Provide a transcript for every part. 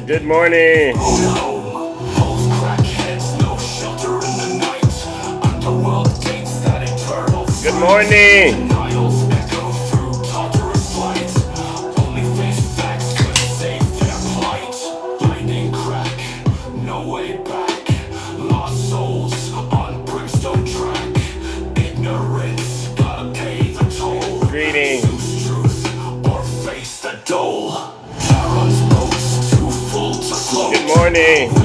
Good morning. Good morning. Greetings. Good morning.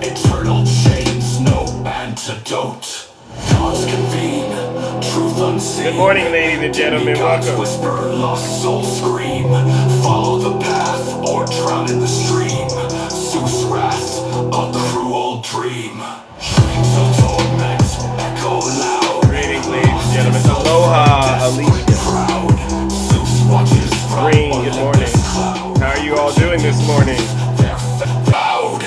Eternal chains, no antidote. Gods convene, truth unseen. Good morning, ladies and gentlemen. Welcome. Whisper, lost soul scream. Follow the path or drown in the stream. Zeus' wrath, a cruel dream. Streams of torment echo loud. Greetings, ladies and gentlemen. Aloha, Alicia. Zeus watches from Green, good morning. How are you all doing this morning? proud.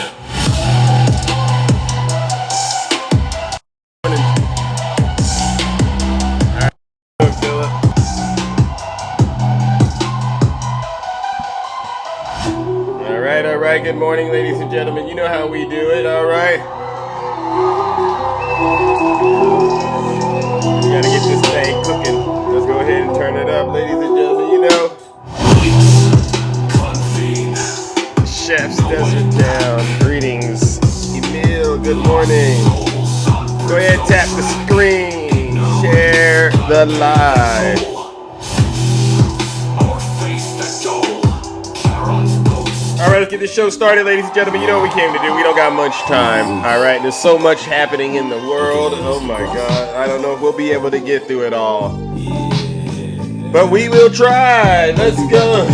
All right. Good morning, ladies and gentlemen. You know how we do it, all right? We gotta get this thing cooking. Let's go ahead and turn it up, ladies and gentlemen. You know, Chef's Desert Town. Greetings. Emil, good morning. Go ahead, tap the screen. Share the live. All right, let's get this show started, ladies and gentlemen. You know what we came to do. We don't got much time. All right, there's so much happening in the world. Oh my God, I don't know if we'll be able to get through it all, but we will try. Let's go.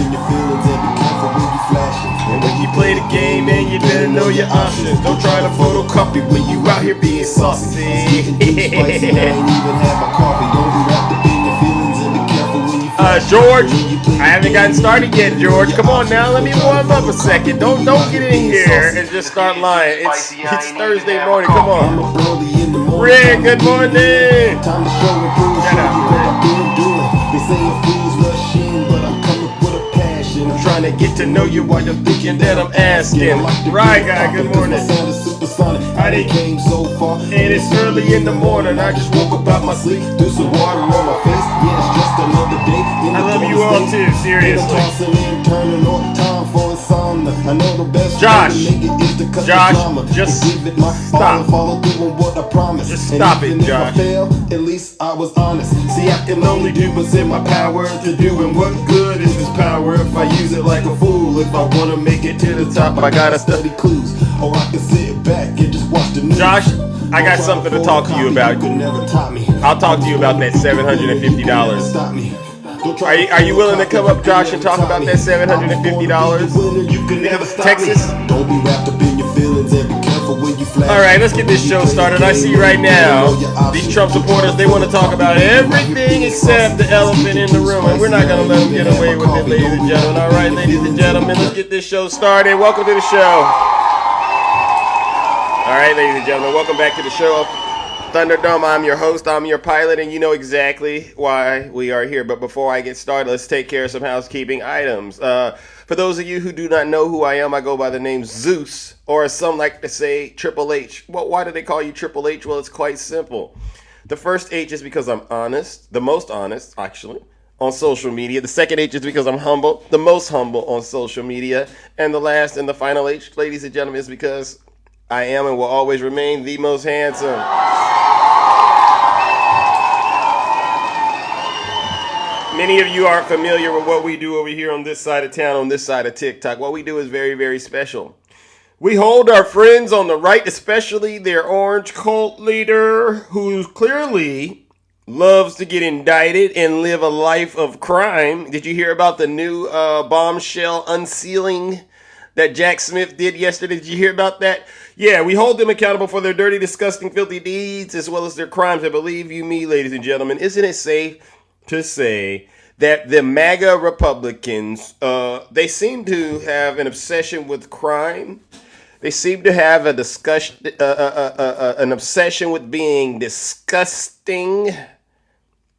And when you play the game, man, you better know your options. Don't try to photocopy when you out here being saucy. George, I haven't gotten started yet, George. Come on now, let me warm up a second. Don't get in here and just start lying. It's Thursday morning. Come on. Rick, good morning. Shut up, I'm trying to get to know you while you're thinking that I'm asking. Right, guy, good morning. I didn't came so far, and it's early in the morning. I just woke up out my sleep, threw some water on my face. Yeah, it's just another day. I love you all too, seriously. Josh, just stop. Just stop it, Josh. At least I was honest. See, I can only do what's in my power to do, and what good is this power if I use it like a fool? If I wanna make it to the top, I gotta study clues, or I can sit back and just watch the news. Josh, I got something to talk to you about. I'll talk to you about that $750. Are you willing to come up, Josh, and talk about that $750? Texas? Don't be wrapped up in your feelings and be careful when you flash. All right, let's get this show started. I see right now these Trump supporters, they want to talk about everything except the elephant in the room, and we're not going to let them get away with it, ladies and gentlemen. All right, ladies and gentlemen, let's get this show started. Welcome to the show. All right, ladies and gentlemen, welcome back to the show. Thunderdome, I'm your host, I'm your pilot, and you know exactly why we are here. But before I get started, let's take care of some housekeeping items. For those of you who do not know who I am, I go by the name Zeus, or as some like to say, Triple H. Well, why do they call you Triple H? Well, it's quite simple. The first H is because I'm honest, the most honest, actually, on social media. The second H is because I'm humble, the most humble on social media. And the last and the final H, ladies and gentlemen, is because I am and will always remain the most handsome. Many of you aren't familiar with what we do over here on this side of town, on this side of TikTok. What we do is very, very special. We hold our friends on the right, especially their orange cult leader, who clearly loves to get indicted and live a life of crime. Did you hear about the new bombshell unsealing that Jack Smith did yesterday? Did you hear about that? Yeah, we hold them accountable for their dirty, disgusting, filthy deeds as well as their crimes. And believe you me, ladies and gentlemen, isn't it safe to say that the MAGA Republicans, they seem to have an obsession with crime. They seem to have a an obsession with being disgusting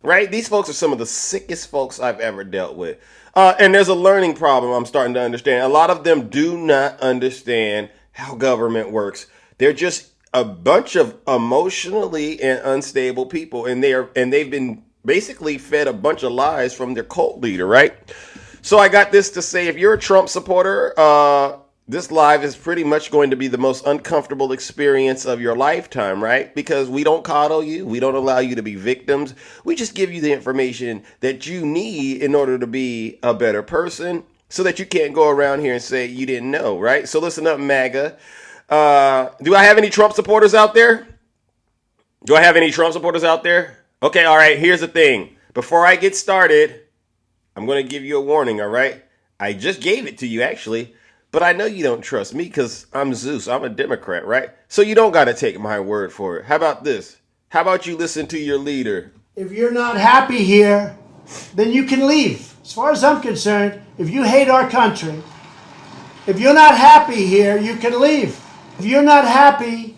right? These folks are some of the sickest folks I've ever dealt with. And there's a learning problem I'm starting to understand. A lot of them do not understand how government works. They're just a bunch of emotionally and unstable people, and they've been basically fed a bunch of lies from their cult leader, right? So I got this to say: if you're a Trump supporter, this live is pretty much going to be the most uncomfortable experience of your lifetime, right? Because we don't coddle you. We don't allow you to be victims. We just give you the information that you need in order to be a better person so that you can't go around here and say you didn't know, right? So listen up, MAGA. Do I have any Trump supporters out there? Do I have any Trump supporters out there? Okay, all right, here's the thing. Before I get started, I'm going to give you a warning, all right? I just gave it to you, actually. But I know you don't trust me because I'm Zeus. I'm a Democrat, right? So you don't got to take my word for it. How about this? How about you listen to your leader? If you're not happy here, then you can leave. As far as I'm concerned, if you hate our country, if you're not happy here, you can leave. If you're not happy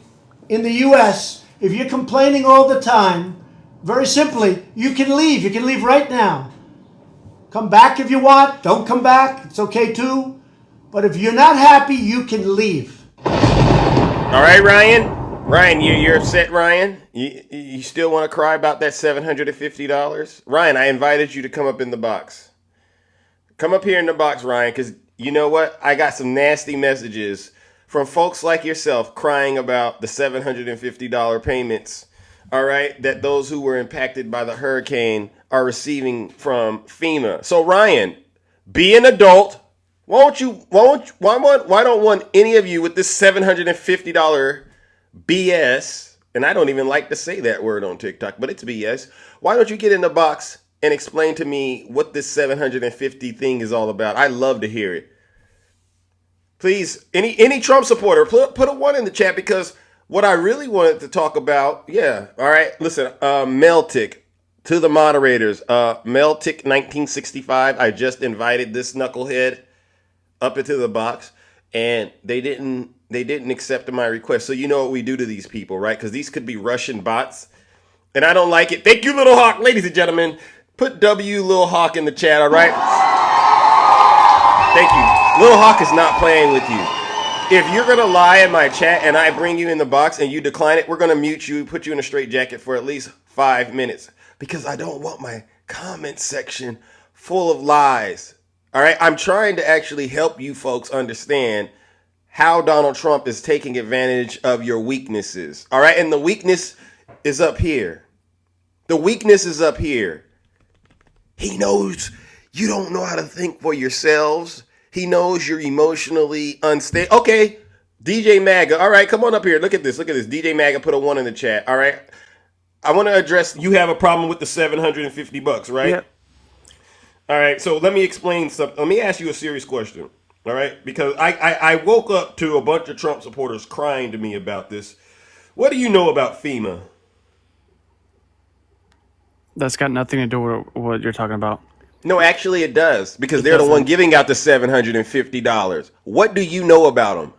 in the U.S., if you're complaining all the time, very simply, you can leave. You can leave right now. Come back if you want. Don't come back. It's okay too. But if you're not happy, you can leave. All right, Ryan. Ryan, you're upset, Ryan? You still want to cry about that $750? Ryan, I invited you to come up in the box. Come up here in the box, Ryan, because you know what? I got some nasty messages from folks like yourself crying about the $750 payments, all right, that those who were impacted by the hurricane are receiving from FEMA. So, Ryan, be an adult. Why don't any of you with this $750 BS, and I don't even like to say that word on TikTok, but it's BS. Why don't you get in the box and explain to me what this 750 thing is all about? I love to hear it. Please, any Trump supporter, put a 1 in the chat, because what I really wanted to talk about, yeah, all right, listen, Meltic, to the moderators, Meltic 1965, I just invited this knucklehead up into the box, and they didn't accept my request. So you know what we do to these people, right? Because these could be Russian bots, and I don't like it. Thank you, Little Hawk. Ladies and gentlemen, put W Little Hawk in the chat, all right? Thank you. Little Hawk is not playing with you. If you're gonna lie in my chat and I bring you in the box and you decline it, we're gonna mute you, put you in a straitjacket for at least 5 minutes, because I don't want my comment section full of lies. All right, I'm trying to actually help you folks understand how Donald Trump is taking advantage of your weaknesses. All right, and the weakness is up here. The weakness is up here. He knows you don't know how to think for yourselves. He knows you're emotionally unstable. Okay, DJ MAGA. All right, come on up here. Look at this. Look at this. DJ MAGA put a 1 in the chat. All right, I want to address. You have a problem with the $750, right? Yep. All right, so let me explain something. Let me ask you a serious question, all right? Because I woke up to a bunch of Trump supporters crying to me about this. What do you know about FEMA? That's got nothing to do with what you're talking about. No, actually it does, because they're the one giving out the $750. What do you know about them?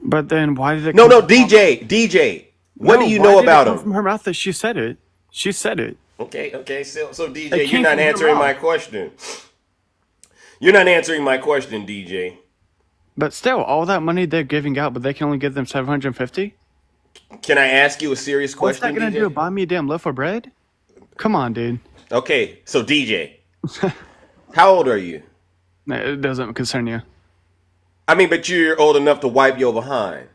But then why did it No, come DJ. What do you know about them? From her mouth that she said it. She said it. Okay. So DJ, It you're came not from her answering my mouth. question. You're not answering my question, DJ. But still, all that money they're giving out, but they can only give them $750. Can I ask you a serious What's question, that gonna DJ? do? Buy me a damn loaf of bread? Come on, dude. Okay, so DJ, how old are you? It doesn't concern you. I mean, but you're old enough to wipe your behind.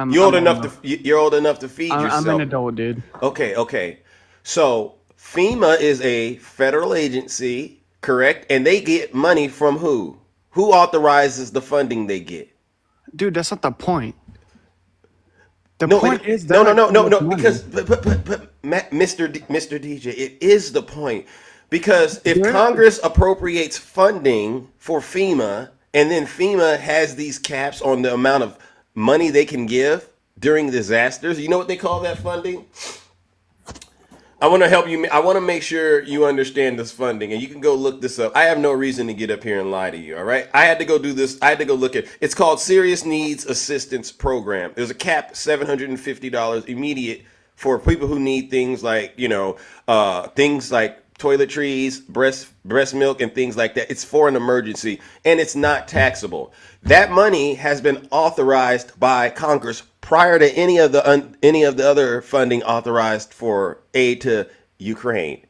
You're old enough to feed yourself. I'm an adult, dude. Okay. So FEMA is a federal agency, correct? And they get money from who? Who authorizes the funding they get? Dude, that's not the point. The No, point is no, money. because Mr. DJ, it is the point. Because if Yeah. Congress appropriates funding for FEMA, and then FEMA has these caps on the amount of money they can give during disasters, you know what they call that funding? I want to help you. I want to make sure you understand this funding, and you can go look this up. I have no reason to get up here and lie to you. All right, I had to go do this. I had to go look at. It's called Serious Needs Assistance Program. There's a cap, $750 immediate for people who need things like, things like toiletries, breast milk, and things like that. It's for an emergency, and it's not taxable. That money has been authorized by Congress prior to any of the other funding authorized for aid to Ukraine.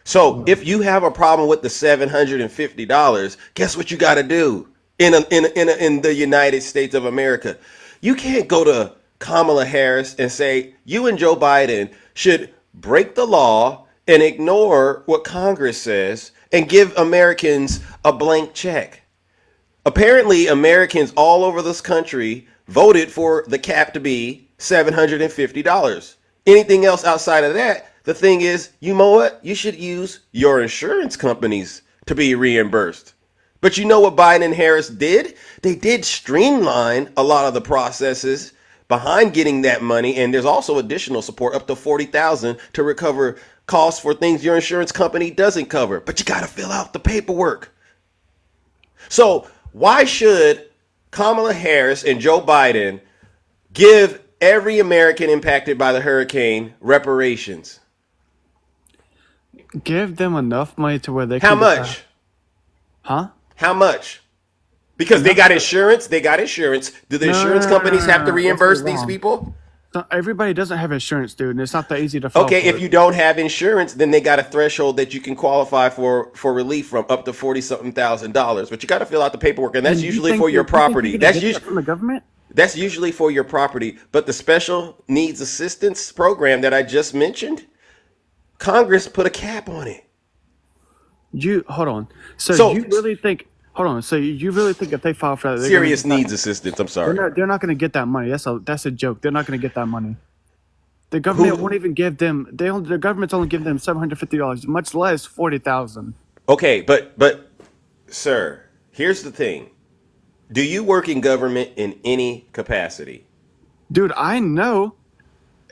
So if you have a problem with the $750, guess what you got to do in the United States of America? You can't go to Kamala Harris and say you and Joe Biden should break the law and ignore what Congress says and give Americans a blank check. Apparently, Americans all over this country voted for the cap to be $750. Anything else outside of that, the thing is, you know what? You should use your insurance companies to be reimbursed. But you know what Biden and Harris did? They did streamline a lot of the processes behind getting that money, and there's also additional support up to $40,000 to recover costs for things your insurance company doesn't cover. But you got to fill out the paperwork. So why should Kamala Harris and Joe Biden give every American impacted by the hurricane reparations? Give them enough money to where they How can much? Huh? How much? Because they got insurance. They got insurance. Do the insurance companies have to reimburse these people? No, everybody doesn't have insurance, dude, and it's not that easy to file Okay, for if it. you don't have insurance, then they got a threshold that you can qualify for relief from up to $40-something thousand. But you got to fill out the paperwork, and that's You usually think for your you think property. you can That's get that usually from the government. that's usually for your property. But the special needs assistance program that I just mentioned, Congress put a cap on it. You hold on. So, So- you really think? Hold on. So you really think if they file for that, Serious needs assistance. I'm sorry. They're not going to get that money. That's a joke. They're not going to get that money. The government won't even give them. The government's only giving them $750, much less 40,000. Okay, but sir, here's the thing. Do you work in government in any capacity? Dude, I know.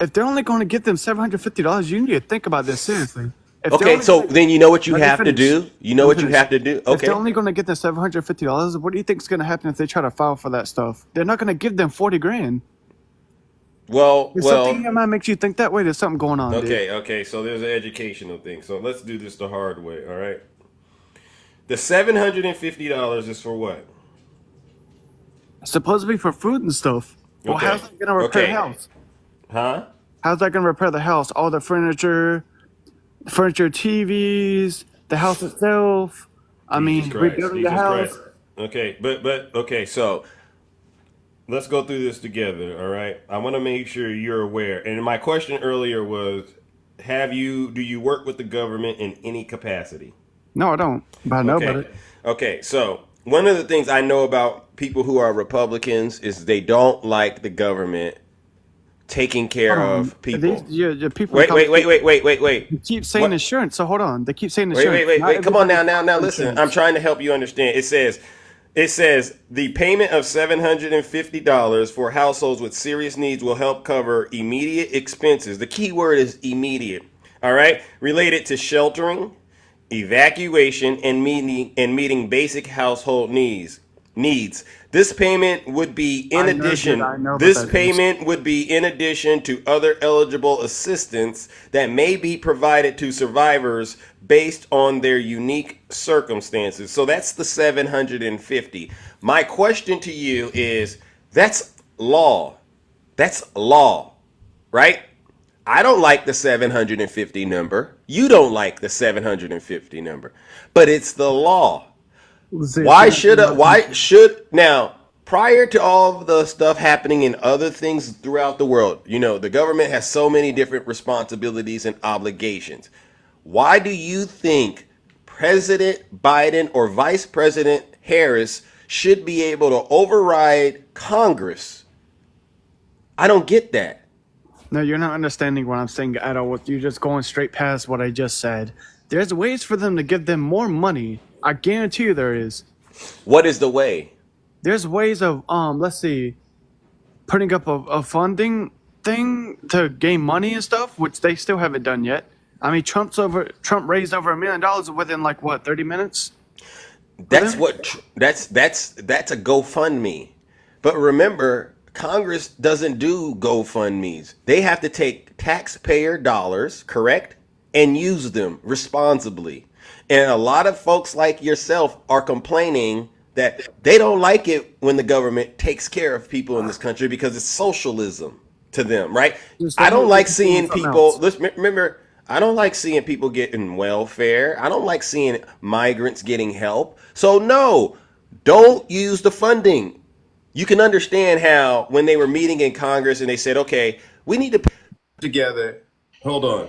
If they're only going to give them $750, you need to think about this seriously. If they're Okay, only so gonna- then you know what you Let me have to finish. do? You know Let what me you finish. have to do? If Okay. they're only going to get them $750, what do you think is going to happen if they try to file for that stuff? They're not going to give them 40 grand. Well, If something in your mind makes you think that way, there's something going on, dude. okay, so there's an educational thing. So let's do this the hard way, all right? The $750 is for what? It's supposed to be for food and stuff. Well, Okay. how's that going to repair Okay. the house? Huh? How's that going to repair the house? All the furniture, TVs, the house itself. I mean, Jesus Christ, rebuilding the Jesus house. Christ. Okay, but okay, so let's go through this together, all right? I want to make sure you're aware. And my question earlier was, do you work with the government in any capacity? No, I don't. But I know about it. Okay, so one of the things I know about people who are Republicans is they don't like the government taking care of people. The people Wait. They keep saying What? insurance. So hold on. They keep saying Wait, insurance. Not Come on everybody now. has Listen, insurance. I'm trying to help you understand. It says the payment of $750 for households with serious needs will help cover immediate expenses. The key word is immediate. All right, related to sheltering, evacuation, and meeting basic household needs. This payment would be in I know, addition. dude, I know, but This that is- payment would be in addition to other eligible assistance that may be provided to survivors based on their unique circumstances. So that's the 750. My question to you is, that's law. That's law, right? I don't like the 750 number. You don't like the 750 number, but it's the law. Why should now, prior to all of the stuff happening in other things throughout the world, the government has so many different responsibilities and obligations. Why do you think President Biden or Vice President Harris should be able to override Congress? I don't get that. No, you're not understanding what I'm saying at all. You're just going straight past what I just said. There's ways for them to give them more money. I guarantee you there is. What is the way? There's ways of let's see, putting up a funding thing to gain money and stuff, which they still haven't done yet. I mean, Trump raised over $1 million within 30 minutes. That's a GoFundMe. But remember, Congress doesn't do GoFundMe's. They have to take taxpayer dollars, correct, and use them responsibly. And a lot of folks like yourself are complaining that they don't like it when the government takes care of people in this country because it's socialism to them, right? Just I don't like something seeing people, else. let's remember, I don't like seeing people getting welfare. I don't like seeing migrants getting help. So no, don't use the funding. You can understand how when they were meeting in Congress and they said, okay, we need to put together. Hold on.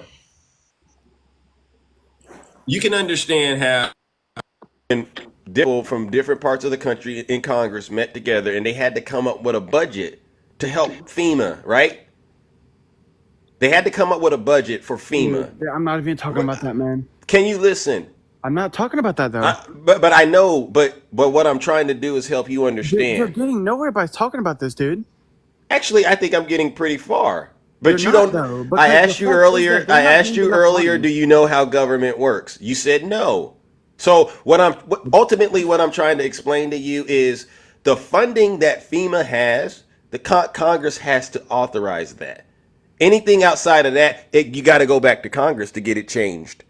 You can understand how people from different parts of the country in Congress met together and they had to come up with a budget to help FEMA, right? They had to come up with a budget for FEMA. Yeah, I'm not even talking about that, man. Can you listen? I'm not talking about that though. But I know, but what I'm trying to do is help you You're understand. getting nowhere by talking about this, dude. Actually, I think I'm getting pretty far. But You're you not, don't. though, because I the asked you fact is earlier. that they're I not asked giving you enough earlier. money. Do you know how government works? You said no. So ultimately what I'm trying to explain to you is the funding that FEMA has. The Congress has to authorize that. Anything outside of that, you got to go back to Congress to get it changed.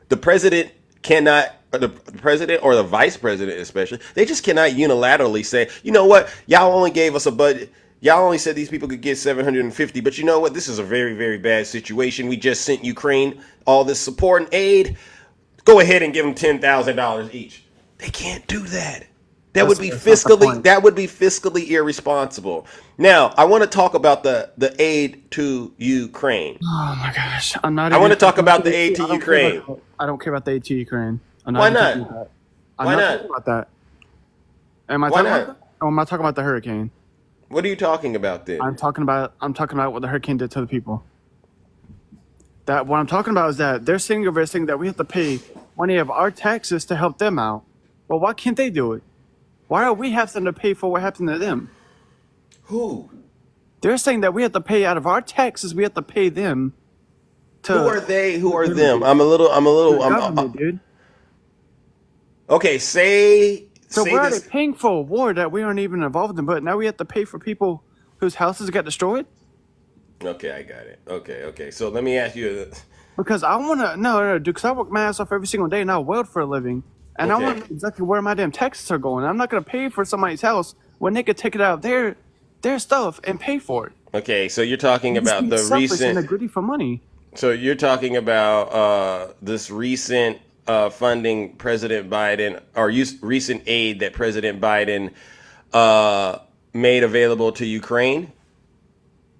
The president cannot, or the president or the vice president especially, they just cannot unilaterally say, you know what, y'all only gave us a budget. Y'all only said these people could get 750, but you know what? This is a very, very bad situation. We just sent Ukraine all this support and aid. Go ahead and give them $10,000 each. They can't do that. That would be That's not the fiscally point. that would be fiscally irresponsible. Now, I want to talk about the aid to Ukraine. Oh my gosh, I'm not. I want to even- talk about the aid to I don't care Ukraine. about- I don't care about the aid to Ukraine. I'm Why even not? talking about that. I'm Why not not? talking about that. Am I Why talking not? about that? Or am I talking about the hurricane? What are you talking about then? I'm talking about what the hurricane did to the people. That what I'm talking about is that they're sitting over there saying that we have to pay money of our taxes to help them out. Well, why can't they do it? Why are we having to pay for what happened to them? Who? They're saying that we have to pay out of our taxes. We have to pay them. To Who are they? Who are the them? I'm government, dude. okay, say So say we're already this. paying for a war that we aren't even involved in, but now we have to pay for people whose houses got destroyed? Okay, I got it. Okay. So let me ask you Because I want to, no, dude, because I work my ass off every single day and I weld for a living. And I Okay. want to know exactly where my damn taxes are going. I'm not going to pay for somebody's house when they could take it out of their stuff and pay for it. Okay, so you're talking Just about being the selfish and recent they're greedy for money. So you're talking about this recent funding President Biden, or recent aid that President Biden made available to Ukraine?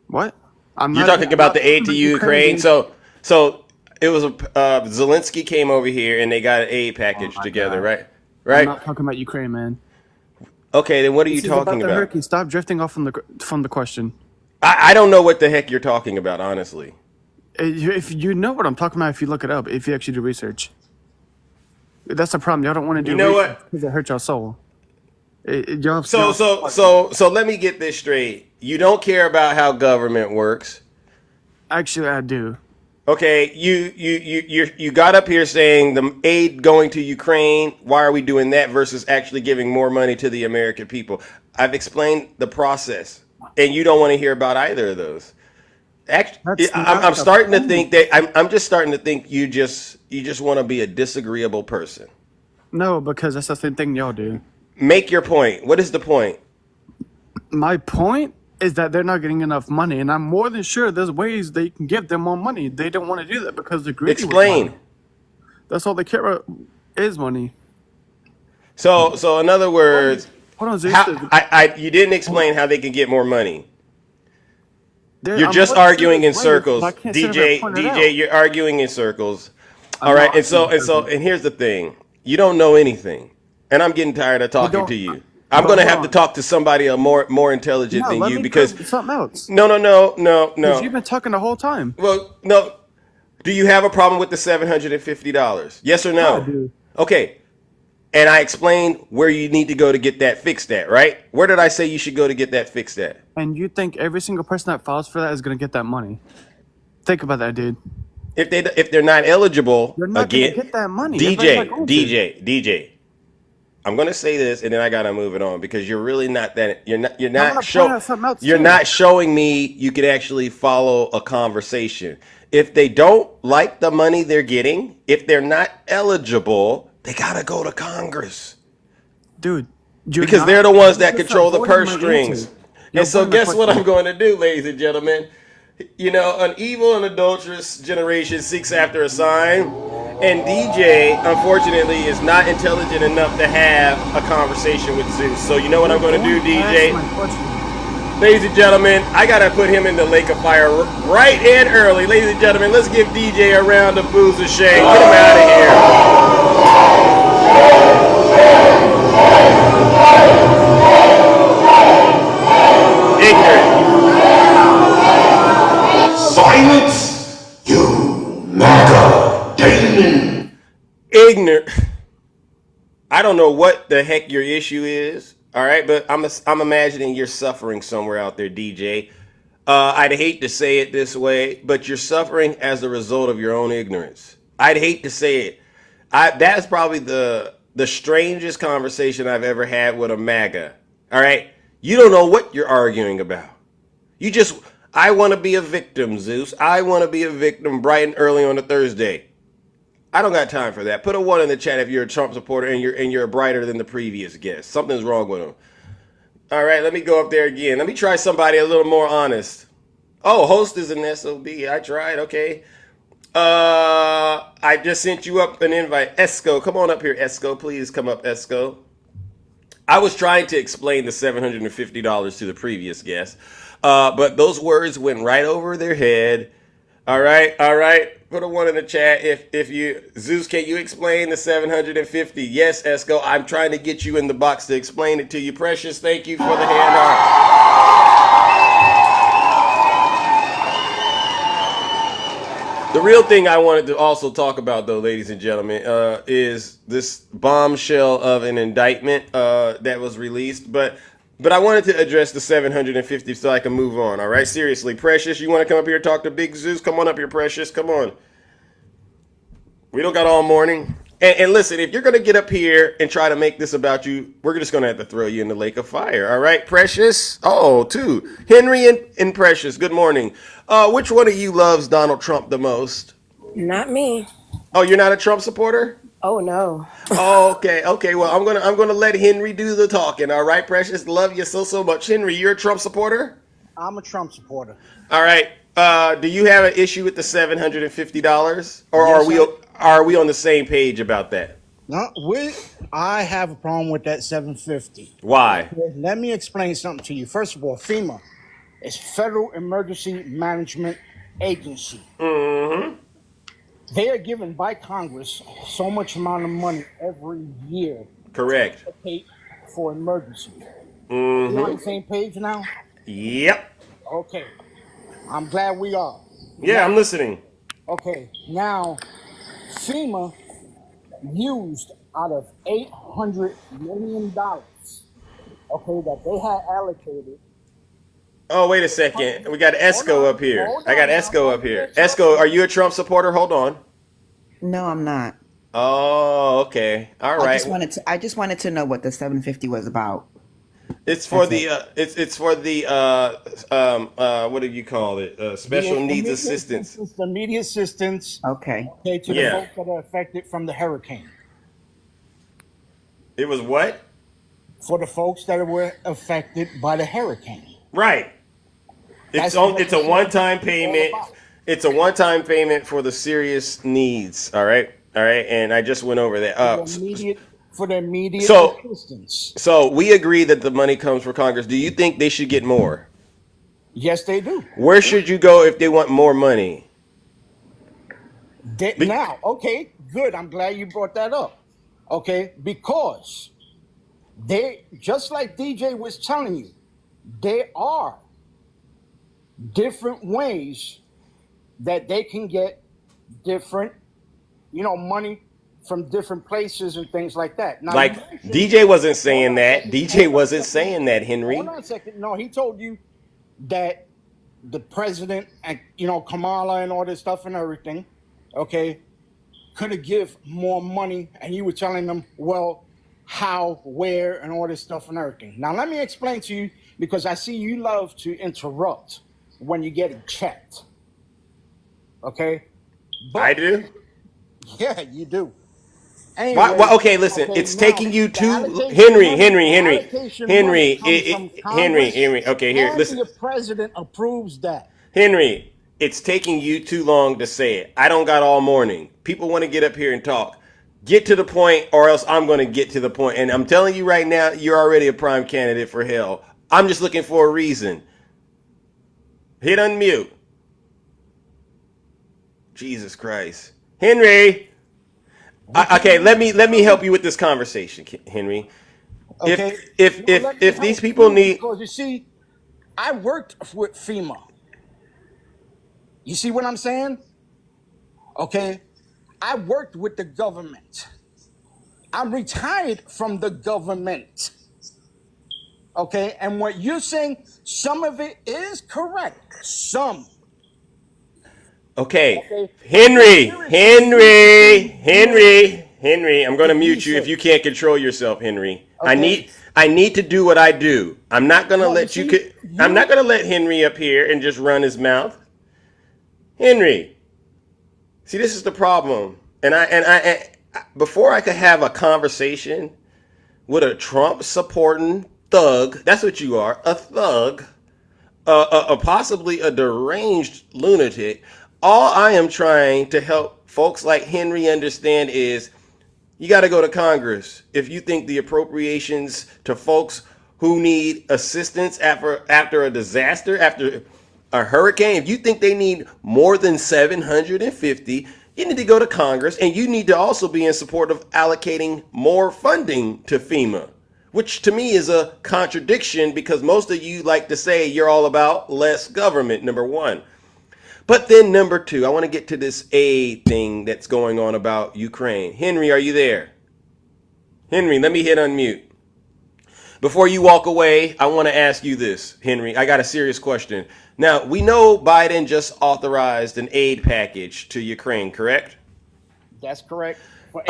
What? I'm You're not talking about the aid to Ukraine. dude. So it was Zelensky came over here and they got an aid package together, God. right? I'm Right. not talking about Ukraine, man. Okay, then what are you This is talking the about? hurricane. Stop drifting off from the question. I don't know what the heck you're talking about, honestly. If you know what I'm talking about, if you look it up, if you actually do research, that's the problem. Y'all don't want to do. You know research what? Because it hurts your soul. Y'all. So let me get this straight. You don't care about how government works. Actually, I do. Okay, you got up here saying the aid going to Ukraine. Why are we doing that versus actually giving more money to the American people? I've explained the process, and you don't want to hear about either of those. Actually, That's not I'm the starting to point. think that I'm just starting to think you just want to be a disagreeable person. No, because that's the same thing y'all do. Make your point. What is the point? My point is that they're not getting enough money, and I'm more than sure there's ways they can give them more money. They don't want to do that because they're greedy. with Explain. money. That's all they care about is money. So in other words, Hold on, Zeus. you didn't explain how they can get more money. You're I'm just more than arguing sure in there's ways, circles, but I can't sit over here DJ. and point it DJ, out. you're arguing in circles. I'm All right, not and so arguing in and so circles. and here's the thing: you don't know anything, and I'm getting tired of talking don't- to you. I'm but going to hold have to on. talk to somebody more intelligent No, than let you me because prove something else. no. Because you've been talking the whole time. Well, no. Do you have a problem with the $750? Yes or no? I do. Okay. And I explained where you need to go to get that fixed at, right? Where did I say you should go to get that fixed at? And you think every single person that files for that is going to get that money? Think about that, dude. If they're not eligible, You're not again, going to get that money. DJ, Everybody's not going to. DJ, DJ. I'm gonna say this, and then I gotta move it on because you're really not that. You're I'm not gonna show. point out something else You're too. not showing me you can actually follow a conversation. If they don't like the money they're getting, if they're not eligible, they gotta go to Congress Dude, you're because not, they're the ones you're that just control not the voting purse money into strings. it. You're And so, voting the guess what I'm question. going to do, ladies and gentlemen? You know, an evil and adulterous generation seeks after a sign, and DJ, unfortunately, is not intelligent enough to have a conversation with Zeus. So, you know what I'm going to do, DJ? Ask my question. Ladies and gentlemen, I got to put him in the lake of fire right and early. Ladies and gentlemen, let's give DJ a round of booze and shame. Get him out of here. Ignorant. Silence, you MAGA demon. Ignorant. I don't know what the heck your issue is. All right, but I'm imagining you're suffering somewhere out there, DJ. I'd hate to say it this way, but you're suffering as a result of your own ignorance. I'd hate to say it. That's probably the strangest conversation I've ever had with a MAGA. All right, you don't know what you're arguing about. You just, I want to be a victim, Zeus. I want to be a victim bright and early on a Thursday. I don't got time for that. Put a 1 in the chat if you're a Trump supporter and you're brighter than the previous guest. Something's wrong with him. All right, let me go up there again. Let me try somebody a little more honest. Oh, host is an SOB. I tried. Okay. I just sent you up an invite. Esco, come on up here, Esco. Please come up, Esco. I was trying to explain the $750 to the previous guest, but those words went right over their head. All right, all right. Put a 1 in the chat if you Zeus, can you explain the 750? Yes, Esco. I'm trying to get you in the box to explain it to you. Precious, thank you for the hand art. The real thing I wanted to also talk about, though, ladies and gentlemen, is this bombshell of an indictment that was released. But I wanted to address the 750 so I can move on. All right, seriously, Precious, you want to come up here and talk to Big Zeus? Come on up here, Precious. Come on. We don't got all morning. And listen, if you're going to get up here and try to make this about you, we're just going to have to throw you in the lake of fire. All right, Precious? Oh, two. Henry and Precious, good morning. Which one of you loves Donald Trump the most? Not me. Oh, you're not a Trump supporter? Oh no. Oh, okay, okay. Well, I'm gonna let Henry do the talking. All right, Precious. Love you so much, Henry. You're a Trump supporter. I'm a Trump supporter. All right. Do you have an issue with the $750, or Yes, are we on the same page about that? No, I have a problem with that 750. Why? Let me explain something to you. First of all, FEMA is Federal Emergency Management Agency. Mm-hmm. They are given by Congress so much amount of money every year Correct. to pay for emergencies. We Mm-hmm. on the same page now? Yep. Okay. I'm glad we are. Yeah, I'm listening. Okay. Now, FEMA used out of $800 million, okay, that they had allocated. Oh, wait a second. We got Esco up here. Hold I got on now. Esco up here. Don't get Esco, are you a Trump supporter? Hold on. No, I'm not. Oh, okay. All right. I just wanted to know what the 750 was about. It's for That's the it. it's for the what do you call it? Special needs assistance. The immediate assistance, Okay. okay, to Yeah. the folks that are affected from the hurricane. It was what? For the folks that were affected by the hurricane. Right. That's It's a what one-time it's all payment. about. It's a one-time payment for the serious needs. All right. All right. And I just went over that. For the immediate So- assistance. So we agree that the money comes from Congress. Do you think they should get more? Yes, they do. Where should you go if they want more money? Now, okay, good. I'm glad you brought that up. Okay, because they, just like DJ was telling you, there are different ways that they can get different, money from different places and things like that. Now, Like you mentioned- DJ wasn't saying Hold on a that. second. DJ Hold on a wasn't second. saying that, Henry. Hold on a second. No, he told you that the president and Kamala and all this stuff and everything, okay, could have give more money, and you were telling them, well, how, where, and all this stuff and everything. Now, let me explain to you, because I see you love to interrupt when you're getting checked. Okay? I do. Yeah, you do. Why, okay, listen. Okay, It's now, taking you the too, allocation Henry, money- Henry, the Henry, allocation Henry, money comes from Congress, Henry. Okay, here, and listen, the president approves that. Henry. It's taking you too long to say it. I don't got all morning. People want to get up here and talk. Get to the point, or else I'm going to get to the point. And I'm telling you right now, you're already a prime candidate for hell. I'm just looking for a reason. Hit unmute. Jesus Christ, Henry. Okay, let me help you with this conversation, Henry. Okay? If Well, let me if these help people you, need, because you see, I worked with FEMA. You see what I'm saying? Okay? I worked with the government. I'm retired from the government. Okay? And what you're saying, some of it is correct. Some. okay, Okay? Henry, Seriously, Henry, I'm going to mute you if you can't control yourself, Henry. Okay. I need to do what I do. I'm not going to No, you let see, I'm not going to let Henry up here and just run his mouth. Henry, see, this is the problem. And before I could have a conversation with a Trump supporting thug, that's what you are, a thug, possibly a deranged lunatic. All I am trying to help folks like Henry understand is you got to go to Congress if you think the appropriations to folks who need assistance after a disaster, after a hurricane, if you think they need more than 750, you need to go to Congress, and you need to also be in support of allocating more funding to FEMA, which to me is a contradiction because most of you like to say you're all about less government, number one. But then number two, I want to get to this aid thing that's going on about Ukraine. Henry, are you there? Henry, let me hit unmute. Before you walk away, I want to ask you this, Henry. I got a serious question. Now, we know Biden just authorized an aid package to Ukraine, correct? That's correct. For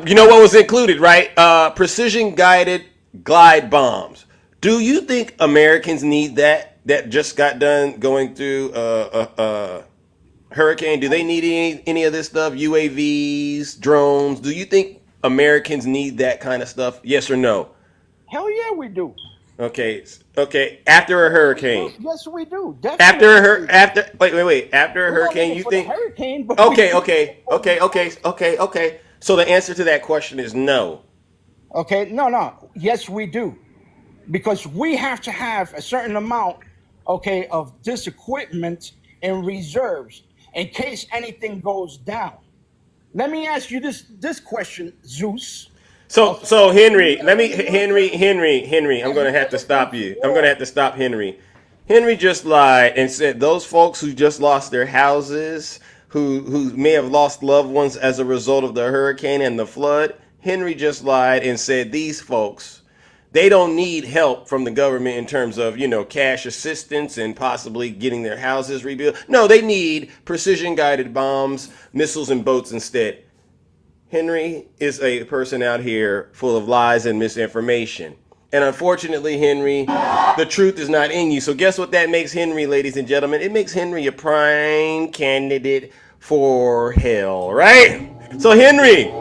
You know what was included, right? Precision guided glide bombs. Do you think Americans need that? That just got done going through hurricane. Do they need any of this stuff? UAVs, drones. Do you think Americans need that kind of stuff? Yes or no? Hell yeah, we do. Okay. Okay. After a hurricane. Yes, we do. After wait. After a We don't hurricane, need it you for the think? hurricane, but Okay. So the answer to that question is no. Okay, no. Yes, we do. Because we have to have a certain amount, okay, of this equipment in reserves in case anything goes down. Let me ask you this question, Zeus. So Henry, Henry, I'm gonna have to stop you. I'm gonna have to stop Henry. Henry just lied and said those folks who just lost their houses, who may have lost loved ones as a result of the hurricane and the flood, Henry just lied and said these folks, they don't need help from the government in terms of, cash assistance and possibly getting their houses rebuilt. No, they need precision guided bombs, missiles, and boats instead. Henry is a person out here full of lies and misinformation. And unfortunately, Henry, the truth is not in you. So guess what that makes Henry, ladies and gentlemen? It makes Henry a prime candidate for hell, right? So Henry,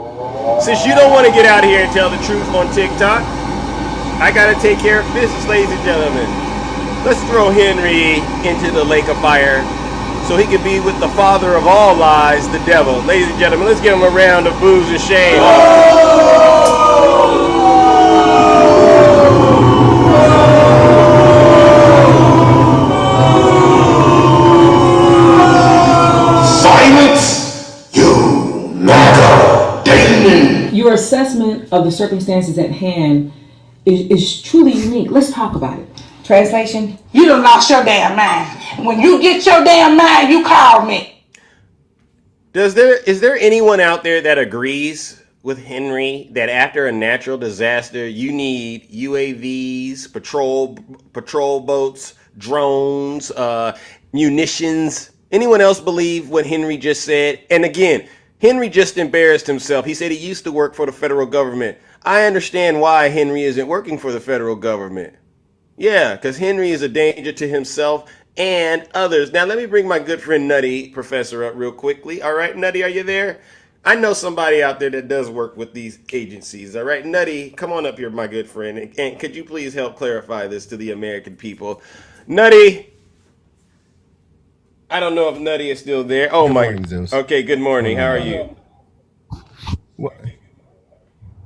since you don't want to get out here and tell the truth on TikTok, I got to take care of business, ladies and gentlemen. Let's throw Henry into the lake of fire so he can be with the father of all lies, the devil. Ladies and gentlemen, let's give him a round of boos and shame. Silence, you MAGA demon! Your assessment of the circumstances at hand is truly unique. Let's talk about it. Translation: you done lost your damn mind. When you get your damn mind, you call me. Is there anyone out there that agrees with Henry that after a natural disaster you need UAVs, patrol boats, drones, munitions? Anyone else believe what Henry just said? And again, Henry just embarrassed himself. He said he used to work for the federal government. I understand why Henry isn't working for the federal government. Yeah, because Henry is a danger to himself and others. Now, let me bring my good friend Nutty Professor up real quickly. All right, Nutty, are you there? I know somebody out there that does work with these agencies. All right, Nutty, come on up here, my good friend. And could you please help clarify this to the American people? Nutty, I don't know if Nutty is still there. Oh, Good my. morning, Zeus. Okay, good morning. How are Morning, you? What?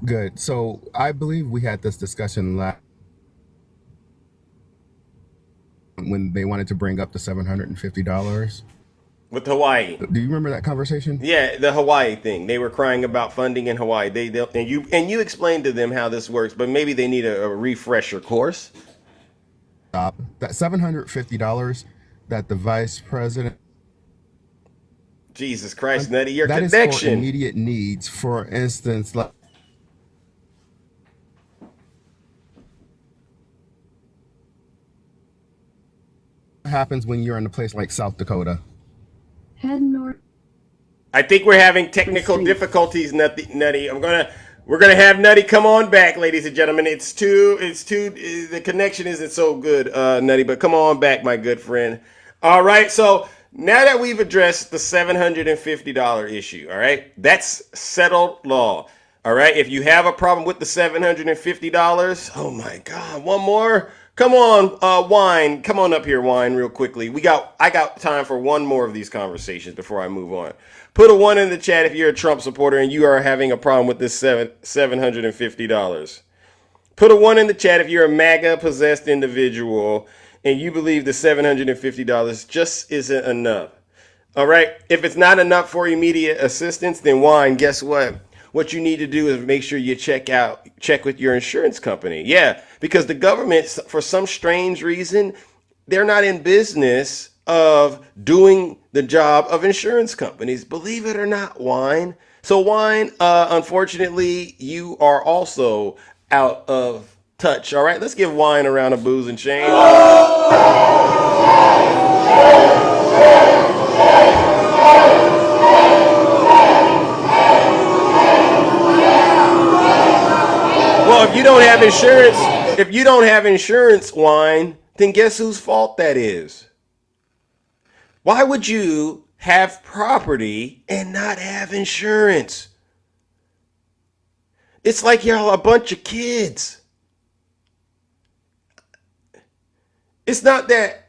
Good. So I believe we had this discussion last when they wanted to bring up the $750. With Hawaii. Do you remember that conversation? Yeah, the Hawaii thing. They were crying about funding in Hawaii. And you explained to them how this works, but maybe they need a refresher course. Stop. That $750 that the vice president. Jesus Christ, Nutty, your that is for connection. immediate needs. For instance, like what happens when you're in a place like South Dakota? Head north. I think we're having technical difficulties, Nutty. We're gonna have Nutty come on back, ladies and gentlemen. The connection isn't so good, Nutty, but come on back, my good friend. All right, so now that we've addressed the $750 issue, all right, that's settled law. All right, if you have a problem with the $750, oh my God, one more. Come on, Wine. Come on up here, Wine, real quickly. I got time for one more of these conversations before I move on. Put a 1 in the chat if you're a Trump supporter and you are having a problem with this $750. Put a 1 in the chat if you're a MAGA possessed individual and you believe the $750 just isn't enough. All right. If it's not enough for immediate assistance, then Wine, guess what? What you need to do is make sure you check with your insurance company. Yeah, because the government, for some strange reason, they're not in business of doing the job of insurance companies. Believe it or not, Wine. So Wine, unfortunately, you are also out of touch. All right, let's give Wine a round of booze and shame. Well, if you don't have insurance, Wine, then guess whose fault that is? Why would you have property and not have insurance? It's like y'all a bunch of kids. It's not that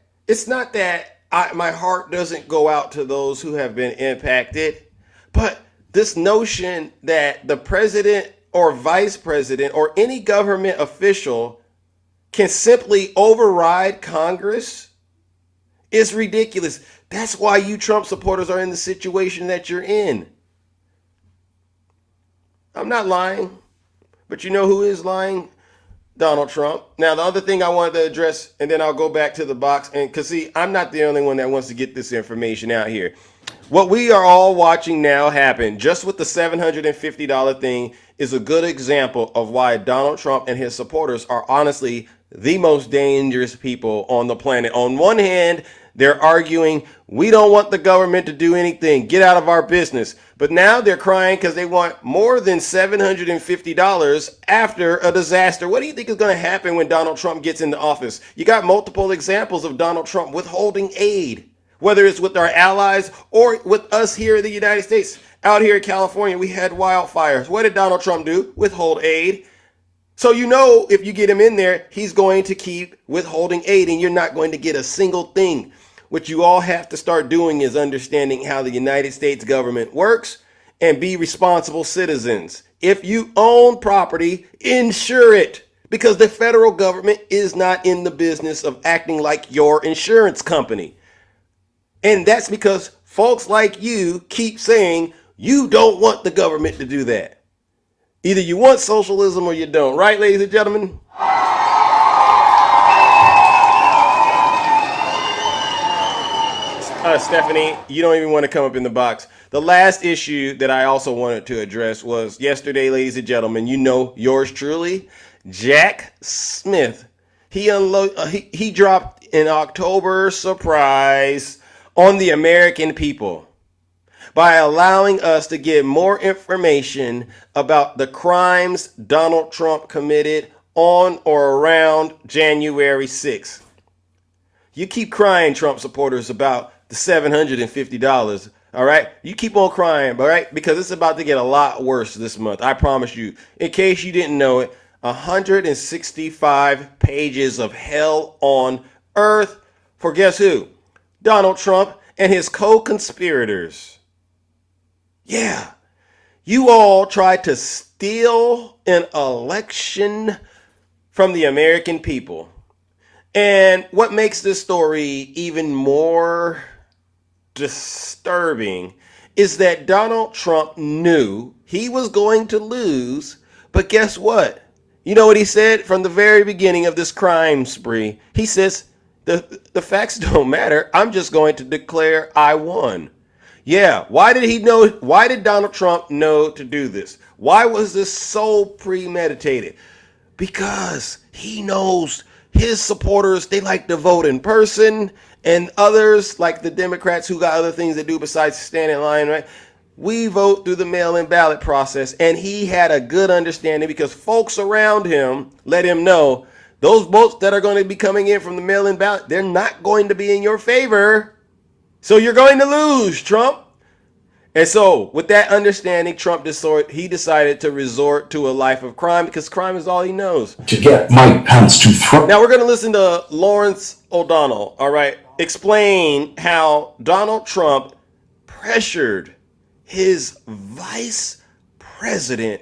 my heart doesn't go out to those who have been impacted, but this notion that the president or vice president or any government official can simply override Congress is ridiculous. That's why you Trump supporters are in the situation that you're in. I'm not lying, but you know who is lying? Donald Trump. Now, the other thing I wanted to address, and then I'll go back to the box, and because see, I'm not the only one that wants to get this information out here. What we are all watching now happen, just with the $750 thing, is a good example of why Donald Trump and his supporters are honestly the most dangerous people on the planet. On one hand, they're arguing, we don't want the government to do anything. Get out of our business. But now they're crying because they want more than $750 after a disaster. What do you think is going to happen when Donald Trump gets into office? You got multiple examples of Donald Trump withholding aid, whether it's with our allies or with us here in the United States. Out here in California, we had wildfires. What did Donald Trump do? Withhold aid. So you know if you get him in there, he's going to keep withholding aid and you're not going to get a single thing. What you all have to start doing is understanding how the United States government works and be responsible citizens. If you own property, insure it, because the federal government is not in the business of acting like your insurance company. And that's because folks like you keep saying you don't want the government to do that. Either you want socialism or you don't. Right, ladies and gentlemen? Stephanie, you don't even want to come up in the box. The last issue that I also wanted to address was yesterday, ladies and gentlemen, you know yours truly, Jack Smith. He dropped an October surprise on the American people. by allowing us to get more information about the crimes Donald Trump committed on or around January 6th. You keep crying, Trump supporters, about the $750. All right? You keep on crying, all right? Because it's about to get a lot worse this month. I promise you. In case you didn't know it, 165 pages of hell on earth for guess who? Donald Trump and his co-conspirators. Yeah. You all tried to steal an election from the American people. And what makes this story even more disturbing is that Donald Trump knew he was going to lose, but guess what? You know what he said from the very beginning of this crime spree? He says, the facts don't matter. I'm just going to declare I won. Yeah, why did he know? Why did Donald Trump know to do this? Why was this so premeditated? Because he knows his supporters, they like to vote in person, and others, like the Democrats who got other things to do besides stand in line, right? We vote through the mail-in ballot process, and he had a good understanding because folks around him let him know those votes that are going to be coming in from the mail-in ballot, they're not going to be in your favor. So you're going to lose, Trump. And so with that understanding, Trump decided to resort to a life of crime because crime is all he knows. To get Mike Pence to throw. Now we're going to listen to Lawrence O'Donnell, all right, explain how Donald Trump pressured his vice president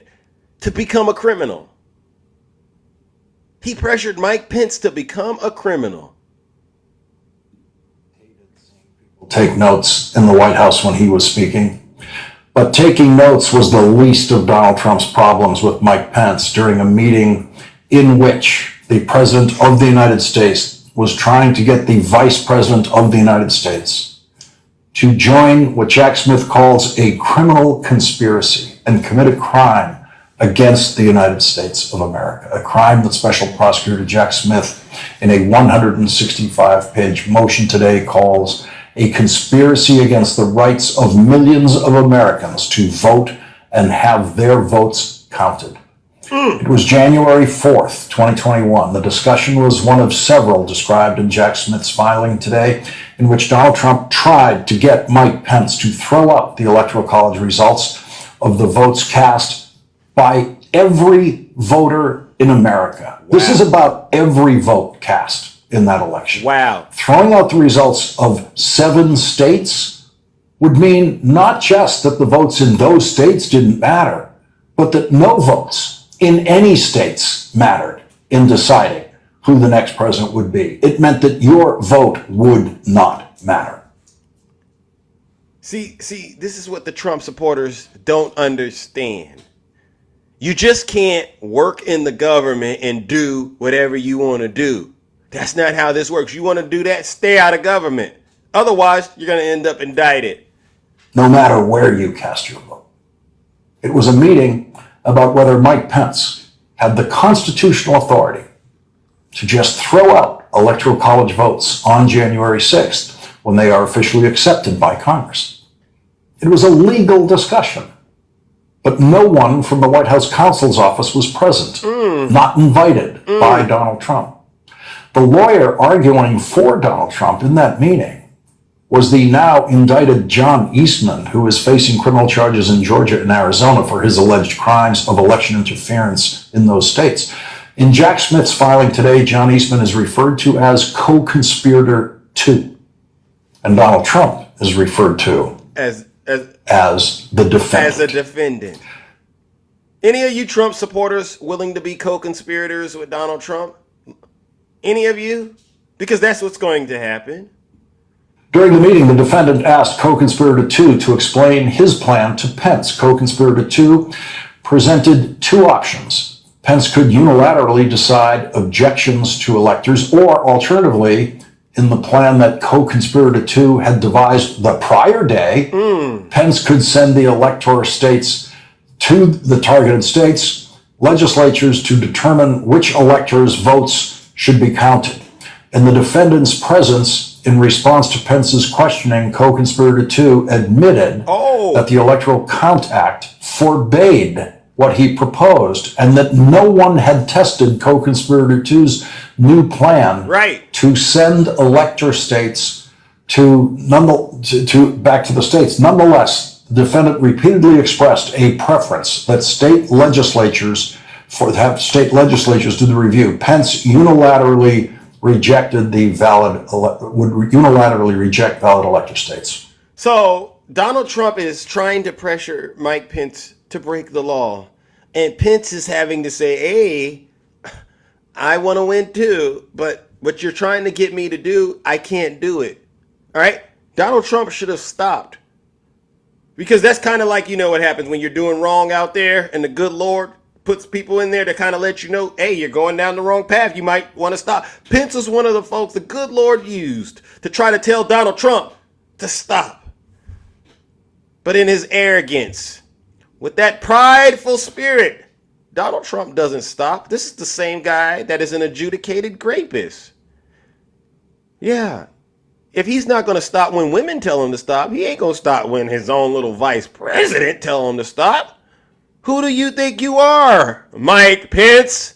to become a criminal. He pressured Mike Pence to become a criminal. Take notes in the White House when he was speaking. But taking notes was the least of Donald Trump's problems with Mike Pence during a meeting in which the President of the United States was trying to get the Vice President of the United States to join what Jack Smith calls a criminal conspiracy and commit a crime against the United States of America, a crime that Special Prosecutor Jack Smith in a 165-page motion today calls a conspiracy against the rights of millions of Americans to vote and have their votes counted. It was January 4th, 2021. The discussion was one of several described in Jack Smith's filing today, in which Donald Trump tried to get Mike Pence to throw up the Electoral College results of the votes cast by every voter in America. Wow. This is about every vote cast in that election. Wow. Throwing out the results of 7 states would mean not just that the votes in those states didn't matter, but that no votes in any states mattered in deciding who the next president would be. It meant that your vote would not matter. See, this is what the Trump supporters don't understand. You just can't work in the government and do whatever you want to do. That's not how this works. You want to do that, stay out of government. Otherwise, you're going to end up indicted. No matter where you cast your vote. It was a meeting about whether Mike Pence had the constitutional authority to just throw out Electoral College votes on January 6th when they are officially accepted by Congress. It was a legal discussion. But no one from the White House counsel's office was present, not invited by Donald Trump. The lawyer arguing for Donald Trump in that meeting was the now indicted John Eastman, who is facing criminal charges in Georgia and Arizona for his alleged crimes of election interference in those states. In Jack Smith's filing today, John Eastman is referred to as co-conspirator 2, and Donald Trump is referred to as the defendant. As a defendant. Any of you Trump supporters willing to be co-conspirators with Donald Trump? Any of you? Because that's what's going to happen. During the meeting, the defendant asked co-conspirator 2 to explain his plan to Pence. Co-conspirator 2 presented 2 options. Pence could unilaterally decide objections to electors, or alternatively, in the plan that co-conspirator 2 had devised the prior day, Pence could send the elector states to the targeted states legislatures to determine which electors' votes should be counted. In the defendant's presence, in response to Pence's questioning, co-conspirator 2 admitted that the Electoral Count Act forbade what he proposed and that no one had tested co-conspirator 2's new plan to send elector states back to the states. Nonetheless, the defendant repeatedly expressed a preference that state legislatures do the review. Pence unilaterally would unilaterally reject valid elector states. So Donald Trump is trying to pressure Mike Pence to break the law, and Pence is having to say, hey, I want to win too, but what you're trying to get me to do, I can't do it. All right? Donald Trump should have stopped, because that's kind of like, you know what happens when you're doing wrong out there and the good Lord puts people in there to kind of let you know, hey, you're going down the wrong path. You might want to stop. Pence was one of the folks the good Lord used to try to tell Donald Trump to stop. But in his arrogance, with that prideful spirit, Donald Trump doesn't stop. This is the same guy that is an adjudicated rapist. Yeah. If he's not going to stop when women tell him to stop, he ain't going to stop when his own little vice president tell him to stop. Who do you think you are, Mike Pence?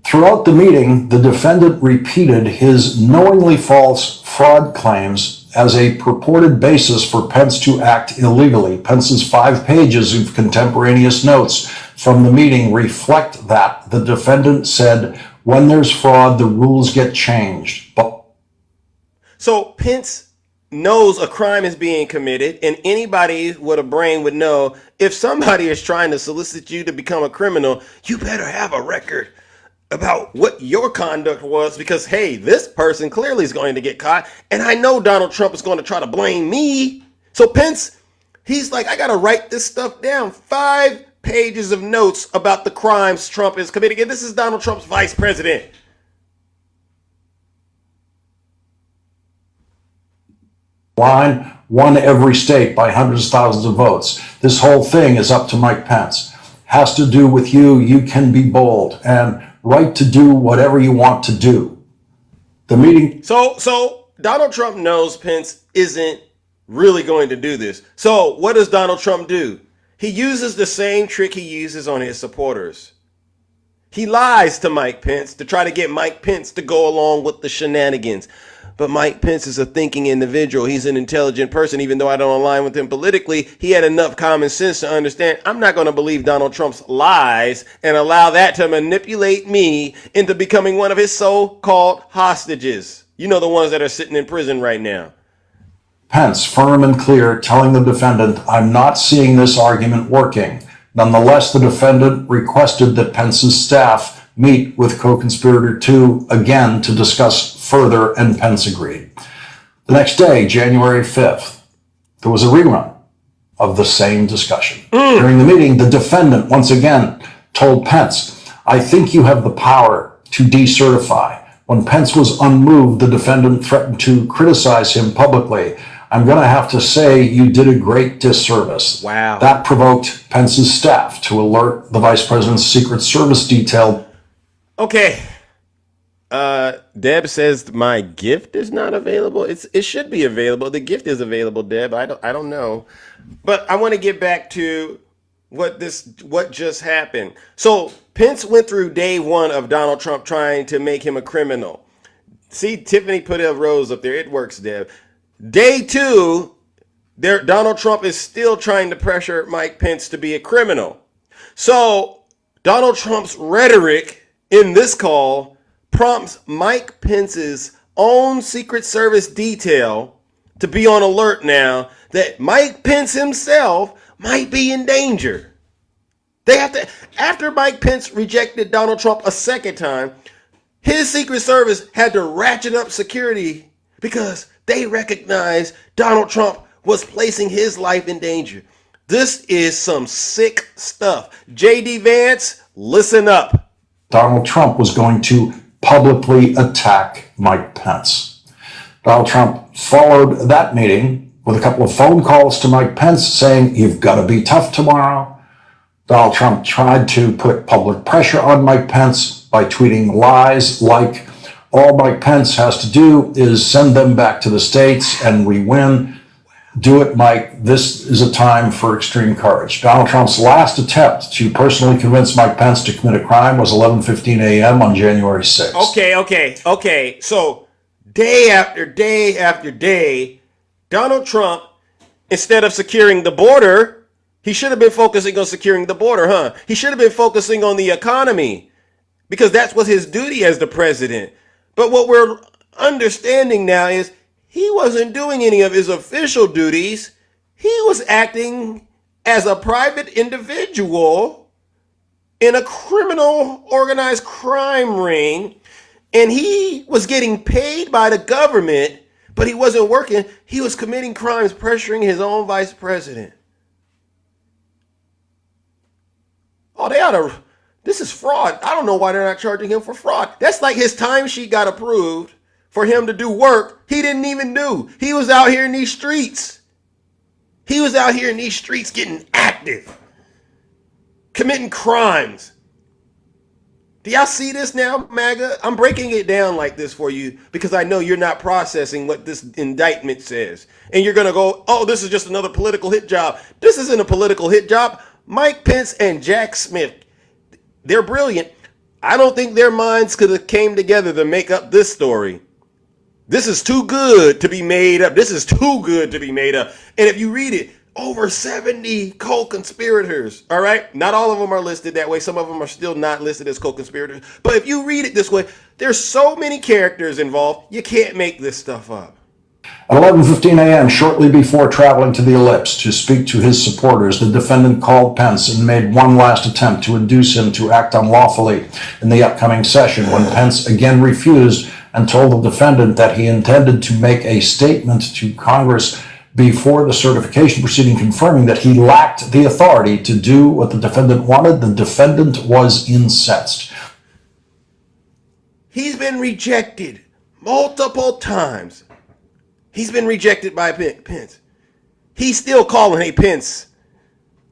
Throughout the meeting, the defendant repeated his knowingly false fraud claims as a purported basis for Pence to act illegally. Pence's 5 pages of contemporaneous notes from the meeting reflect that. The defendant said, when there's fraud, the rules get changed. So Pence knows a crime is being committed, and anybody with a brain would know if somebody is trying to solicit you to become a criminal, you better have a record about what your conduct was, because, hey, this person clearly is going to get caught, and I know Donald Trump is going to try to blame me. So Pence, he's like, I got to write this stuff down. 5 pages of notes about the crimes Trump is committing, and this is Donald Trump's vice president. Line won every state by hundreds of thousands of votes. This whole thing is up to Mike Pence. Has to do with you. You can be bold and right to do whatever you want to do. The meeting. So Donald Trump knows Pence isn't really going to do this. So what does Donald Trump do? He uses the same trick he uses on his supporters. He lies to Mike Pence to try to get Mike Pence to go along with the shenanigans. But Mike Pence is a thinking individual. He's an intelligent person. Even though I don't align with him politically, he had enough common sense to understand I'm not going to believe Donald Trump's lies and allow that to manipulate me into becoming one of his so-called hostages. You know, the ones that are sitting in prison right now. Pence, firm and clear, telling the defendant, I'm not seeing this argument working. Nonetheless, the defendant requested that Pence's staff meet with co-conspirator 2 again to discuss further, and Pence agreed. The next day, January 5th, there was a rerun of the same discussion. During the meeting, the defendant once again told Pence, I think you have the power to decertify. When Pence was unmoved, the defendant threatened to criticize him publicly. I'm going to have to say you did a great disservice. Wow. That provoked Pence's staff to alert the vice president's Secret Service detail. Okay. Deb says my gift is not available. It should be available. The gift is available, Deb. I don't know. But I want to get back to what just happened. So Pence went through day 1 of Donald Trump trying to make him a criminal. See, Tiffany put a rose up there. It works, Deb. Day 2, Donald Trump is still trying to pressure Mike Pence to be a criminal. So Donald Trump's rhetoric in this call prompts Mike Pence's own Secret Service detail to be on alert now that Mike Pence himself might be in danger. They have to, after Mike Pence rejected Donald Trump a second time, his Secret Service had to ratchet up security because they recognized Donald Trump was placing his life in danger. This is some sick stuff. J.D. Vance, listen up. Donald Trump was going to publicly attack Mike Pence. Donald Trump followed that meeting with a couple of phone calls to Mike Pence saying, you've got to be tough tomorrow. Donald Trump tried to put public pressure on Mike Pence by tweeting lies like, All Mike Pence has to do is send them back to the States and we win. Do it, Mike. This is a time for extreme courage. Donald Trump's last attempt to personally convince Mike Pence to commit a crime was 11:15 a.m. on January 6th. Okay. So day after day after day, Donald Trump, instead of securing the border, he should have been focusing on securing the border, huh? He should have been focusing on the economy because that's what his duty as the president. But what we're understanding now is he wasn't doing any of his official duties. He was acting as a private individual in a criminal organized crime ring, and he was getting paid by the government, but he wasn't working. He was committing crimes, pressuring his own vice president. Oh, they ought to. This is fraud. I don't know why they're not charging him for fraud. That's like his timesheet got approved for him to do work he didn't even do. He was out here in these streets. He was out here in these streets getting active, committing crimes. Do y'all see this now, MAGA? I'm breaking it down like this for you because I know you're not processing what this indictment says. And you're going to go, oh, this is just another political hit job. This isn't a political hit job. Mike Pence and Jack Smith, they're brilliant. I don't think their minds could have came together to make up this story. This is too good to be made up. This is too good to be made up. And if you read it, over 70 co-conspirators, all right? Not all of them are listed that way. Some of them are still not listed as co-conspirators. But if you read it this way, there's so many characters involved, you can't make this stuff up. At 11:15 a.m., shortly before traveling to the Ellipse to speak to his supporters, the defendant called Pence and made one last attempt to induce him to act unlawfully in the upcoming session when Pence again refused and told the defendant that he intended to make a statement to Congress before the certification proceeding confirming that he lacked the authority to do what the defendant wanted. The defendant was incensed. He's been rejected multiple times. He's been rejected by Pence. He's still calling, hey, Pence.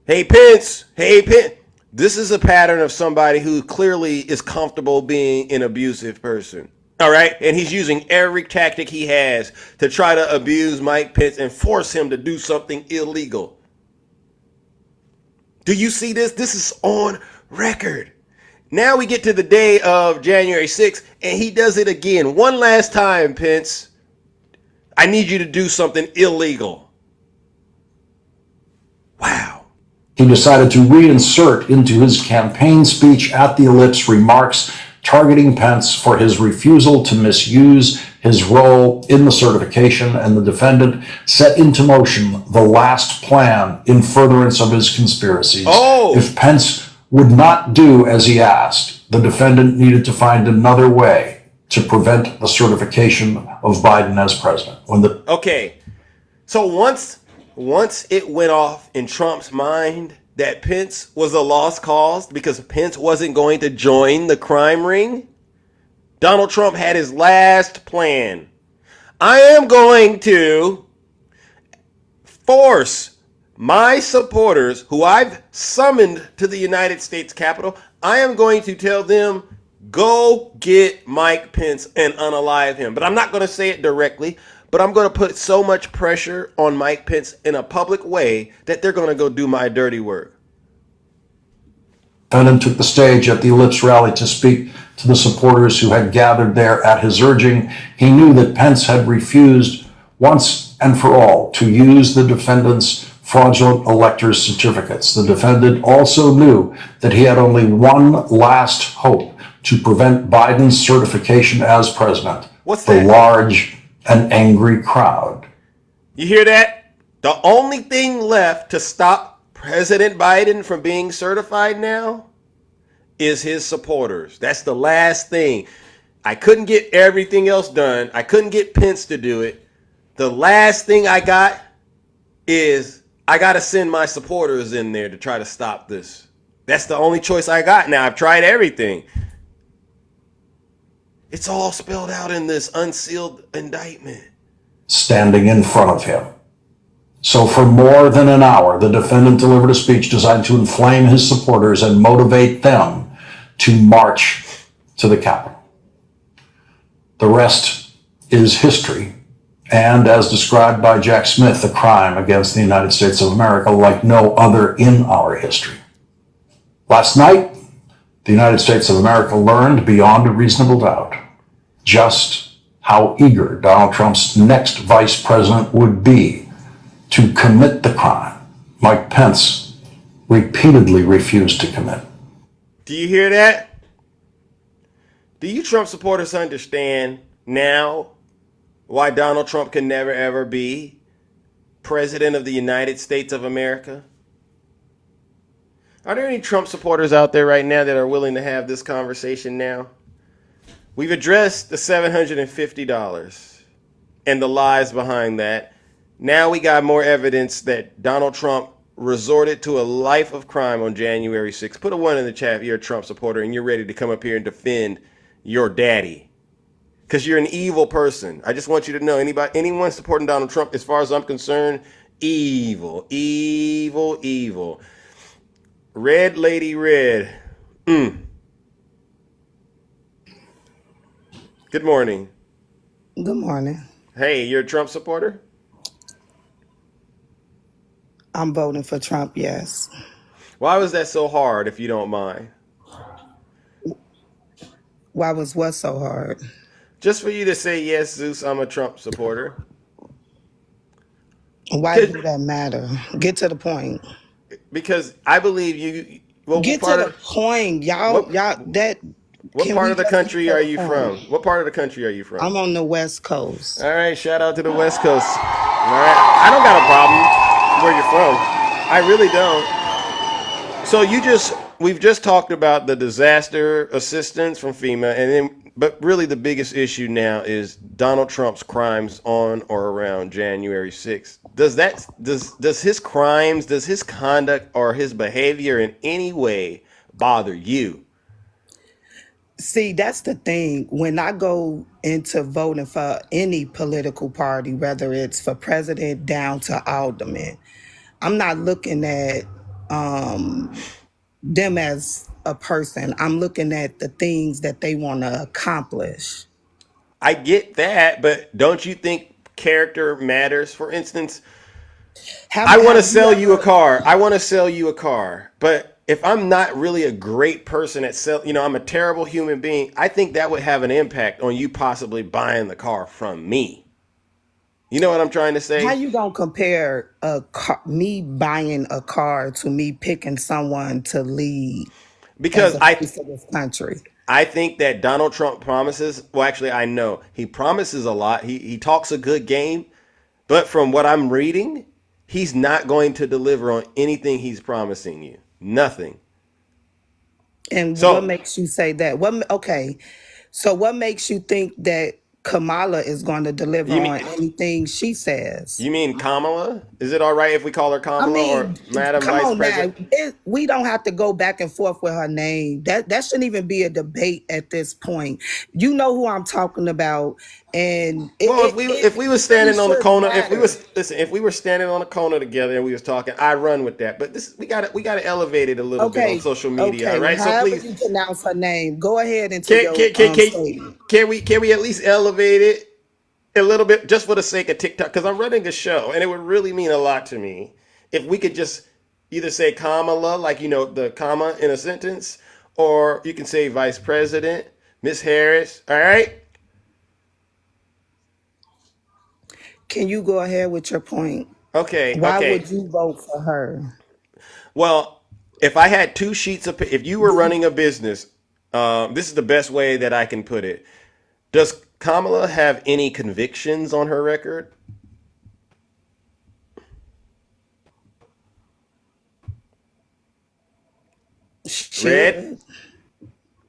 Hey, Pence. Hey, Pence. This is a pattern of somebody who clearly is comfortable being an abusive person. All right. And he's using every tactic he has to try to abuse Mike Pence and force him to do something illegal. Do you see this? This is on record. Now we get to the day of January 6th and he does it again. One last time, Pence. I need you to do something illegal. Wow. He decided to reinsert into his campaign speech at the Ellipse remarks targeting Pence for his refusal to misuse his role in the certification, and the defendant set into motion the last plan in furtherance of his conspiracies. Oh. If Pence would not do as he asked, the defendant needed to find another way to prevent the certification of Biden as president. Okay, so once it went off in Trump's mind that Pence was a lost cause because Pence wasn't going to join the crime ring, Donald Trump had his last plan. I am going to force my supporters, who I've summoned to the United States Capitol, I am going to tell them, go get Mike Pence and unalive him. But I'm not going to say it directly, but I'm going to put so much pressure on Mike Pence in a public way that they're going to go do my dirty work. Defendant took the stage at the Ellipse rally to speak to the supporters who had gathered there at his urging. He knew that Pence had refused once and for all to use the defendant's fraudulent electors' certificates. The defendant also knew that he had only one last hope to prevent Biden's certification as president. What's that? The large and angry crowd. You hear that? The only thing left to stop President Biden from being certified now is his supporters. That's the last thing. I couldn't get everything else done. I couldn't get Pence to do it. The last thing I got is I got to send my supporters in there to try to stop this. That's the only choice I got now. I've tried everything. It's all spelled out in this unsealed indictment. Standing in front of him. So for more than an hour, the defendant delivered a speech designed to inflame his supporters and motivate them to march to the Capitol. The rest is history, and as described by Jack Smith, a crime against the United States of America like no other in our history. Last night, the United States of America learned beyond a reasonable doubt just how eager Donald Trump's next vice president would be to commit the crime Mike Pence repeatedly refused to commit. Do you hear that? Do you Trump supporters understand now why Donald Trump can never ever be president of the United States of America? Are there any Trump supporters out there right now that are willing to have this conversation now? We've addressed the $750 and the lies behind that. Now we got more evidence that Donald Trump resorted to a life of crime on January 6th. Put a 1 in the chat if you're a Trump supporter and you're ready to come up here and defend your daddy. Because you're an evil person. I just want you to know, anyone supporting Donald Trump, as far as I'm concerned, evil, evil, evil. Red Lady Red. Good morning. Good morning. Hey, you're a Trump supporter? I'm voting for Trump, yes. Why was that so hard, if you don't mind? Why was what so hard? Just for you to say, yes, Zeus, I'm a Trump supporter. Why does that matter? Get to the point. Because I believe you... Well, Get to the point. Y'all, that... What part of the country are you from? What part of the country are you from? I'm on the West Coast. All right, shout out to the West Coast. All right, I don't got a problem where you're from. I really don't. So we've just talked about the disaster assistance from FEMA, but really the biggest issue now is Donald Trump's crimes on or around January 6th. Does his crimes, does his conduct or his behavior in any way bother you? See, that's the thing. When I go into voting for any political party, whether it's for president down to alderman, I'm not looking at them as a person. I'm looking at the things that they want to accomplish. I get that, but don't you think character matters? For instance, I want to sell you a car. I want to sell you a car, but if I'm not really a great person at I'm a terrible human being, I think that would have an impact on you possibly buying the car from me. You know what I'm trying to say? How you gonna compare me buying a car to me picking someone to lead? Because this country. I think that Donald Trump promises. Well, actually, I know he promises a lot. He talks a good game, but from what I'm reading, he's not going to deliver on anything he's promising you. Nothing. And what makes you say that? So what makes you think that Kamala is going to deliver on anything she says? You mean Kamala? Is it all right if we call her Kamala or Madam Vice President? We don't have to go back and forth with her name. That shouldn't even be a debate at this point. You know who I'm talking about. And if we were standing on the corner, if we were standing on the corner together and we was talking, I run with that. But we got to elevate it a little bit on social media, all right? However, so please, you pronounce her name, go ahead and statement. Can we at least elevate it a little bit just for the sake of TikTok? Because I'm running a show, and it would really mean a lot to me if we could just either say Kamala, like the comma in a sentence, or you can say Vice President, Miss Harris. All right. Can you go ahead with your point? Okay. Why would you vote for her? Well, if I had two sheets of paper, if you were running a business, this is the best way that I can put it. Does Kamala have any convictions on her record?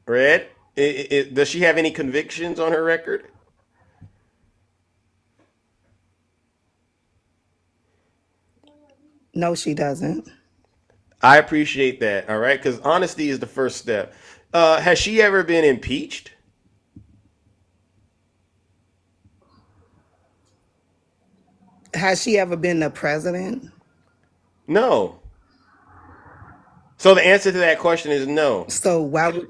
Red? Does she have any convictions on her record? No, she doesn't. I appreciate that. All right. Because honesty is the first step. Has she ever been impeached? Has she ever been the president? No. So the answer to that question is no. So why would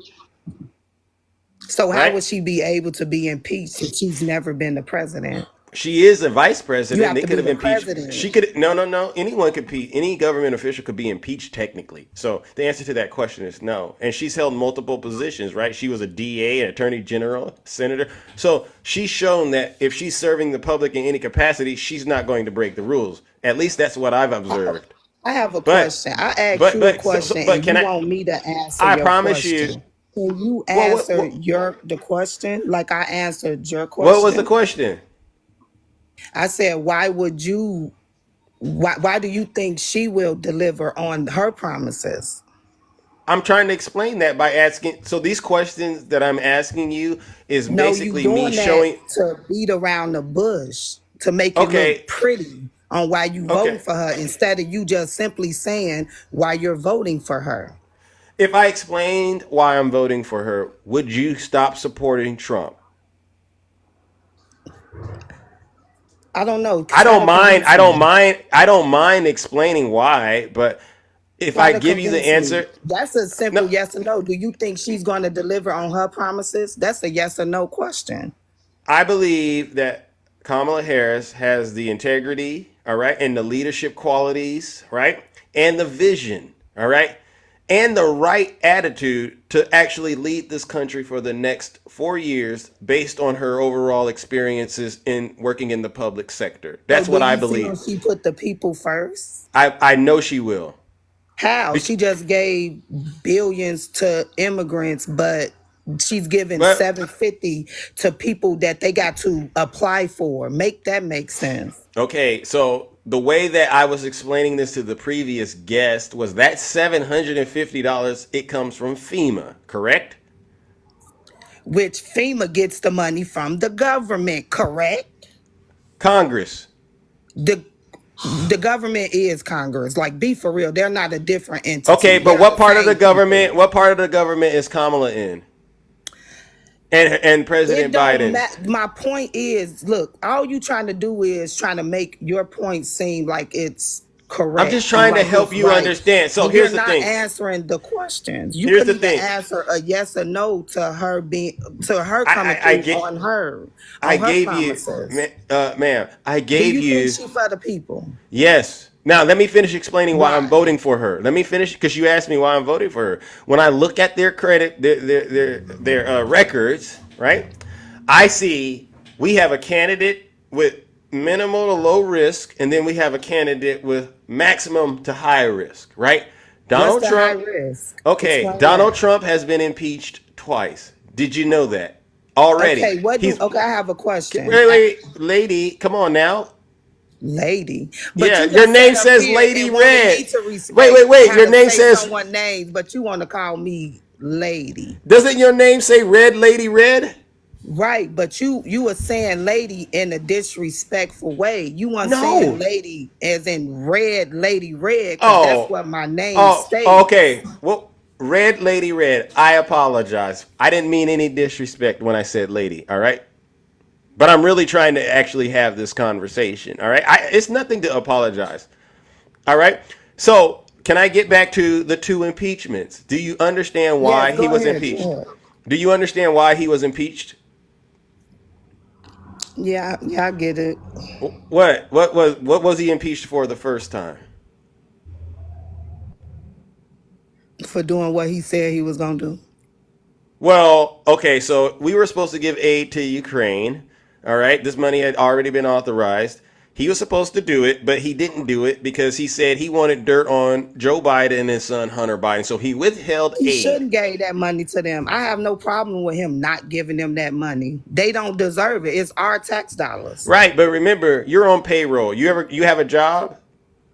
So how right? would she be able to be impeached if she's never been the president? She is a vice You president. have They to could be have the impeached. president. She could. No, no, no. Anyone could be. Any government official could be impeached technically. So the answer to that question is no. And she's held multiple positions, right? She was a DA, an attorney general, senator. So she's shown that if she's serving the public in any capacity, she's not going to break the rules. At least that's what I've observed. I have a But, question. I asked but, you a but, question but and can you I? want me to answer I your promise you. question. Can you Well, answer the question like I answered your what was the question? question? I said, why do you think she will deliver on her promises? I'm trying to explain that by asking. So these questions that I'm asking you is No, you basically me doing that showing. to beat around the bush to make it Okay, look pretty on why you voting okay. for her instead of you just simply saying why you're voting for her. If I explained why I'm voting for her, would you stop supporting Trump? I don't know. I Try don't to mind. convince me. I don't mind explaining why, but if Try I to give you the convince me. answer, That's a no, simple yes or no. Do you think she's going to deliver on her promises? That's a yes or no question. I believe that Kamala Harris has the integrity, all right, and the leadership qualities, right, and the vision, all right, and the right attitude to actually lead this country for the next 4 years based on her overall experiences in working in the public sector. So That's do what I you feel believe. she put the people first? I know she will. How? Bec- She just gave billions to immigrants, but she's giving But 750 to people that they got to apply for. Make that make sense. okay, so the way that I was explaining this to the previous guest was that $750 it comes from FEMA, correct? Which FEMA gets the money from the government, correct? Congress. The the government is Congress. Like, be for real. They're not a different Okay, entity. but They're what the part of the same people. government? What part of the government is Kamala in? And It President don't Biden? matter. My point is, look, all you trying to do is trying to make your point seem like it's I'm just correct and trying to like help it's you right. understand. So But you're here's the not thing. answering the questions. You Here's could the either thing. answer a yes or no to her coming I through get. on her I gave you, promises. ma'am. I Do gave you think you. she for the people? Yes. Now let me finish explaining why I'm Why? voting for her. Let me finish because you asked me why I'm voting for her. When I look at their credit, their records, right? I see we have a candidate with minimal to low risk, and then we have a candidate with maximum to high risk, right? What's Donald the high Trump. risk? Okay, Explain Donald that. Trump has been impeached twice. Did you know that already? Okay, He's okay, I have a question. wait, lady, come on now. Lady. But Yeah, you your just name sat up says here Lady and wanted me Red. to Wait, respect how Your to name say says. someone's names, but you want to call me lady. Doesn't your name say Red Lady Red? Right, but you were saying lady in a disrespectful way. You weren't saying No. lady as in red lady red, because that's Oh, what my name oh, states. okay. Well, Red Lady Red. I apologize. I didn't mean any disrespect when I said lady. All right. But I'm really trying to actually have this conversation. All right. It's nothing to apologize. All right. So can I get back to the two impeachments? Do you understand Yes, why he go was ahead. impeached? Go ahead. Do you understand why he was impeached? Yeah, I get it. What was he impeached for the first time? For doing what he said he was gonna do. Well, okay, so we were supposed to give aid to Ukraine. All right, this money had already been authorized. He was supposed to do it, but he didn't do it because he said he wanted dirt on Joe Biden and his son Hunter Biden. So he withheld He aid. shouldn't gave that money to them. I have no problem with him not giving them that money. They don't deserve it. It's our tax dollars. Right, but remember, you're on payroll. You have a job?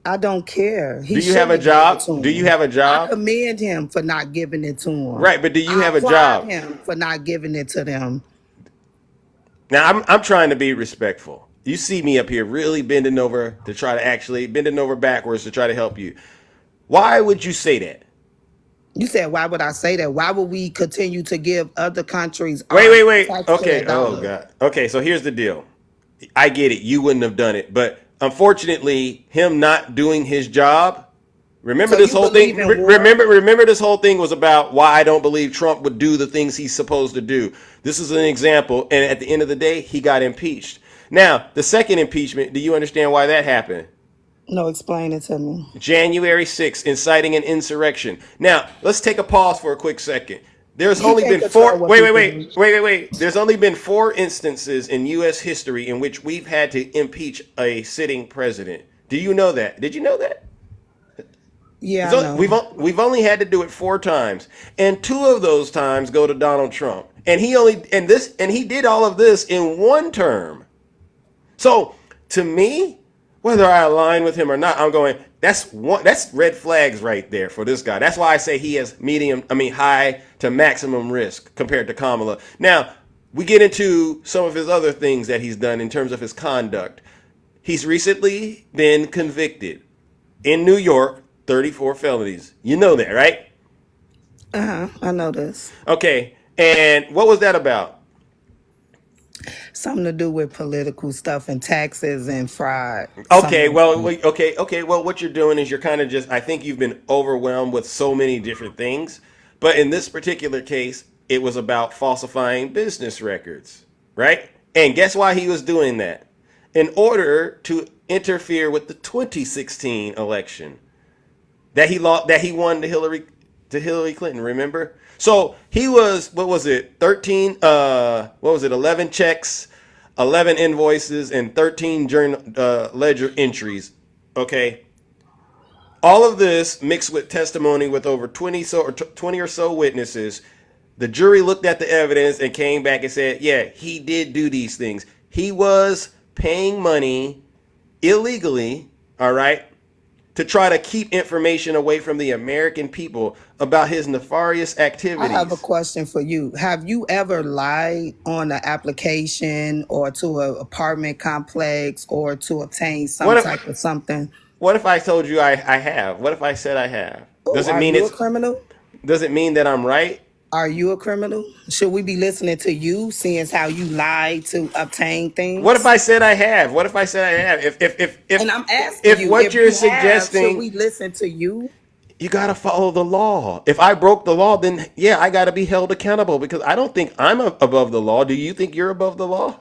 I don't care. He Do you have a shouldn't have gave it job? to Do you him. have a I job? commend him for not giving it to him. Right, but do you I have a applaud job? him for not giving it to them. Now I'm trying to be respectful. You see me up here really bending over to try to actually bending over backwards to try to help you. Why would you say that? You said, why would I say that? Why would we continue to give other countries Wait. taxpayer Okay. Oh dollars? God. Okay. So here's the deal. I get it. You wouldn't have done it, but unfortunately, him not doing his job Remember So this you whole thing. believe in war? Remember this whole thing was about why I don't believe Trump would do the things he's supposed to do. This is an example, and at the end of the day, he got impeached. Now, the second impeachment. Do you understand why that happened? No, explain it to me. January 6th, inciting an insurrection. Now, let's take a pause for a quick second. There's He only can't been control four. what Wait, people wait, do. wait, wait, wait, wait. There's only been 4 instances in U.S. history in which we've had to impeach a sitting president. Do you know that? Did you know that? Yeah, I So know. we've only had to do it 4 times, and 2 of those times go to Donald Trump, and he did all of this in 1 term. So to me, whether I align with him or not, I'm going, that's red flags right there for this guy. That's why I say he has high to maximum risk compared to Kamala. Now, we get into some of his other things that he's done in terms of his conduct. He's recently been convicted in New York, 34 felonies. You know that, right? I know this. Okay. And what was that about? Something to do with political stuff and taxes and fraud. Okay, Something. well, what you're doing is you're kind of just, I think you've been overwhelmed with so many different things. But in this particular case, it was about falsifying business records, right? And guess why he was doing that? In order to interfere with the 2016 election that he won to Hillary Clinton, remember? So he was, what was it, 11 checks, 11 invoices, and 13 ledger entries. Okay. All of this mixed with testimony with over 20 or so witnesses. The jury looked at the evidence and came back and said, yeah, he did do these things. He was paying money illegally, all right, to try to keep information away from the American people about his nefarious I activities. have a question for you. Have you ever lied on an application or to an apartment complex or to obtain some What if, type of something? what if I told you I have? What if I said I have? Oh, Does it are mean you a criminal? does it mean that I'm right? Are you a criminal? Should we be listening to you, seeing as how you lied to obtain things? What if I said I have? What if I said I have? If And I'm asking if you, what if you're you have, suggesting, should we listen to you? you got to follow the law. If I broke the law, then yeah, I got to be held accountable because I don't think I'm above the law. Do you think you're above the law?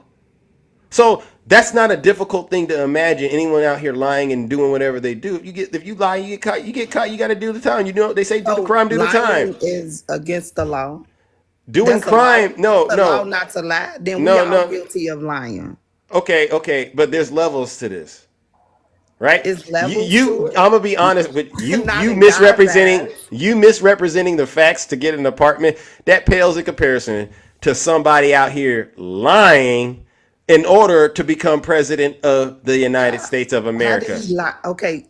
So that's not a difficult thing to imagine. Anyone out here lying and doing whatever they do. If you lie, you get caught. You get caught. You got to do the time. You know they say do the So crime, do the lying time. is against the law. Doing That's a law. crime, no, It's a law no, not to lie. Then we no, are no. guilty of lying. Okay, but there's levels to this, right? It's levels to it. I'm gonna be honest with you. Not You in misrepresenting, God's eyes. you misrepresenting the facts to get an apartment. That pales in comparison to somebody out here lying in order to become president of the United States of How America. did he lie? Okay,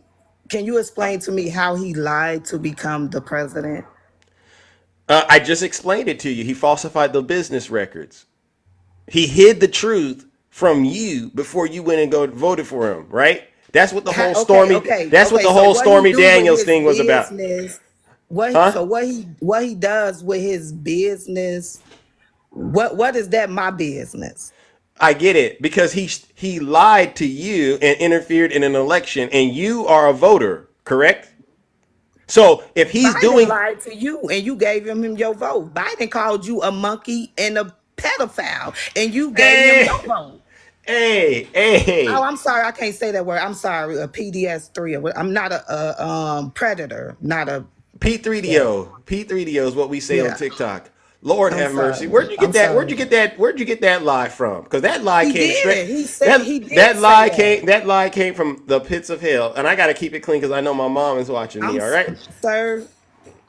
can you explain to me how he lied to become the president? I just explained it to you. He falsified the business records. He hid the truth from you before you went and voted for him, right? That's what the whole Stormy. That's what the So whole what he Stormy do with Daniels his thing was about. business? Huh? So what he does with his business? What is that? My business. I get it because he lied to you and interfered in an election, and you are a voter, correct? So if he's Biden doing, lied to you, and you gave him your vote. Biden called you a monkey and a pedophile, and you gave him your vote. hey, Oh, I'm sorry, I can't say that word. I'm sorry, a PDS3. I'm not a predator, not a P3DO is what we say on yeah. TikTok. Lord I'm have mercy. sorry. Where'd you get I'm that? sorry. Where'd you get that lie from? Because that lie He came did. straight. He said he did That say lie that. that lie came from the pits of hell. And I gotta keep it clean because I know my mom is watching me. All right. Sir,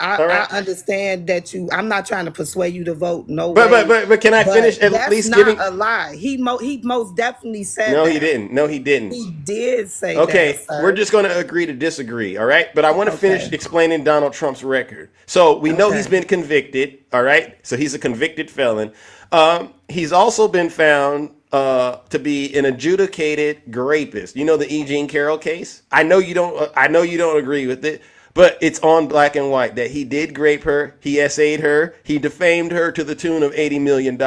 All right. I understand that I'm not trying to persuade you to vote no But way. can I finish at That's least not giving? a lie. He most definitely said No, that. he didn't. No, he didn't. He did say Okay, that, sir. we're just going to agree to disagree, all right? But I want to finish Okay. explaining Donald Trump's record. So we know Okay. he's been convicted, all right? So he's a convicted felon. He's also been found to be an adjudicated rapist. You know the E. Jean Carroll case? I know you don't. I know you don't agree with it, but it's on black and white that he did rape her. He essayed her. He defamed her to the tune of $80 million.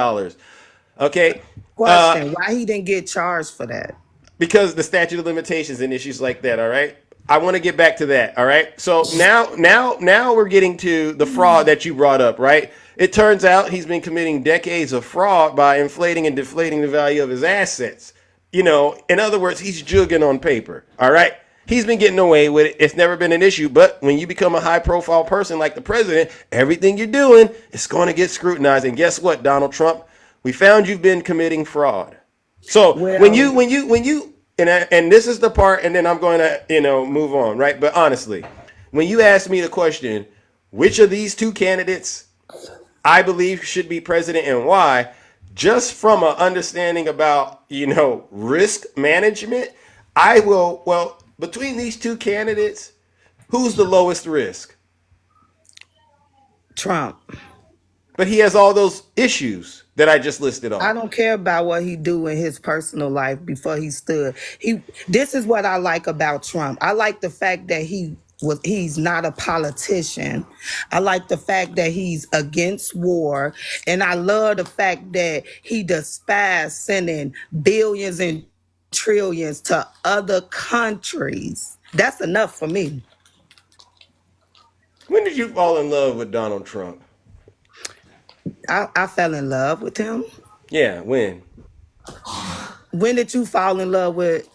Okay. Question: why he didn't get charged for that? Because the statute of limitations and issues like that, all right? I want to get back to that. All right. So now we're getting to the fraud that you brought up, right? It turns out he's been committing decades of fraud by inflating and deflating the value of his assets. You know, in other words, he's jugging on paper. All right. He's been getting away with it. It's never been an issue. But when you become a high profile person like the president, everything you're doing is going to get scrutinized. And guess what, Donald Trump? We found you've been committing fraud. So when you and this is the part, and then I'm going to, move on, right? But honestly, when you ask me the question, which of these two candidates I believe should be president and why, just from an understanding about, risk management, between these two candidates, who's the lowest risk? Trump. But he has all those issues that I just listed off. I don't care about what he do in his personal life before he stood. This is what I like about Trump. I like the fact that he's not a politician. I like the fact that he's against war. And I love the fact that he despises sending billions and trillions to other countries. That's enough for me. When did you fall in love with Donald Trump? I fell in love with him. Yeah, when? When did you fall in love with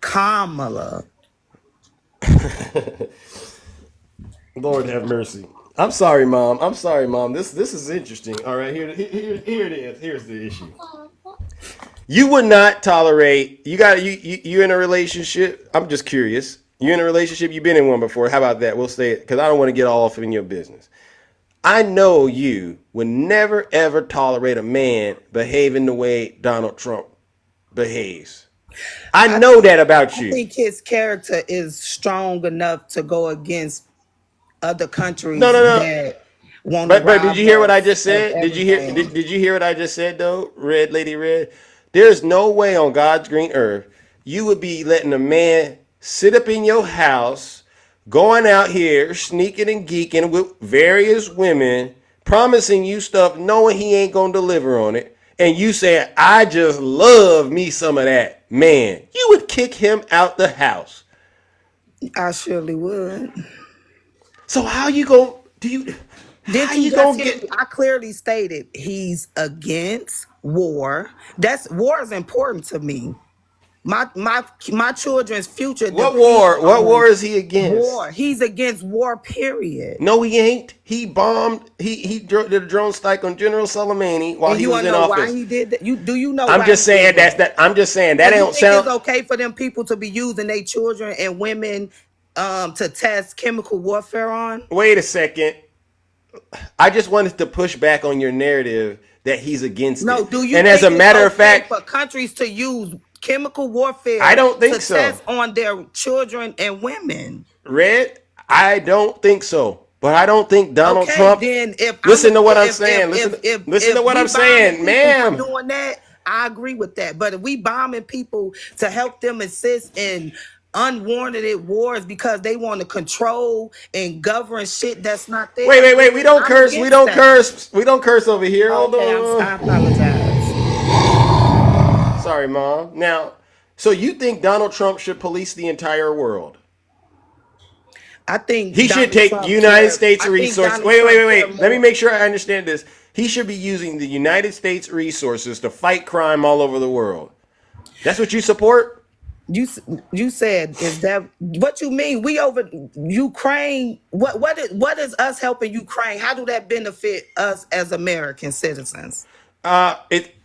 Kamala? Lord have mercy. I'm sorry, Mom. This is interesting. All right, here it is. Here's the issue. You would not tolerate. You in a relationship. I'm just curious. You in a relationship? You've been in one before. How about that? We'll stay because I don't want to get all off in your business. I know you would never ever tolerate a man behaving the way Donald Trump behaves. I know that about you. I think his character is strong enough to go against other countries. No. That want to but did you hear what I just said? and Did you hear? everything. Did you hear what I just said though, Red Lady Red? There's no way on God's green earth you would be letting a man sit up in your house, going out here sneaking and geeking with various women, promising you stuff, knowing he ain't gonna deliver on it, and you saying, "I just love me some of that." Man, you would kick him out the house. I surely would. So how you go? I clearly stated he's against war. War is important to me. My children's future. What war? What war is he against? War. He's against war. Period. No, he ain't. He bombed. He did a drone strike on General Soleimani while And he you was in know office. why he did that? Do you know? I'm why just he saying did that? I'm just saying that Do you don't think sound. it's okay for them people to be using their children and women to test chemical warfare on? Wait a second. I just wanted to push back on your narrative that he's against No, it. do you? And think as a it's matter of okay fact, for countries to use chemical warfare, I don't think to so. test on their children and women? Red, I don't think so. But I don't think Donald Okay, Trump. then Listen to what I'm saying. Listen to what I'm saying, ma'am. Doing that, I agree with that. But if we bombing people to help them assist in unwarranted wars because they want to control and govern shit that's not there. Wait. We don't I'm curse. We against don't that. curse. We don't curse over here. Hold Okay, on. I apologize. Sorry, Mom. Now, so you think Donald Trump should police the entire world? I think He should Donald take Trump United cares- States I think resources. Donald Wait. Trump cares Let me more. make sure I understand this. He should be using the United States resources to fight crime all over the world. That's what you support? You said, is that what you mean? We over Ukraine. What is us helping Ukraine? How do that benefit us as American citizens?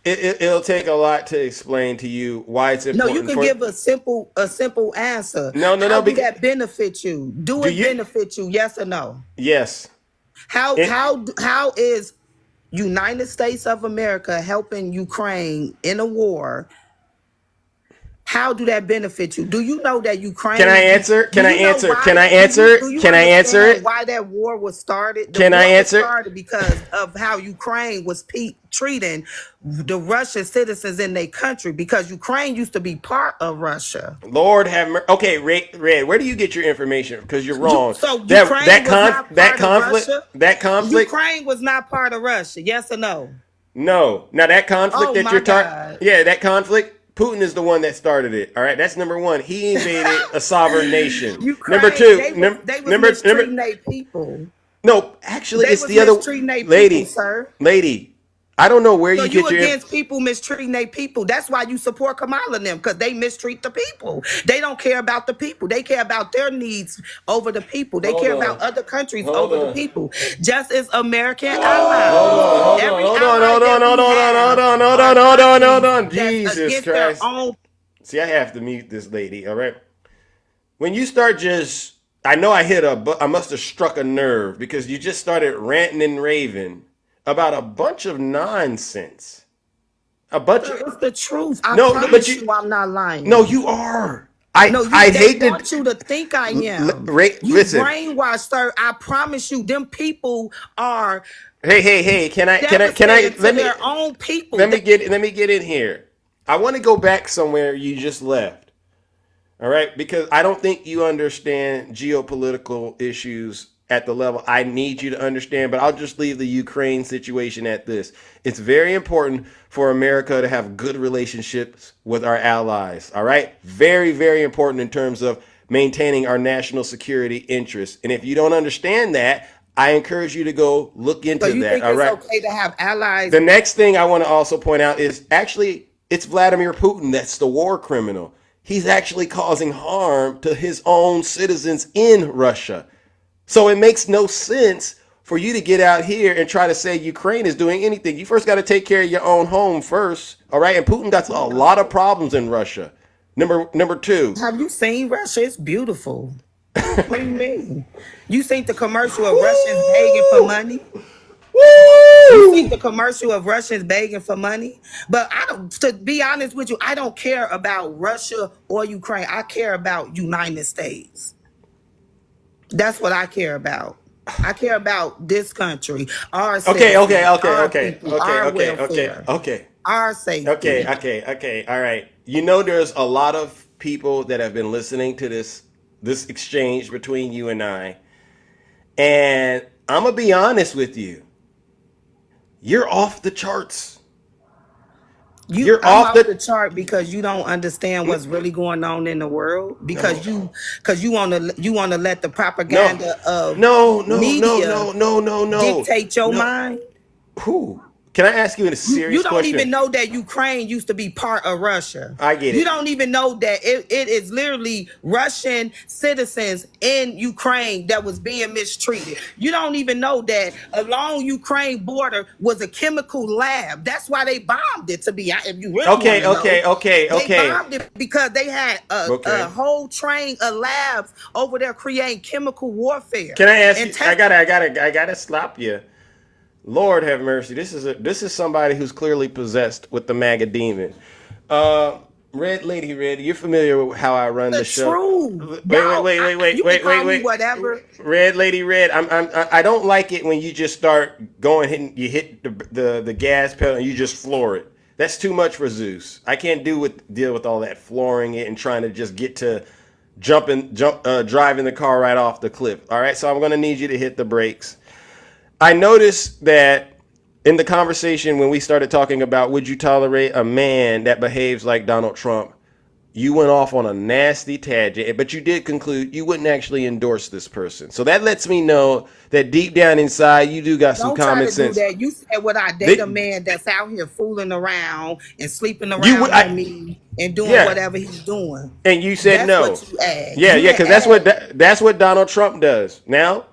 It'll take a lot to explain to you why it's No, important. you can give a simple answer. No. How do that benefit you? Do it you- benefit you? Yes or no? Yes. How is United States of America helping Ukraine in a war? How do that benefit you? Do you know that Ukraine? Can I answer? Can Do I you know answer? why- Can I do you- answer? do you Can I answer understand it? Why that war was started? The Can I war was answer? started because of how Ukraine was treating the Russian citizens in their country. Because Ukraine used to be part of Russia. Lord have mercy. Okay, Red, where do you get your information? Because you're wrong. So Ukraine was not part of Russia? That conflict. Ukraine was not part of Russia. Yes or no? No. Now that conflict Oh, that my you're God. talking. Yeah, that conflict. Putin is the one that started it. All right, that's number one. He invaded a sovereign nation. Ukraine, Number two, they was mistreating their people. no, actually, They it's was the other mistreating their lady. people, sir. Lady, I don't know where So you you get your. against people mistreating their people. That's why you support Kamala and them, because they mistreat the people. They don't care about the people. They care about their needs over the people. They Hold care on. about other countries Hold over on. the people. Just as American allies. Hold Every on, ally hold that on, we hold on, have hold on, hold are on, hold on, hold countries on. that's Jesus against their Christ. own. See, I have to mute this lady, all right? When you start just, I know I I must have struck a nerve because you just started ranting and raving about a bunch of nonsense. A bunch of, It's the truth. I no, but promise you, I'm not lying. no, you are. No, you, I they hate want to, you to think I am. You listen. brainwashed, sir. I promise you, them people are Hey, can I, devastated to let me, their own people. let me get in here. I want to go back somewhere you just left. All right, because I don't think you understand geopolitical issues at the level I need you to understand, but I'll just leave the Ukraine situation at this. It's very important for America to have good relationships with our allies. All right, very, very important in terms of maintaining our national security interests. And if you don't understand that, I encourage you to go look into So you that. think All it's right. okay to have allies? The next thing I want to also point out is actually it's Vladimir Putin that's the war criminal. He's actually causing harm to his own citizens in Russia. So it makes no sense for you to get out here and try to say Ukraine is doing anything. You first got to take care of your own home first. All right. And Putin got a lot of problems in Russia. Number two. Have you seen Russia? It's beautiful. What do you mean? You seen the commercial of Russians begging for money? You see the commercial of Russians begging for money? But I don't, to be honest with you, I don't care about Russia or Ukraine. I care about United States. That's what I care about. I care about this country, our citizens, our people, our welfare, our safety. Okay. All right. You know, there's a lot of people that have been listening to this exchange between you and I. And I'm going to be honest with you. You're off the charts. I'm off the chart because you don't understand what's really going on in the world. Because you want to let the propaganda of media dictate your mind. Who? Can I ask you a serious You don't question? even know that Ukraine used to be part of Russia. I get it. You don't even know that it is literally Russian citizens in Ukraine that was being mistreated. You don't even know that along Ukraine border was a chemical lab. That's why they bombed it, to be honest. If you really Okay. They bombed it because they had a whole train of labs over there creating chemical warfare. Can I ask you? I gotta stop you. Lord have mercy. This is somebody who's clearly possessed with the MAGA demon. Red Lady Red, you're familiar with how I run the show. True. Wait. Whatever. Red Lady Red, I don't like it when you just start going you hit the gas pedal and you just floor it. That's too much for Zeus. I can't deal with all that flooring it and trying to just get to driving the car right off the cliff. All right, so I'm gonna need you to hit the brakes. I noticed that in the conversation when we started talking about would you tolerate a man that behaves like Donald Trump, you went off on a nasty tangent, but you did conclude you wouldn't actually endorse this person. So that lets me know that deep down inside you do got some common sense. Do that. You said, would I date a man that's out here fooling around and sleeping around on me and doing whatever he's doing? And you said no. What you asked. Because that's what Donald Trump does now.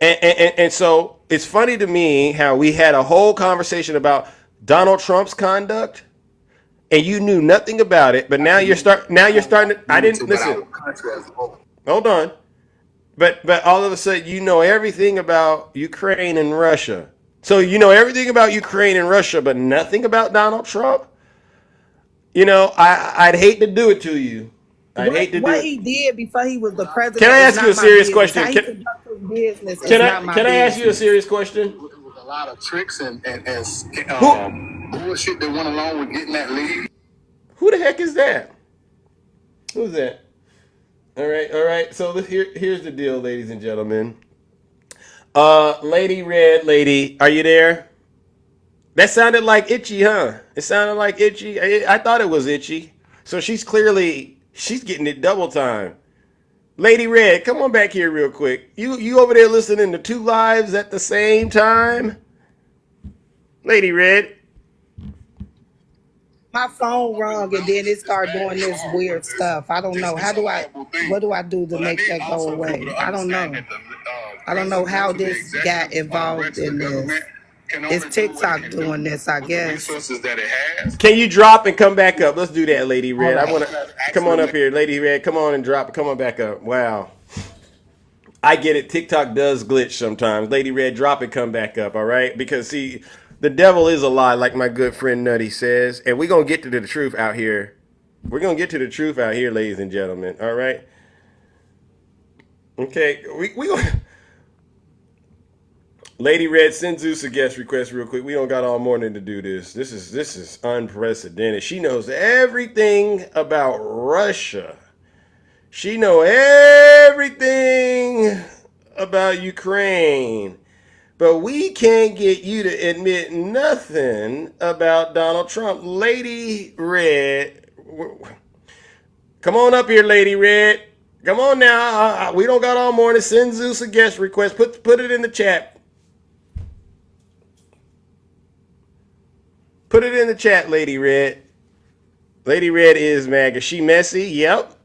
And so it's funny to me how we had a whole conversation about Donald Trump's conduct, and you knew nothing about it. But now you're starting. I didn't listen. Hold on. But all of a sudden you know everything about Ukraine and Russia. So you know everything about Ukraine and Russia, but nothing about Donald Trump. You know, I'd hate to do it to you. What he did before he was the president. Can I ask you a serious question? Can I ask you a serious question? With a lot of tricks and bullshit that went along with getting that lead. Who the heck is that? Who's that? All right. So here's the deal, ladies and gentlemen. Lady Red Lady, are you there? That sounded like Itchy, huh? It sounded like Itchy. I thought it was Itchy. So she's getting it double time. Lady Red, come on back here real quick. You over there listening to 2 lives at the same time? Lady Red. My phone rung and then it started doing this weird stuff. I don't know. What do I do to make that go away? I don't know. I don't know how this got involved in this. It's TikTok doing this, I guess. Can you drop and come back up? Let's do that, Lady Red. I want to come on up here, Lady Red. Come on and drop. Come on back up. Wow. I get it. TikTok does glitch sometimes. Lady Red, drop and come back up, all right? Because, see, the devil is a lie, like my good friend Nutty says. And we're going to get to the truth out here. We're going to get to the truth out here, ladies and gentlemen, all right? Okay, we going to... Lady Red, send Zeus a guest request real quick. We don't got all morning to do this. This is unprecedented. She knows everything about Russia. She know everything about Ukraine. But we can't get you to admit nothing about Donald Trump. Lady Red, come on up here, Lady Red. Come on now. We don't got all morning. Send Zeus a guest request. Put it in the chat. Put it in the chat, Lady Red. Lady Red is mad. Is she messy? Yep.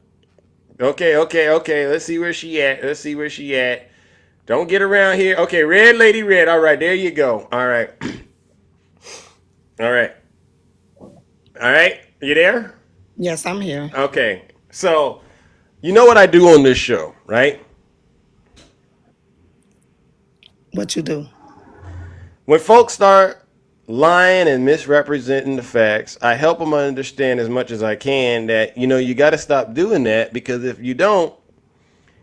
Okay. Let's see where she at. Don't get around here. Okay, Red Lady Red. All right, there you go. All right. All right. You there? Yes, I'm here. Okay. So, you know what I do on this show, right? What you do? When folks start lying and misrepresenting the facts, I help them understand as much as I can that, you got to stop doing that, because if you don't,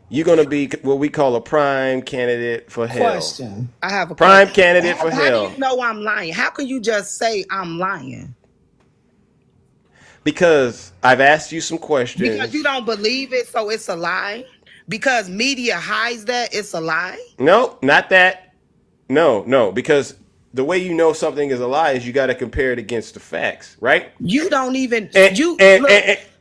you're going to be what we call a prime candidate for hell. Question. I have a prime question. candidate for hell. How do you know I'm lying? How can you just say I'm lying? Because I've asked you some questions. Because you don't believe it, so it's a lie? Because media hides that, it's a lie? No, not that. No, because the way you know something is a lie is you got to compare it against the facts, right? You don't even and you paid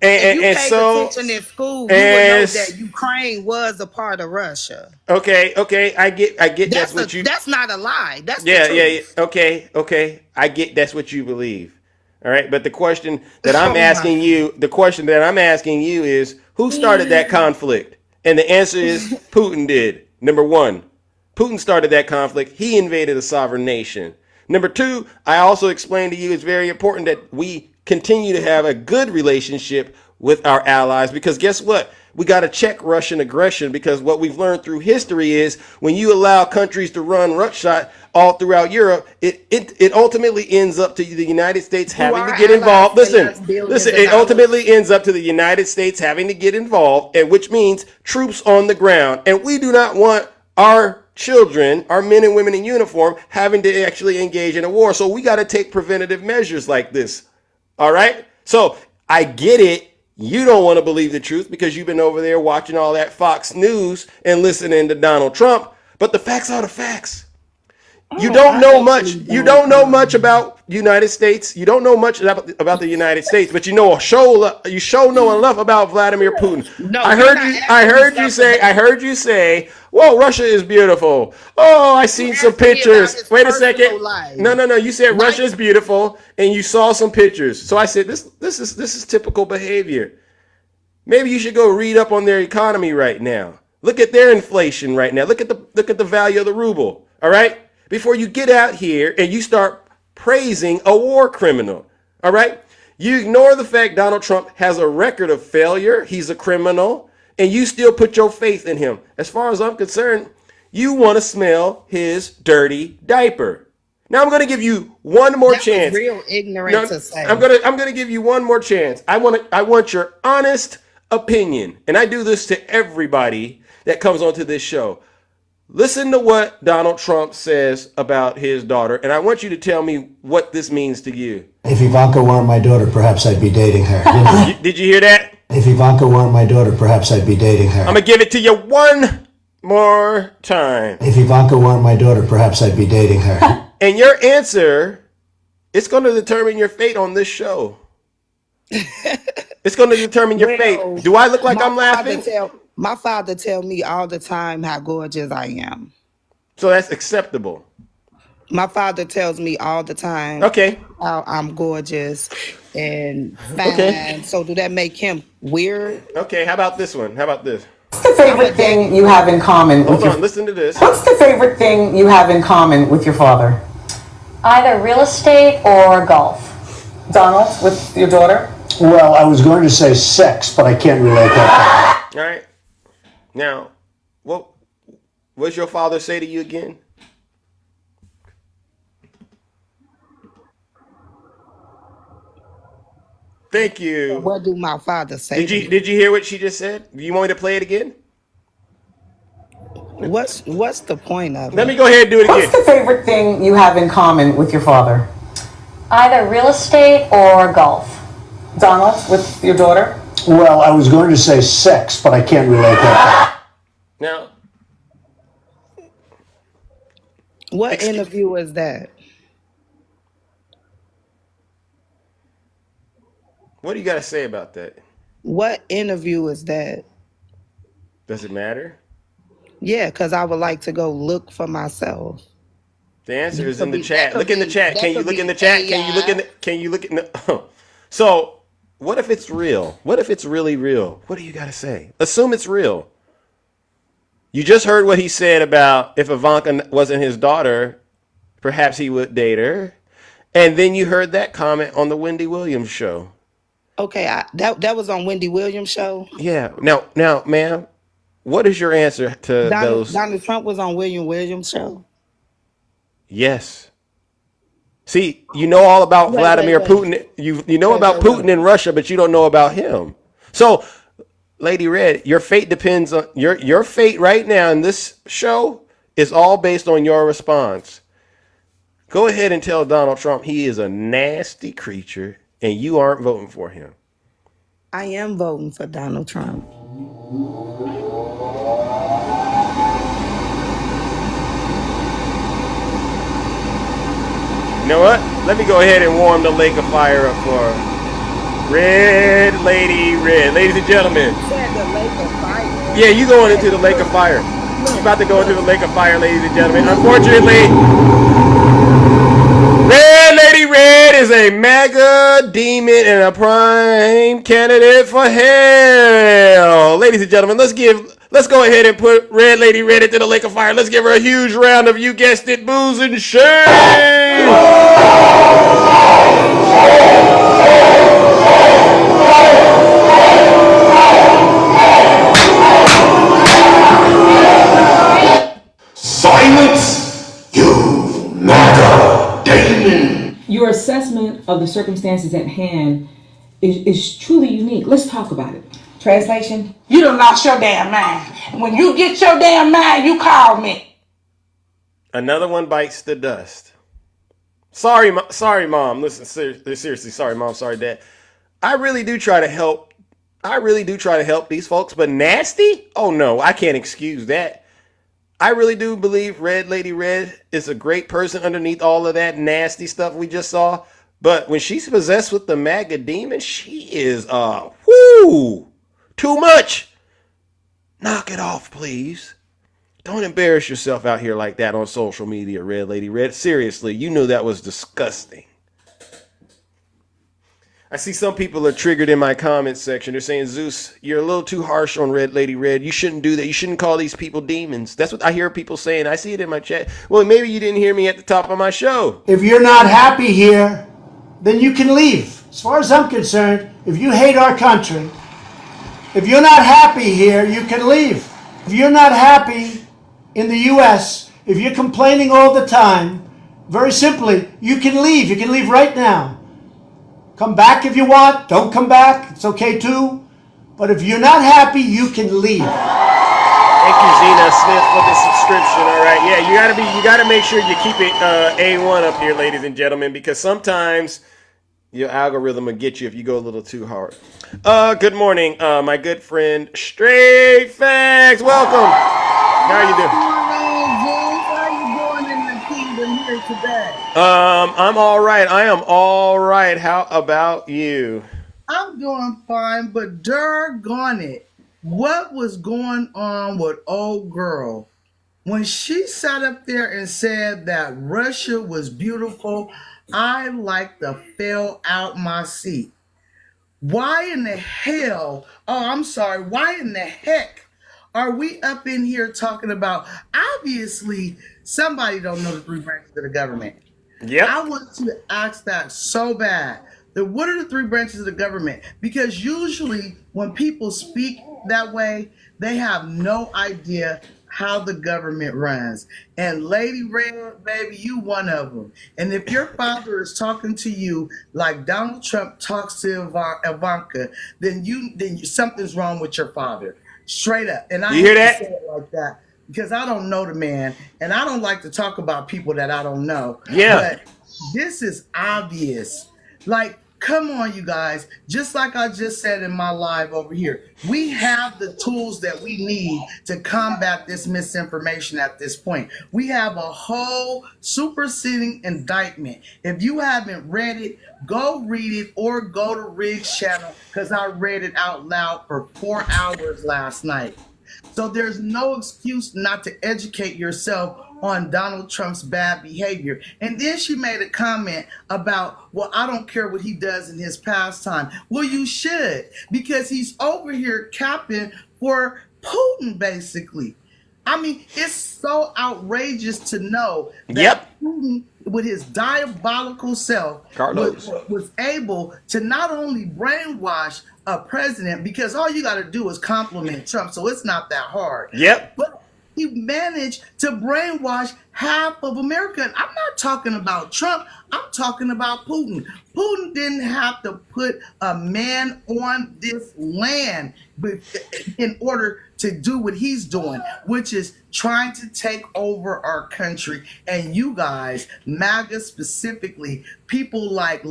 attention in school, you would know that Ukraine was a part of Russia. Okay, I get that's what you. That's not a lie. That's yeah. Okay. I get that's what you believe. All right, but the question that I'm asking you is, who started that conflict? And the answer is Putin did. Number one. Putin started that conflict. He invaded a sovereign nation. Number two, I also explained to you it's very important that we continue to have a good relationship with our allies, because guess what? We got to check Russian aggression, because what we've learned through history is when you allow countries to run roughshod all throughout Europe, it ultimately ends up to the United States having to get involved. Listen, it ultimately ends up to the United States having to get involved, and which means troops on the ground. And we do not want our children, our men and women in uniform, having to actually engage in a war. So we got to take preventative measures like this. All right. So I get it. You don't want to believe the truth because you've been over there watching all that Fox News and listening to Donald Trump. But the facts are the facts. You don't know much. You don't know much about United States. You don't know much about the United States, but you know know enough about Vladimir Putin. No, I heard you say, "Whoa, Russia is beautiful." Oh, I seen some pictures. Wait a second. No. You said Russia is beautiful, and you saw some pictures. So I said, this is typical behavior. Maybe you should go read up on their economy right now. Look at their inflation right now. Look at the value of the ruble. All right. Before you get out here and you start praising a war criminal, all right? You ignore the fact Donald Trump has a record of failure. He's a criminal, and you still put your faith in him. As far as I'm concerned, you want to smell his dirty diaper. Now I'm going to give you one more chance. Real ignorant to say. I'm going to give you one more chance. I want your honest opinion, and I do this to everybody that comes onto this show. Listen to what Donald Trump says about his daughter, and I want you to tell me what this means to you. If Ivanka weren't my daughter, perhaps I'd be dating her. Did you hear that? If Ivanka weren't my daughter, perhaps I'd be dating her. I'm going to give it to you one more time. If Ivanka weren't my daughter, perhaps I'd be dating her. And your answer, it's going to determine your fate on this show. It's going to determine your Well, fate. Do I look like my I'm laughing? my father tell me all the time how gorgeous I am. So that's acceptable. My father tells me all the time Okay. how I'm gorgeous and fine. Okay. So do that make him weird? Okay. How about this one? How about this? What's the favorite thing you have in common Hold with your on. Listen to this. What's the favorite thing you have in common with your father? Either real estate or golf. Donald, with your daughter? Well, I was going to say sex, but I can't relate that. All right. Now, what's your father say to you again? Thank you. What do my father say? Did you hear what she just said? Do you want me to play it again? What's the point of Let it? me go ahead and do it again. What's the favorite thing you have in common with your father? Either real estate or golf. Donald, with your daughter? Well, I was going to say sex, but I can't relate that. Now, What interview is that? what do you got to say about that? What interview is that? Does it matter? Yeah, because I would like to go look for myself. The answer is could in the be- chat. that Look could in the be- chat. that Can you could look in be the chat? Can you look in AI. the, can you look in the, so what if it's real? What if it's really real? What do you got to say? Assume it's real. You just heard what he said about if Ivanka wasn't his daughter, perhaps he would date her. And then you heard that comment on the Wendy Williams show. Okay, that was on Wendy Williams' show. Yeah. Now, ma'am, what is your answer to those? Donald Trump was on William Williams' show. Yes. See, you know all about Wait, Vladimir wait. Putin. You know about Putin in Russia, but you don't know about him. So, Lady Red, your fate depends on your fate right now in this show is all based on your response. Go ahead and tell Donald Trump he is a nasty creature and you aren't voting for him. I am voting for Donald Trump. You know what? Let me go ahead and warm the lake of fire up for Red Lady Red. Ladies and gentlemen. Said the lake of fire. Yeah, you going into the lake of fire. You about to go into the lake of fire, ladies and gentlemen. Unfortunately, Red Lady Red is a MAGA demon and a prime candidate for hell. Ladies and gentlemen, let's go ahead and put Red Lady Red into the lake of fire. Let's give her a huge round of, you guessed it, booze and shame. Silence, you MAGA demon! Your assessment of the circumstances at hand is truly unique. Let's talk about it. Translation? You done lost your damn mind. When you get your damn mind, you call me. Another one bites the dust. Sorry, Mom. Listen, seriously, sorry, Mom. Sorry, Dad. I really do try to help. These folks, but nasty? Oh no, I can't excuse that. I really do believe Red Lady Red is a great person underneath all of that nasty stuff we just saw. But when she's possessed with the MAGA demon, she is too much. Knock it off, please. Don't embarrass yourself out here like that on social media, Red Lady Red. Seriously, you knew that was disgusting. I see some people are triggered in my comments section. They're saying, Zeus, you're a little too harsh on Red Lady Red. You shouldn't do that. You shouldn't call these people demons. That's what I hear people saying. I see it in my chat. Well, maybe you didn't hear me at the top of my show. If you're not happy here, then you can leave. As far as I'm concerned, if you hate our country, if you're not happy here, you can leave. If you're not happy in the U.S., if you're complaining all the time, very simply, you can leave. You can leave right now. Come back if you want. Don't come back. It's okay too. But if you're not happy, you can leave. Thank you, Zena Smith, for the subscription. All right, yeah, you gotta make sure you keep it A1 up here, ladies and gentlemen, because sometimes your algorithm will get you if you go a little too hard. Good morning, my good friend Straight Facts. Welcome. How you doing? I'm all right. I am all right. How about you? I'm doing fine, but doggone it, what was going on with old girl? When she sat up there and said that Russia was beautiful, I like to fell out my seat. Why in the hell, why in the heck are we up in here talking about, obviously, somebody don't know the three branches of the government. Yep. I want to ask that so bad. What are the three branches of the government? Because usually when people speak that way, they have no idea how the government runs. And Lady Red, baby, you one of them. And if your father is talking to you like Donald Trump talks to Ivanka, then something's wrong with your father. Straight up. And I You hear hate to that? say it like that because I don't know the man, and I don't like to talk about people that I don't know. Yeah. But this is obvious. Like, come on, you guys. Just like I just said in my live over here, we have the tools that we need to combat this misinformation at this point. We have a whole superseding indictment. If you haven't read it, go read it or go to Riggs channel because I read it out loud for 4 hours last night. So there's no excuse not to educate yourself on Donald Trump's bad behavior. And then she made a comment about, well, I don't care what he does in his pastime. Well, you should, because he's over here capping for Putin, basically. I mean, it's so outrageous to know that Putin, with his diabolical self, was able to not only brainwash a president, because all you got to do is compliment Trump, so it's not that hard. Yep. But he managed to brainwash half of America. And I'm not talking about Trump. I'm talking about Putin. Putin didn't have to put a man on this land in order to do what he's doing, which is trying to take over our country. And you guys, MAGA specifically, people like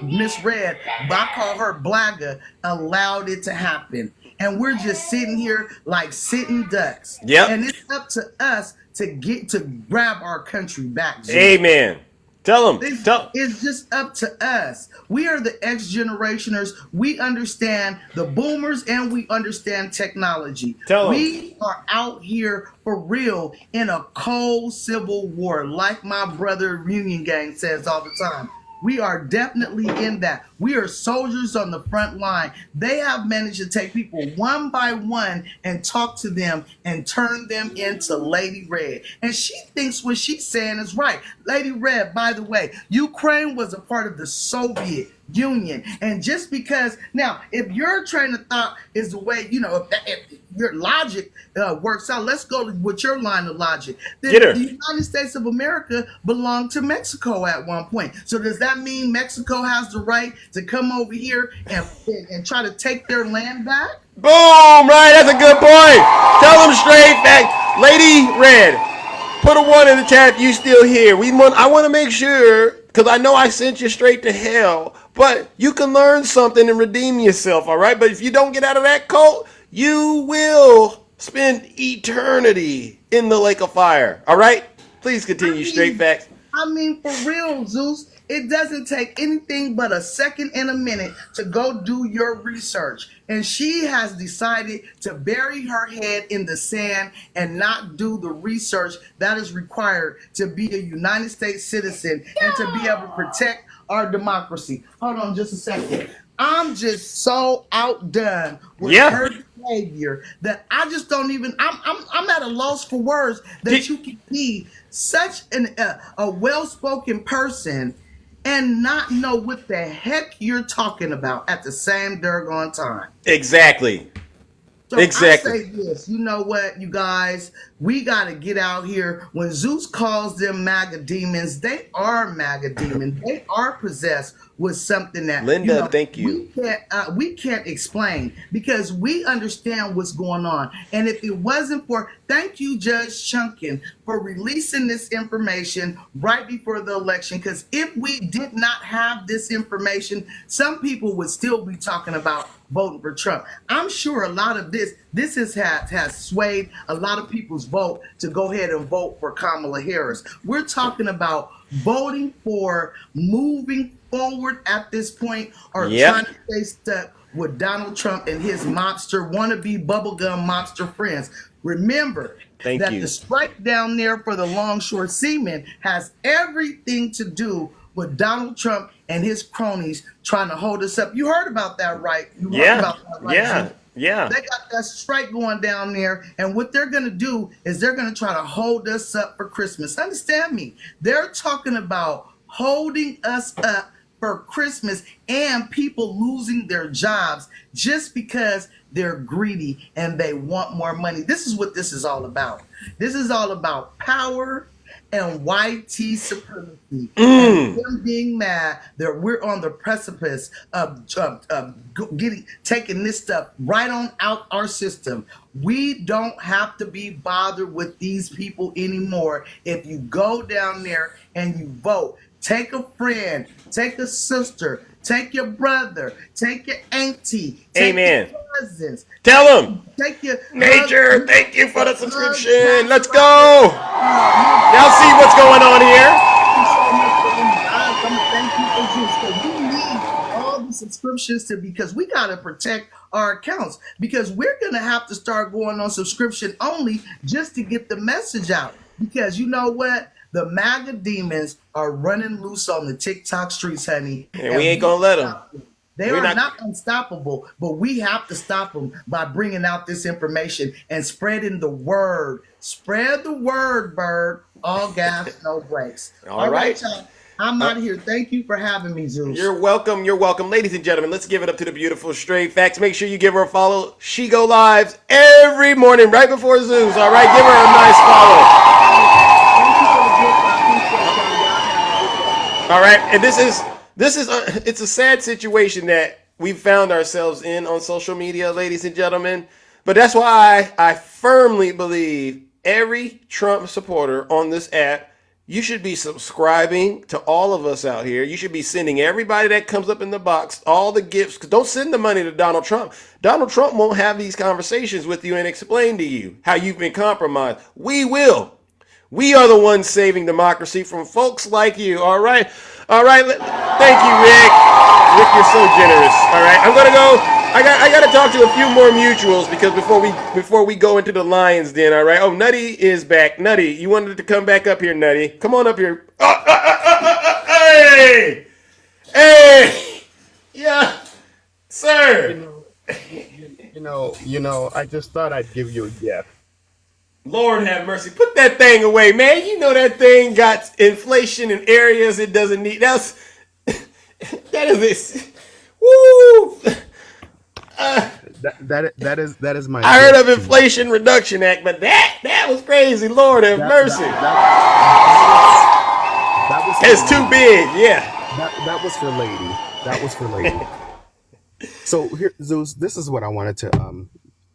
Miss Red, I call her Blaga, allowed it to happen. And we're just sitting here like sitting ducks. Yep. And it's up to us to grab our country back. Jim. Amen. Tell them. It's just up to us. We are the X-generationers. We understand the boomers and we understand technology. Tell 'em. We are out here for real in a cold civil war, like my brother Union Gang says all the time. We are definitely in that. We are soldiers on the front line. They have managed to take people one by one and talk to them and turn them into Lady Red. And she thinks what she's saying is right. Lady Red, by the way, Ukraine was a part of the Soviet Union. And just because, now, if your train of thought is the way, if your logic works out, let's go with your line of logic. The United States of America belonged to Mexico at one point. So does that mean Mexico has the right to come over here and try to take their land back? Boom, right? That's a good point. Tell them straight back. Lady Red, put a 1 in the chat if you still here. I want to make sure, because I know I sent you straight to hell, but you can learn something and redeem yourself, all right? But if you don't get out of that cult, you will spend eternity in the lake of fire, all right? Please continue, straight facts. I mean, for real, Zeus, it doesn't take anything but a second and a minute to go do your research. And she has decided to bury her head in the sand and not do the research that is required to be a United States citizen and to be able to protect our democracy. Hold on just a second. I'm just so outdone with her behavior that I just don't even, I'm at a loss for words that you can be such a well-spoken person and not know what the heck you're talking about at the same doggone time. Exactly. So I say this, you know what, you guys, we got to get out here. When Zeus calls them MAGA demons, they are MAGA demons. They are possessed with something that Linda, thank you. We can't explain because we understand what's going on. And if it wasn't for, thank you, Judge Chunkin, for releasing this information right before the election. Because if we did not have this information, some people would still be talking about voting for Trump. I'm sure a lot of this has swayed a lot of people's vote to go ahead and vote for Kamala Harris. We're talking about voting for moving forward at this point are Yep. trying to stay stuck with Donald Trump and his mobster wannabe bubblegum mobster friends. Remember Thank that you. the strike down there for the longshore seamen has everything to do with Donald Trump and his cronies trying to hold us up. You heard about that, right? You heard Yeah. about that, right, Yeah. Jim? Yeah. They got that strike going down there, and what they're going to do is they're going to try to hold us up for Christmas. Understand me? They're talking about holding us up for Christmas and people losing their jobs just because they're greedy and they want more money. This is what this is all about. This is all about power and YT supremacy. And them being mad that we're on the precipice of taking this stuff right on out our system. We don't have to be bothered with these people anymore. If you go down there and you vote, take a friend, take a sister, take your brother, take your auntie, take Amen. your cousins. Tell them. Take your Major, thank you for the subscription. Let's go. Y'all see what's going on here? Thank you for this, because we need all the subscriptions because we got to protect our accounts, because we're going to have to start going on subscription only just to get the message out. Because you know what? The MAGA demons are running loose on the TikTok streets, honey. And we ain't going to let them. They We're are not- not unstoppable, but we have to stop them by bringing out this information and spreading the word. Spread the word, Bird. All gas, no brakes. All right. y'all. I'm out of here. Thank you for having me, Zeus. You're welcome. You're welcome. Ladies and gentlemen, let's give it up to the beautiful Straight Facts. Make sure you give her a follow. She go lives every morning right before Zeus. All right. Give her a nice follow. All right. And this is it's a sad situation that we found ourselves in on social media, ladies and gentlemen. But that's why I firmly believe every Trump supporter on this app, you should be subscribing to all of us out here. You should be sending everybody that comes up in the box all the gifts. Don't send the money to Donald Trump. Donald Trump won't have these conversations with you and explain to you how you've been compromised. We will. We are the ones saving democracy from folks like you. All right. All right. Thank you, Rick. Rick, you're so generous. All right. I'm going to go. I got to talk to a few more mutuals because before we go into the Lions Den. All right. Oh, Nutty is back. Nutty, you wanted to come back up here, Nutty. Come on up here. Hey. Hey. Yeah. Sir. You know, I just thought I'd give you a gift. Lord have mercy. Put that thing away, man. You know that thing got inflation in areas it doesn't need. That is it. Woo! That is my. I heard of gift. Inflation Reduction Act, but that was crazy. Lord have mercy. That was It's too big. Yeah. That was for lady. That was for lady. So here, Zeus, this is what I wanted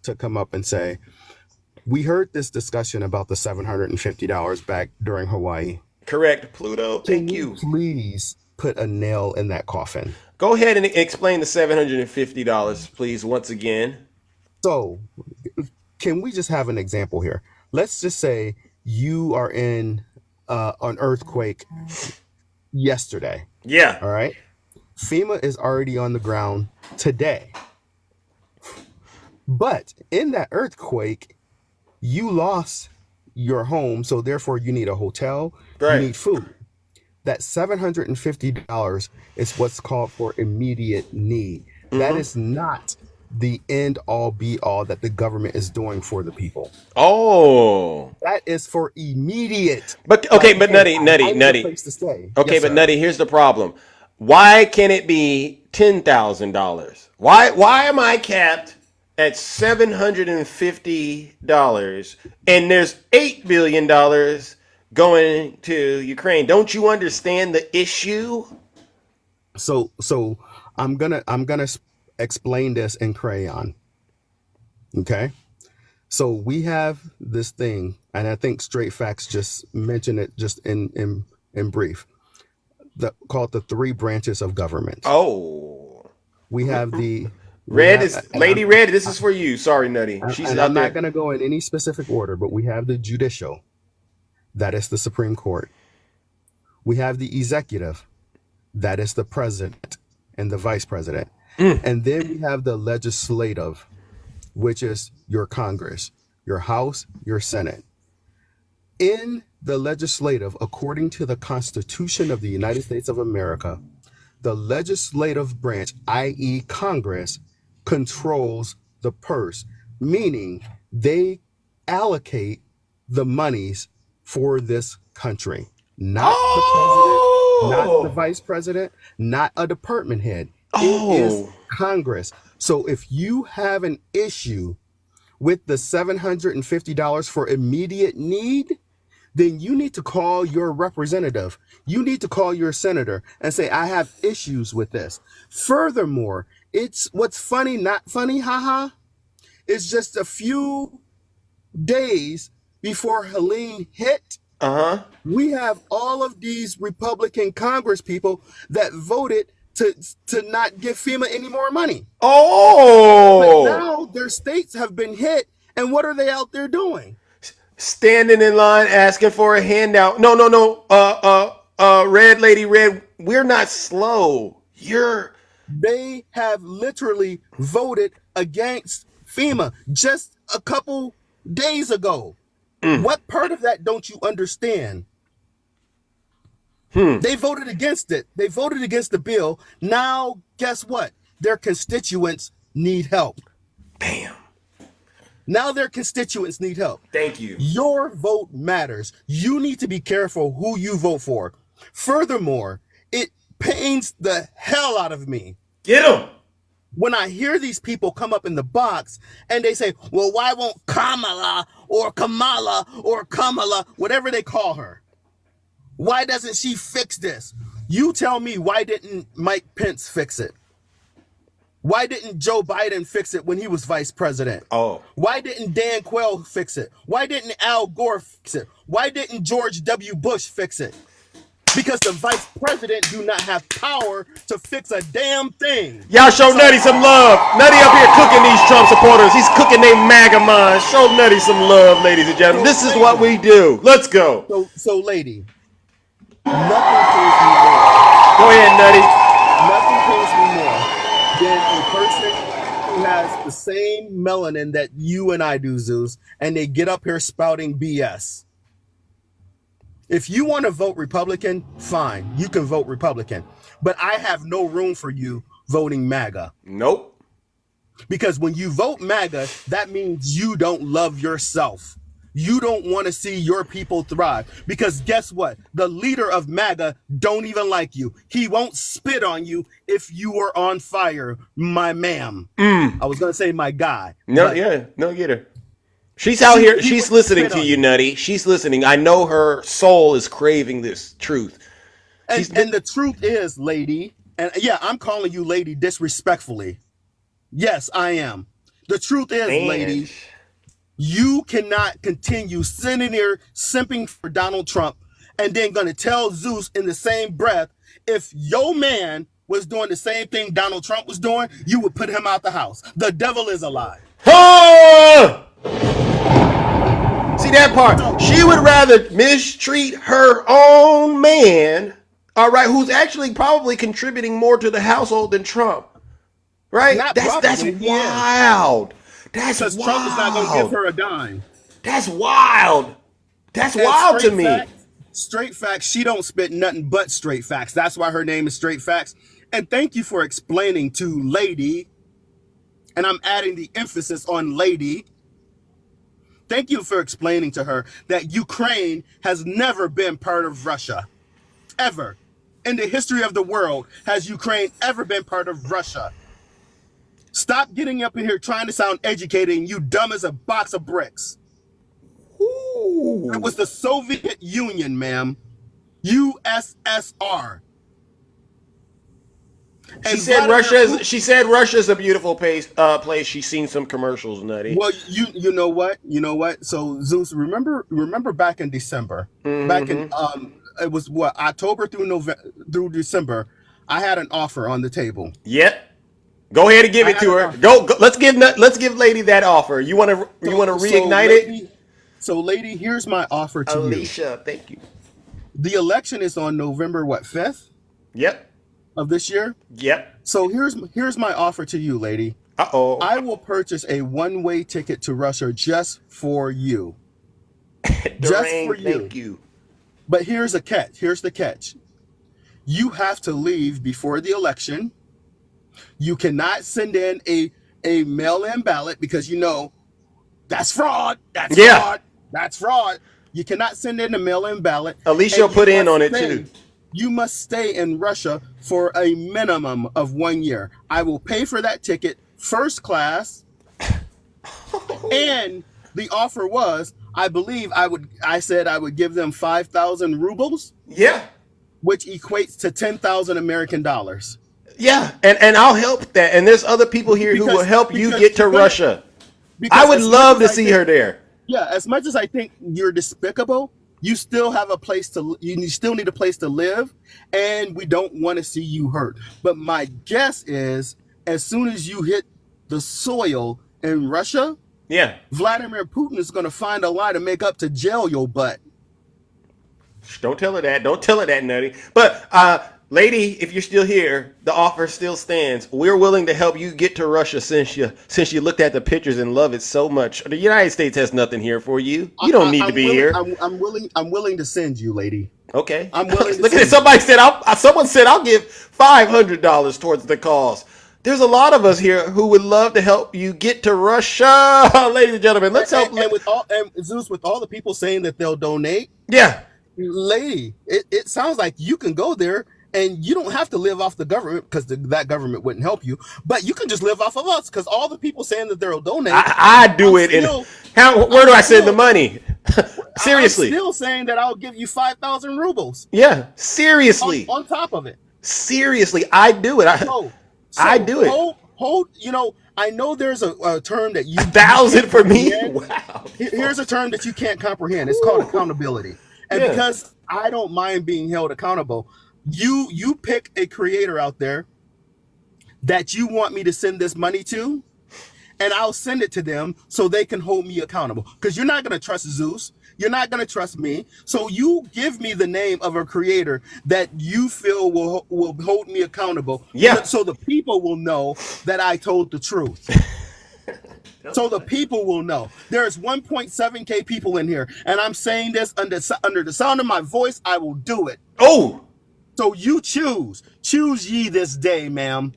to come up and say. We heard this discussion about the $750 back during Hawaii. Correct, Pluto. Thank you. Please put a nail in that coffin. Go ahead and explain the $750, please, once again. So, can we just have an example here? Let's just say you are in an earthquake yesterday. Yeah. All right. FEMA is already on the ground today. But in that earthquake, you lost your home, so therefore you need a hotel, Right. you need food. That $750 is what's called for immediate need. That is not the end all be all that the government is doing for the people. Oh. That is for immediate. But okay, but hey, I need a Nutty. place to stay. Okay, Yes, but sir. Nutty, here's the problem. Why can it be $10,000? Why am I capped at $750 and there's $8 billion going to Ukraine? Don't you understand the issue? So I'm gonna explain this in crayon. Okay. So we have this thing, and I think Straight Facts just mentioned it just in brief. Called the 3 branches of government. Oh. We have the Red is Lady Red. This is for you. Sorry, Nutty. She's and out I'm there. not going to go in any specific order, but we have the judicial, that is the Supreme Court. We have the executive, That is the president and the vice president. And then we have the legislative, which is your Congress, your House, your Senate. In the legislative, according to the Constitution of the United States of America, the legislative branch, i.e. Congress, controls the purse, meaning they allocate the monies for this country, not the president, not the vice president, not a department head. It is Congress. So if you have an issue with the $750 for immediate need, then you need to call your representative. You need to call your senator and say, I have issues with this. Furthermore, it's what's funny, not funny, haha. It's just a few days before Helene hit. We have all of these Republican Congress people that voted to not give FEMA any more money. But now their states have been hit, and what are they out there doing? Standing in line asking for a handout. No. Red lady, red. We're not slow. They have literally voted against FEMA just a couple days ago. What part of that don't you understand? They voted against it. They voted against the bill. Now, guess what? Their constituents need help. Bam. Now their constituents need help. Thank you. Your vote matters. You need to be careful who you vote for. Furthermore, it pains the hell out of me. Get them. When I hear these people come up in the box and they say, well, why won't Kamala or Kamala or Kamala, whatever they call her, why doesn't she fix this? You tell me, why didn't Mike Pence fix it? Why didn't Joe Biden fix it when he was vice president? Why didn't Dan Quayle fix it? Why didn't Al Gore fix it? Why didn't George W. Bush fix it? Because the vice president do not have power to fix a damn thing. Y'all show Nutty some love. Nutty up here cooking these Trump supporters. He's cooking their MAGA minds. Show Nutty some love, ladies and gentlemen. This is what we do. Let's go. So lady, nothing pains me more. Go ahead, Nutty. Nothing pains me more than a person who has the same melanin that you and I do, Zeus, and they get up here spouting BS. If you want to vote Republican, fine, you can vote Republican. But I have no room for you voting MAGA. Nope. Because when you vote MAGA, that means you don't love yourself. You don't want to see your people thrive. Because guess what? The leader of MAGA don't even like you. He won't spit on you if you are on fire, my ma'am. I was going to say my guy. No, get her. She's out here. She's listening to you, Nutty. She's listening. I know her soul is craving this truth. And the truth is, lady, and yeah, I'm calling you lady disrespectfully. Yes, I am. The truth is, lady, you cannot continue sitting here simping for Donald Trump and then going to tell Zeus in the same breath, if your man was doing the same thing Donald Trump was doing, you would put him out the house. The devil is alive. See that part? She would rather mistreat her own man, all right, who's actually probably contributing more to the household than Trump, right? That's wild. That's wild. Trump is not going to give her a dime. That's wild. That's wild to me. Straight facts. She don't spit nothing but straight facts. That's why her name is Straight Facts. And thank you for explaining to lady, and I'm adding the emphasis on lady. Thank you for explaining to her that Ukraine has never been part of Russia. Ever. In the history of the world, has Ukraine ever been part of Russia? Stop getting up in here trying to sound educated and you dumb as a box of bricks. It was the Soviet Union, ma'am. USSR. She said Russia's a beautiful place. She's seen some commercials, Nutty. Well, you know what? So Zeus, remember back in December, back in it was what, October through December, I had an offer on the table. Yep. Go ahead and give it to her. Go. Let's give lady that offer. You want to reignite it? So lady, here's my offer to you. Alicia, thank you. The election is on November 5th? Yep. of this year. Yep. So here's my offer to you, lady. Uh-oh. I will purchase a one-way ticket to Russia just for you. Just for you. Thank you. But here's the catch. Here's the catch. You have to leave before the election. You cannot send in a mail-in ballot because you know that's fraud. That's fraud. That's fraud. You cannot send in a mail-in ballot. Alicia will put in on it too. You must stay in Russia for a minimum of 1 year. I will pay for that ticket first class. And the offer was, I said I would give them 5,000 rubles. Yeah. Which equates to 10,000 American dollars. Yeah, and I'll help that. And there's other people here who will help you get to Russia. I would love to see her there. Yeah, as much as I think you're despicable, you still have a place to. You still need a place to live, and we don't want to see you hurt. But my guess is, as soon as you hit the soil in Russia, Vladimir Putin is going to find a lie to make up to jail your butt. Don't tell her that. Don't tell her that, Nutty. But lady, if you're still here, the offer still stands. We're willing to help you get to Russia since you looked at the pictures and love it so much. The United States has nothing here for you. You don't need to be here. I'm willing to send you, lady. Okay. I'm willing. Look at it. Someone said I'll give $500 towards the cause. There's a lot of us here who would love to help you get to Russia, ladies and gentlemen. Let's help. And with Zeus, with all the people saying that they'll donate. Yeah. Lady, it sounds like you can go there and you don't have to live off the government because that government wouldn't help you, but you can just live off of us because all the people saying that they'll donate. I do it. Where do I send the money? Seriously. I'm still saying that I'll give you 5,000 rubles. Yeah, seriously. On top of it. Seriously, I do it. I do it. Hold, I know there's a term that you 1,000 for me. Wow. Here's a term that you can't comprehend. It's called accountability. And because I don't mind being held accountable, you pick a creator out there that you want me to send this money to, and I'll send it to them so they can hold me accountable. Because you're not going to trust Zeus. You're not going to trust me. So you give me the name of a creator that you feel will hold me accountable. Yeah. So the people will know that I told the truth. So the people will know. There's 1.7K people in here, and I'm saying this under the sound of my voice. I will do it. Oh, so you choose ye this day, ma'am.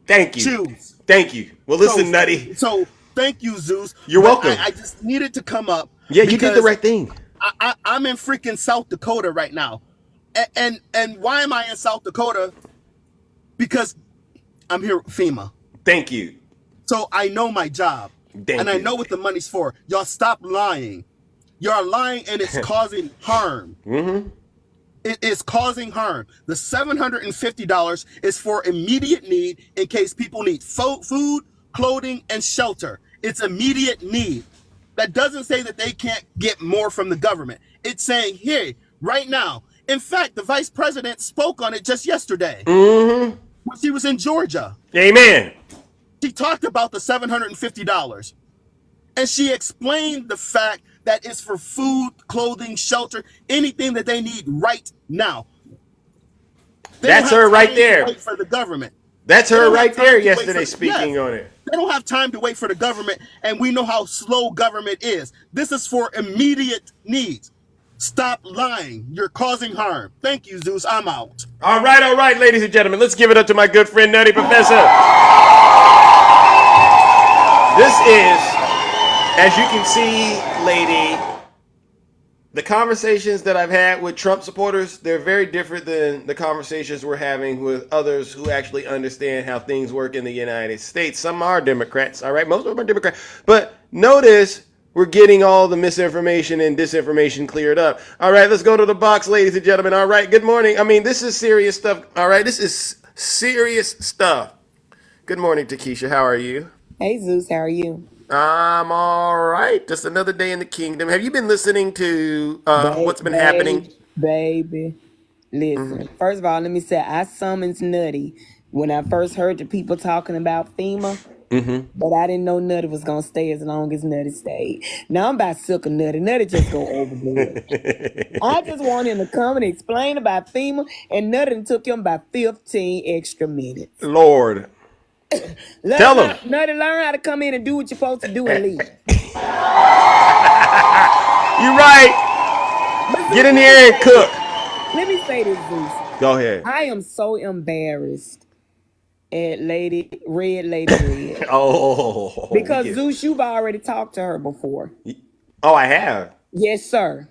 Thank you. Choose. Thank you. Well, listen, Nutty. So thank you, Zeus. You're welcome. I just needed to come up. Yeah, you did the right thing. I'm in freaking South Dakota right now, and why am I in South Dakota? Because I'm here with FEMA. Thank you. So I know my job, I know what the money's for. Y'all stop lying. Y'all lying, and it's causing harm. Mm-hmm. It is causing harm. The $750 is for immediate need in case people need food, clothing, and shelter. It's immediate need. That doesn't say that they can't get more from the government. It's saying, hey, right now. In fact, the vice president spoke on it just yesterday. Mm-hmm. When she was in Georgia. Amen. She talked about the $750. And she explained the fact that it's for food, clothing, shelter, anything that they need right now. That's her right there. Wait for the government. That's her right there yesterday speaking on it. They don't have time to wait for the government, and we know how slow government is. This is for immediate needs. Stop lying. You're causing harm. Thank you, Zeus. I'm out. All right, ladies and gentlemen. Let's give it up to my good friend, Nutty Professor. This is, as you can see, lady, the conversations that I've had with Trump supporters, they're very different than the conversations we're having with others who actually understand how things work in the United States. Some are Democrats, all right? Most of them are Democrats. But notice we're getting all the misinformation and disinformation cleared up. All right, let's go to the box, ladies and gentlemen. All right, good morning. I mean, this is serious stuff, all right? This is serious stuff. Good morning, Takesha. How are you? Hey, Zeus. How are you? I'm all right. Just another day in the kingdom. Have you been listening to what's been happening? Baby, listen. First of all, let me say I summons Nutty when I first heard the people talking about FEMA, but I didn't know Nutty was gonna stay as long as Nutty stayed. Now I'm about sick of Nutty. Nutty just go overboard. I just want him to come and explain about FEMA, and Nutty took him about 15 extra minutes. Lord. Tell him. Nutty, learn how to come in and do what you're supposed to do and leave. You're right. Get in here and cook. Let me say this, Zeus. Go ahead. I am so embarrassed at Lady Red. Oh. Because Zeus, you've already talked to her before. Oh, I have? Yes, sir.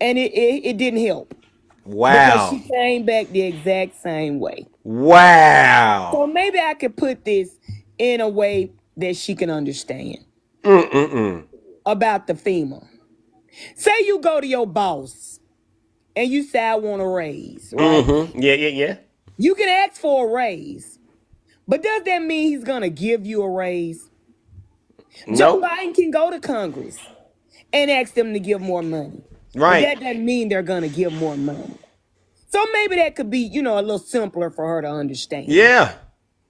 And it didn't help. Wow. Because she came back the exact same way. Wow. So maybe I could put this in a way that she can understand. About the FEMA. Say you go to your boss and you say, I want a raise, right? Yeah. You can ask for a raise. But does that mean he's going to give you a raise? Joe Biden can go to Congress and ask them to give more money. Right. But that doesn't mean they're going to give more money. So maybe that could be, a little simpler for her to understand. Yeah.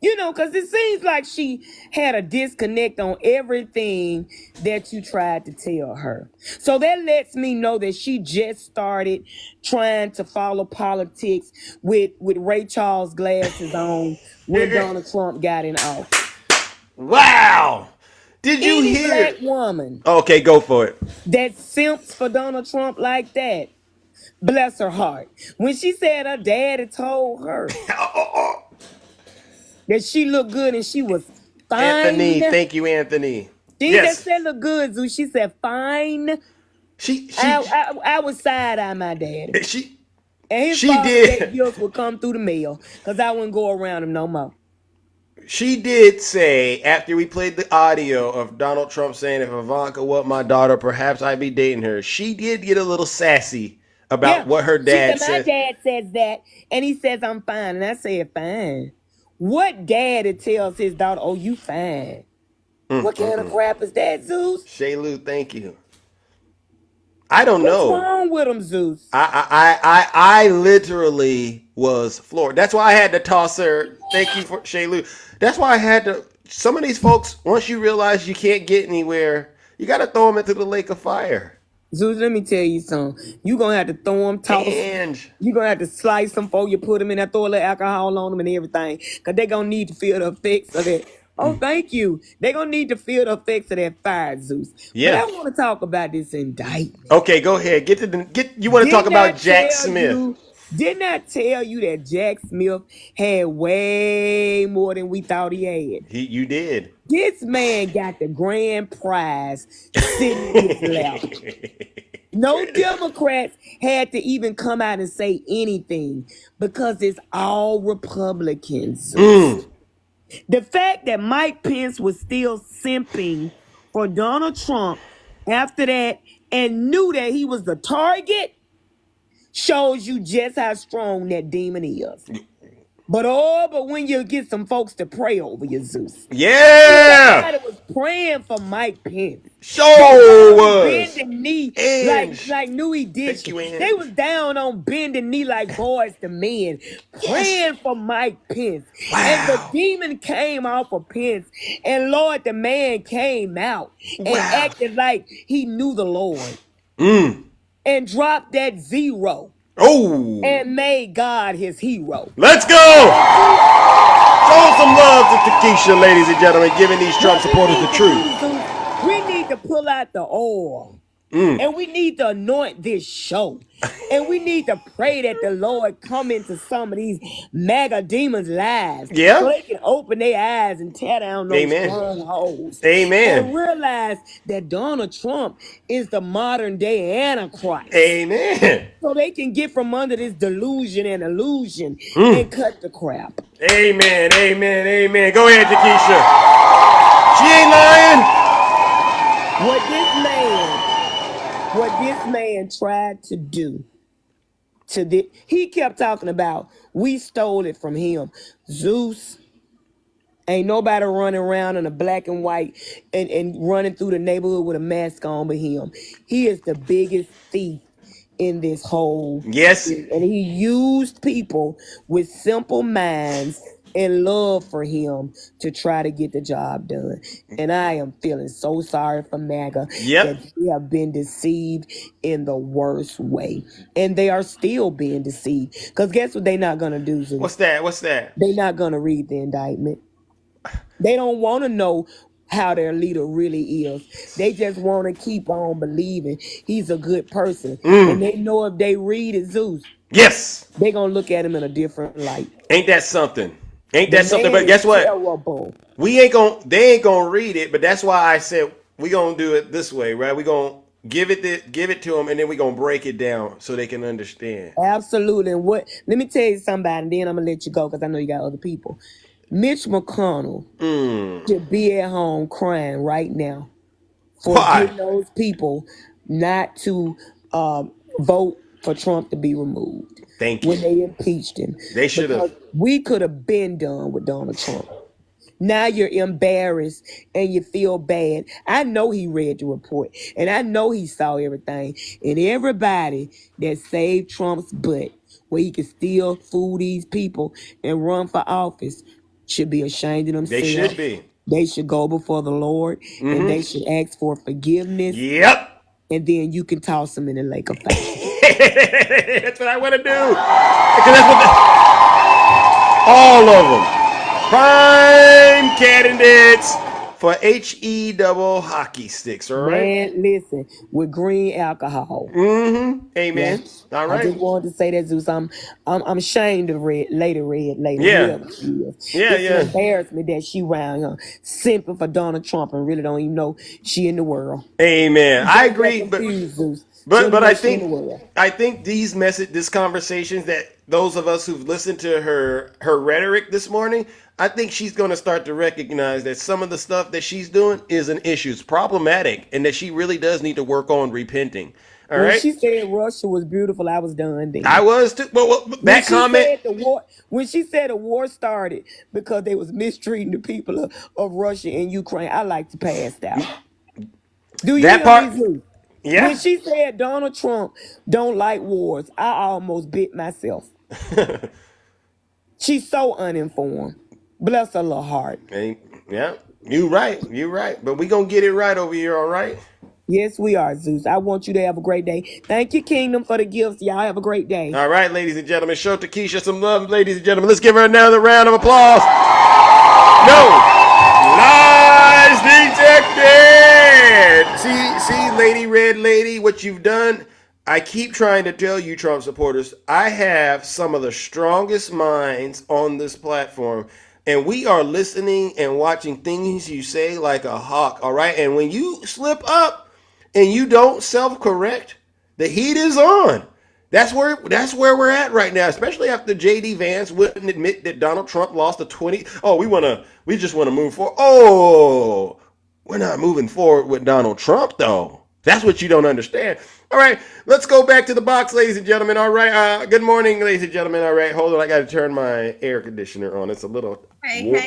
Because it seems like she had a disconnect on everything that you tried to tell her. So that lets me know that she just started trying to follow politics with Ray Charles glasses on when Donald Trump got in office. Wow. Did you Any hear? black woman Okay, go for it. that simps for Donald Trump like that, bless her heart. When she said her daddy told her that she looked good and she was fine. Anthony, thank you, Anthony. She just said look good, Zeus. She said fine. I was side-eye my daddy. And his father's gifts would come through the mail because I wouldn't go around him no more. She did say, after we played the audio of Donald Trump saying, if Ivanka was my daughter, perhaps I'd be dating her. She did get a little sassy about what her dad said. My dad says that, and he says I'm fine. And I said, fine. What daddy tells his daughter, oh, you fine? What kind of crap is that, Zeus? Shaylu, thank you. I don't know. What's wrong with him, Zeus? I literally was floored. That's why I had to toss her. Thank you for Shaylu. That's why I had to. Some of these folks, once you realize you can't get anywhere, you got to throw them into the lake of fire. Zeus, let me tell you something. You're going to have to throw them, toss them. You're going to have to slice them before you put them in there, throw a little alcohol on them and everything. Because they're going to need to feel the effects of that. Oh, thank you. They're going to need to feel the effects of that fire, Zeus. Yeah. But I want to talk about this indictment. Okay, go ahead. You want to talk about Jack Smith. Didn't I tell you that Jack Smith had way more than we thought he had? You did. This man got the grand prize sitting in his lap. No Democrats had to even come out and say anything because it's all Republicans. The fact that Mike Pence was still simping for Donald Trump after that and knew that he was the target shows you just how strong that demon is. But when you get some folks to pray over you, Zeus. Yeah! Somebody was praying for Mike Pence. Bending knee like knew he did. They was down on bending knee like boys to men, praying for Mike Pence. Wow. And the demon came off of Pence. And Lord, the man came out and acted like he knew the Lord. And dropped that zero. Oh. And made God his hero. Let's go! Show some love to Takesha, ladies and gentlemen, giving these Trump supporters the truth. We need to pull out the oil. And we need to anoint this show. And we need to pray that the Lord come into some of these MAGA demons' lives. Yeah. So they can open their eyes and tear down those strongholds. Amen. And realize that Donald Trump is the modern day Antichrist. Amen. So they can get from under this delusion and illusion and cut the crap. Amen. Amen. Amen. Go ahead, Takesha. She ain't lying. What this man tried to do he kept talking about, we stole it from him. Zeus, ain't nobody running around in a black and white and running through the neighborhood with a mask on but him. He is the biggest thief in this whole. Yes. And he used people with simple minds and love for him to try to get the job done. And I am feeling so sorry for MAGA Yep. that they have been deceived in the worst way. And they are still being deceived. Because guess what they're not going to do, Zeus? What's that? What's that? They're not going to read the indictment. They don't want to know how their leader really is. They just want to keep on believing he's a good person. And they know if they read it, Zeus, Yes. they're going to look at him in a different light. Ain't that something? Ain't The that something? man But guess is what? terrible. They ain't gonna read it, but that's why I said we gonna do it this way, right? We gonna give it to them, and then we gonna break it down so they can understand. Absolutely. And let me tell you something, and then I'm going to let you go because I know you got other people. Mitch McConnell should be at home crying right now for Why? getting those people not to vote for Trump to be removed Thank when you. they impeached him. They should have. Because we could have been done with Donald Trump. Now you're embarrassed and you feel bad. I know he read the report and I know he saw everything. And everybody that saved Trump's butt, where he could still fool these people and run for office, should be ashamed of They themselves. should be. They should go before the Lord and they should ask for forgiveness. Yep. And then you can toss them in the lake of fire. That's what I want to do. Because that's what all of them. Prime candidates for HE double hockey sticks, all right? Man, listen, with green alcohol. Amen. Yeah. All I right. just wanted to say that, Zeus. I'm ashamed of Lady Red Lady. Yeah. Whoever she is. Yeah, It's yeah. an embarrassment that she around here simping for Donald Trump and really don't even know she in the world. Amen. I agree, Don't get but confused, Zeus. She but don't but know I she in the think world. this conversations that those of us who've listened to her rhetoric this morning, I think she's going to start to recognize that some of the stuff that she's doing is an issue, it's problematic, and that she really does need to work on repenting. All When right. she said Russia was beautiful, I was done then. I was too. Well, that comment. When she said the war started because they was mistreating the people of Russia and Ukraine, I like to pass out. Do you That hear part- me, Zeus? Yeah. When she said Donald Trump don't like wars, I almost bit myself. She's so uninformed. Bless her little heart. Yeah, you right. You right. But we gonna get it right over here. All right. Yes, we are, Zeus. I want you to have a great day. Thank you, Kingdom, for the gifts. Y'all have a great day. All right, ladies and gentlemen. Show Takesha some love, ladies and gentlemen. Let's give her another round of applause. No lies detected. See, Lady Red Lady, what you've done. I keep trying to tell you, Trump supporters, I have some of the strongest minds on this platform. And we are listening and watching things you say like a hawk, all right? And when you slip up and you don't self-correct, the heat is on. That's where we're at right now, especially after J.D. Vance wouldn't admit that Donald Trump lost the 20. Oh, we just want to move forward. Oh, we're not moving forward with Donald Trump, though. That's what you don't understand. All right, let's go back to the box, ladies and gentlemen. All right, good morning, ladies and gentlemen. All right, hold on. I got to turn my air conditioner on. It's a little warm.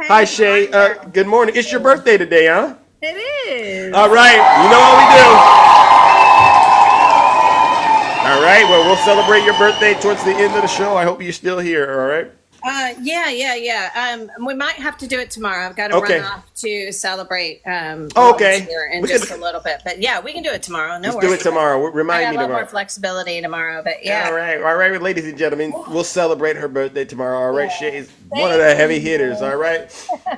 Hi, Shay. Good morning. It's your birthday today, huh? It is. All right, you know what we do. All right, well, we'll celebrate your birthday towards the end of the show. I hope you're still here, all right? Yeah. We might have to do it tomorrow. I've got to Okay. run off to celebrate Okay. Lawrence here in We just can- a little bit. But yeah, we can do it tomorrow. No Let's worries. do it tomorrow. I Remind got me a lot tomorrow. more flexibility tomorrow, but yeah. All right, ladies and gentlemen, we'll celebrate her birthday tomorrow. All right, Shay's one of the heavy hitters. All right,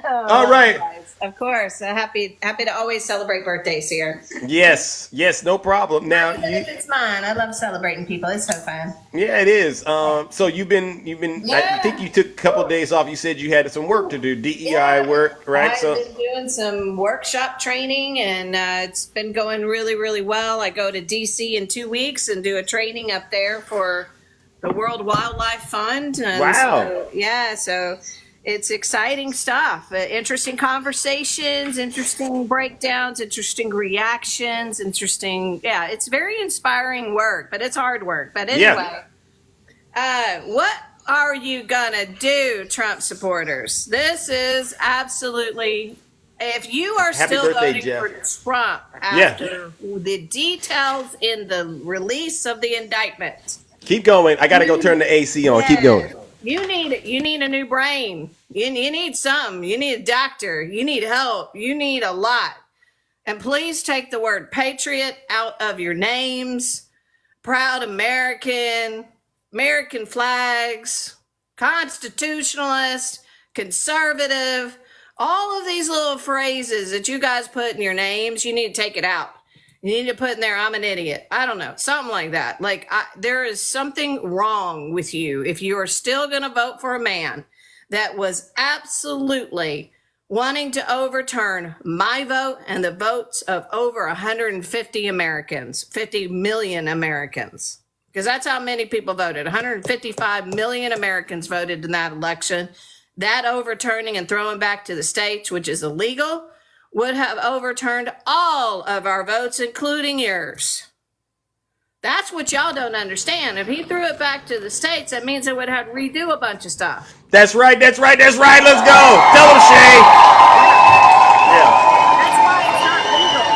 all right. Of course. Happy to always celebrate birthdays here. Yes, no problem. Now Even if it's mine. I love celebrating people. It's so fun. yeah, it is. So you've been. I think you took a couple of days off. You said you had some work to do, DEI work, right? I've been doing some workshop training, and it's been going really, really well. I go to DC in 2 weeks and do a training up there for the World Wildlife Fund. And Wow. so it's exciting stuff. Interesting conversations, interesting breakdowns, interesting reactions, it's very inspiring work, but it's hard work. But anyway, what are you gonna do, Trump supporters? This is absolutely, if you are Happy still birthday, voting Jeff. for Trump after the details in the release of the indictment. Keep going. I got to go turn the AC on. Keep going. You need a new brain. You need something. You need a doctor. You need help. You need a lot. And please take the word patriot out of your names. Proud American, American flags, constitutionalist, conservative, all of these little phrases that you guys put in your names, you need to take it out. You need to put in there, I'm an idiot. I don't know, something like that. Like, there is something wrong with you if you are still going to vote for a man that was absolutely wanting to overturn my vote and the votes of over 150 Americans, 50 million Americans. Because that's how many people voted. 155 million Americans voted in that election. That overturning and throwing back to the states, which is illegal, would have overturned all of our votes, including yours. That's what y'all don't understand. If he threw it back to the states, that means it would have to redo a bunch of stuff. That's right. Let's go. Tell him, Shay. Yeah. That's why it's not legal.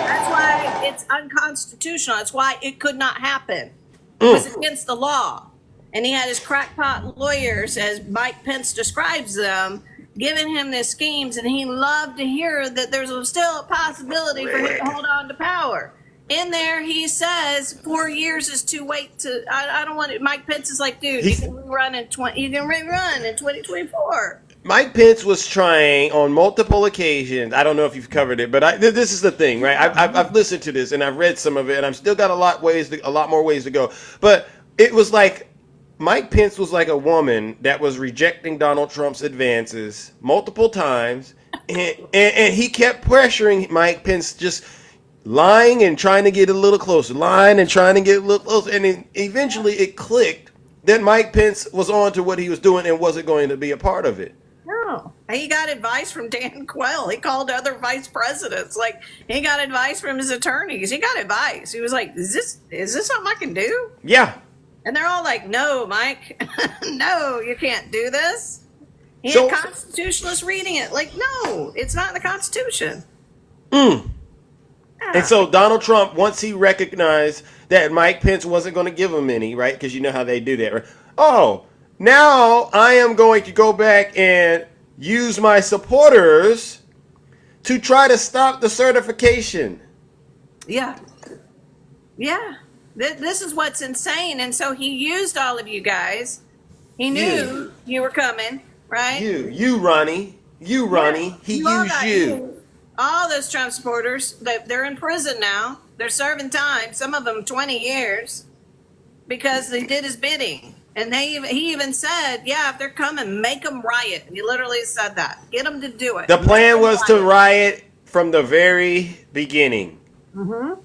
That's why it's unconstitutional. That's why it could not happen. It was against the law. And he had his crackpot lawyers, as Mike Pence describes them, giving him these schemes, and he loved to hear that there's still a possibility for him to hold on to power. In there, he says 4 years is too late to. I don't want it. Mike Pence is like, dude, you can rerun in 2024. Mike Pence was trying on multiple occasions. I don't know if you've covered it, but this is the thing, right? I've listened to this and I've read some of it, and I've still got a lot more ways to go. But it was like Mike Pence was like a woman that was rejecting Donald Trump's advances multiple times, and he kept pressuring Mike Pence, just lying and trying to get a little closer, and then eventually it clicked that Mike Pence was on to what he was doing and wasn't going to be a part of it. No, he got advice from Dan Quayle. He called other vice presidents. Like, he got advice from his attorneys. He got advice. He was like, is this something I can do? Yeah. And they're all like, no, Mike, no, you can't do this. He So- had constitutionalists reading it. Like, no, it's not in the Constitution. And so Donald Trump, once he recognized that Mike Pence wasn't going to give him any, right? Because you know how they do that, right? Oh, now I am going to go back and use my supporters to try to stop the certification. Yeah. Yeah. This is what's insane. And so he used all of you guys. He knew you were coming, right? You, Ronnie. He all used got you. used. All those Trump supporters, they're in prison now. They're serving time, some of them 20 years, because they did his bidding. And he even said, yeah, if they're coming, make them riot. He literally said that. Get them to do it. The plan was to riot from the very beginning. Mm-hmm.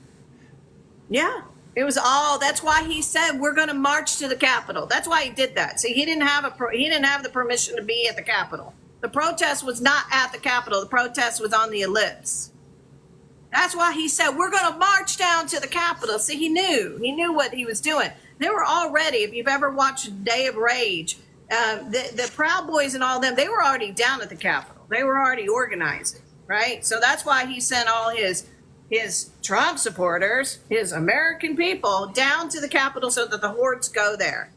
Yeah. It was all. That's why he said we're going to march to the Capitol. That's why he did that. See, he didn't have the permission to be at the Capitol. The protest was not at the Capitol. The protest was on the ellipse. That's why he said we're going to march down to the Capitol. See, he knew what he was doing. They were already. If you've ever watched Day of Rage, the Proud Boys and all them, they were already down at the Capitol. They were already organizing, right? So that's why he sent all his Trump supporters, his American people, down to the Capitol so that the hordes go there.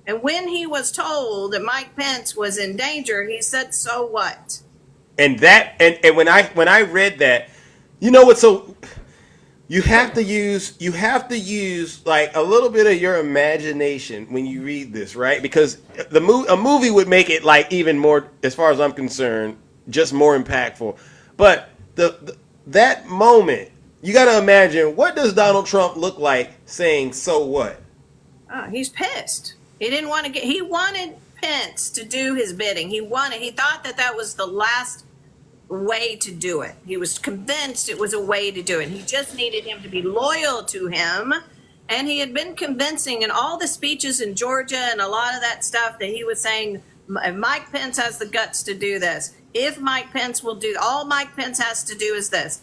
And when he was told that Mike Pence was in danger, he said, so what? And when I read that, you know what? So you have to use like a little bit of your imagination when you read this, right? Because a movie would make it like even more, as far as I'm concerned, just more impactful. But that moment, you got to imagine, what does Donald Trump look like saying, so what? He's pissed. He wanted Pence to do his bidding. He thought that was the last way to do it. He was convinced it was a way to do it. He just needed him to be loyal to him. And he had been convincing in all the speeches in Georgia and a lot of that stuff that he was saying, Mike Pence has the guts to do this. If Mike Pence will do, all Mike Pence has to do is this.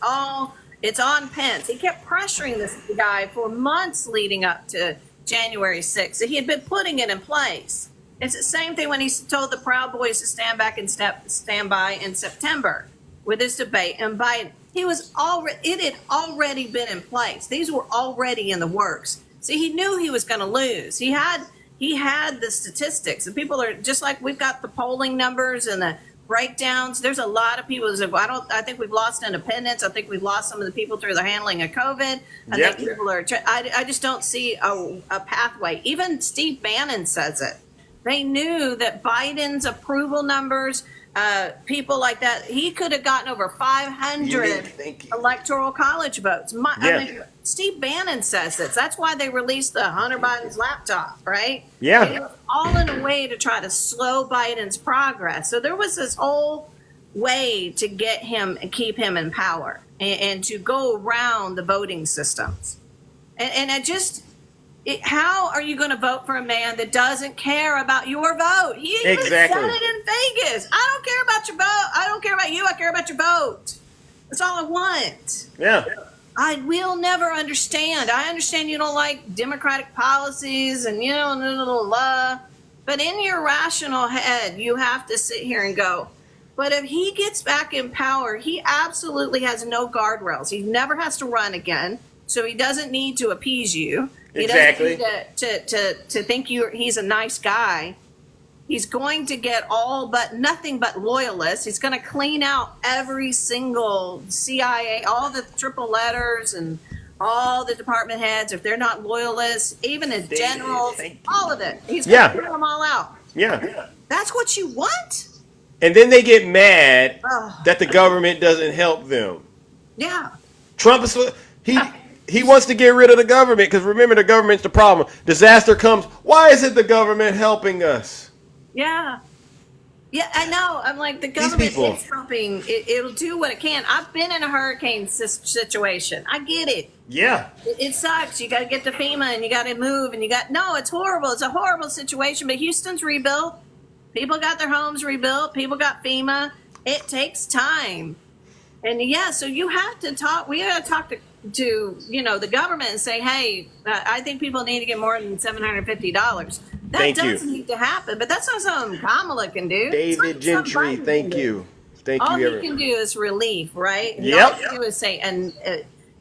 It's on Pence. He kept pressuring this guy for months leading up to January 6th. He had been putting it in place. It's the same thing when he told the Proud Boys to stand back and stand by in September with his debate and Biden. It had already been in place. These were already in the works. See, he knew he was going to lose. He had he had the statistics, and people are just like we've got the polling numbers and the breakdowns. There's a lot of people who say, I think we've lost independence. I think we've lost some of the people through the handling of COVID. I think people are, I just don't see a pathway. Even Steve Bannon says it. They knew that Biden's approval numbers, people like that, he could have gotten over 500 electoral college votes. I mean, Steve Bannon says this. That's why they released the Hunter Biden's laptop, right? Yeah. It was all in a way to try to slow Biden's progress. So there was this whole way to get him and keep him in power and to go around the voting systems. And I just, how are you going to vote for a man that doesn't care about your vote? He even said it in Vegas. I don't care about your vote. I don't care about you. I care about your vote. That's all I want. Yeah. I will never understand. I understand you don't like democratic policies and, you know, but in your rational head, you have to sit here and go, but if he gets back in power, he absolutely has no guardrails. He never has to run again, so he doesn't need to appease you. He doesn't need to think he's a nice guy. He's going to get nothing but loyalists. He's going to clean out every single CIA, all the triple letters and all the department heads. If they're not loyalists, even the generals, all of it. He's going to clean them all out. Yeah. That's what you want? And then they get mad that the government doesn't help them. Yeah. Trump is, he wants to get rid of the government because remember, the government's the problem. Disaster comes. Why isn't the government helping us? Yeah. Yeah, I know. I'm like, the government is helping. It'll do what it can. I've been in a hurricane situation. I get it. Yeah. It sucks. You got to get to FEMA and you got to move and it's horrible. It's a horrible situation, but Houston's rebuilt. People got their homes rebuilt. People got FEMA. It takes time. And so you have to talk. We got to talk to the government and say, hey, I think people need to get more than $750. That does need to happen, but that's not something Kamala can do. David Gentry, thank you. All he can do is relief, right? Yep. All he can do is say, and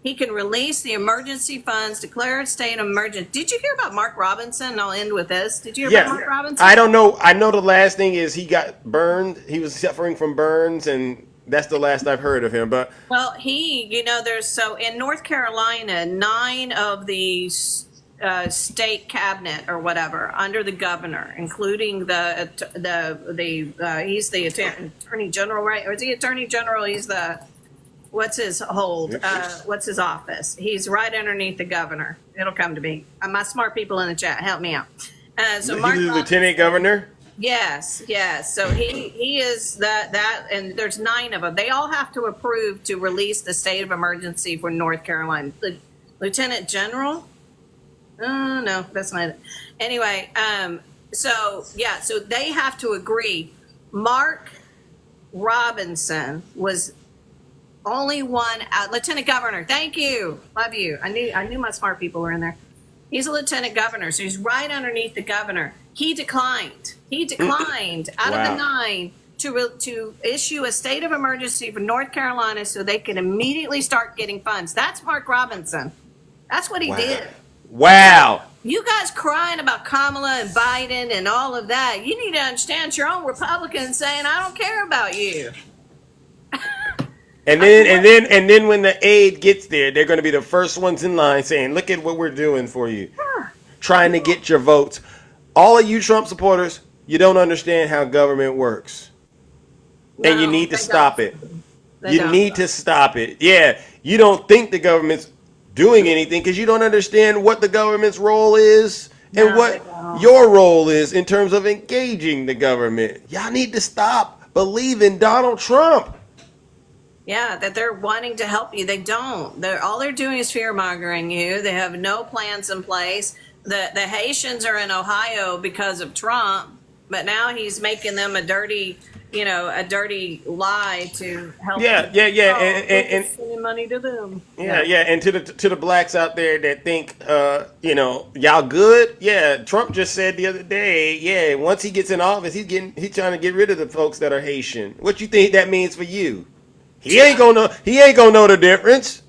he can release the emergency funds, declare a state of emergency. Did you hear about Mark Robinson? And I'll end with this. Did you hear about Mark Robinson? I don't know. I know the last thing is he got burned. He was suffering from burns, and that's the last I've heard of him. But well, in North Carolina, 9 of the state cabinet or whatever under the governor, including he's the attorney general, right? Or is he attorney general? He's what's his office? He's right underneath the governor. It'll come to me. My smart people in the chat, help me out. So Mark he's the lieutenant governor. Yes. So he is that, and there's 9 of them. They all have to approve to release the state of emergency for North Carolina. The lieutenant general. No, that's not it. Anyway, so they have to agree. Mark Robinson was only one lieutenant governor. Thank you. Love you. I knew my smart people were in there. He's a lieutenant governor, so he's right underneath the governor. He declined out of the 9 to issue a state of emergency for North Carolina so they can immediately start getting funds. That's Mark Robinson. That's what he did. Wow. You guys crying about Kamala and Biden and all of that. You need to understand your own Republicans saying, I don't care about you. And then when the aid gets there, they're going to be the first ones in line saying, look at what we're doing for you. Trying to get your votes. All of you Trump supporters, you don't understand how government works. And you need to stop it. You need to stop it. Yeah, you don't think the government's doing anything because you don't understand what the government's role is and what your role is in terms of engaging the government. Y'all need to stop believing Donald Trump. Yeah, that they're wanting to help you. They don't. All they're doing is fear-mongering you. They have no plans in place. The Haitians are in Ohio because of Trump, but now he's making them a dirty lie to help. And sending money to them. And to the blacks out there that think, y'all good. Yeah, Trump just said the other day. Once he gets in office, he's trying to get rid of the folks that are Haitian. What you think that means for you? He ain't gonna know the difference.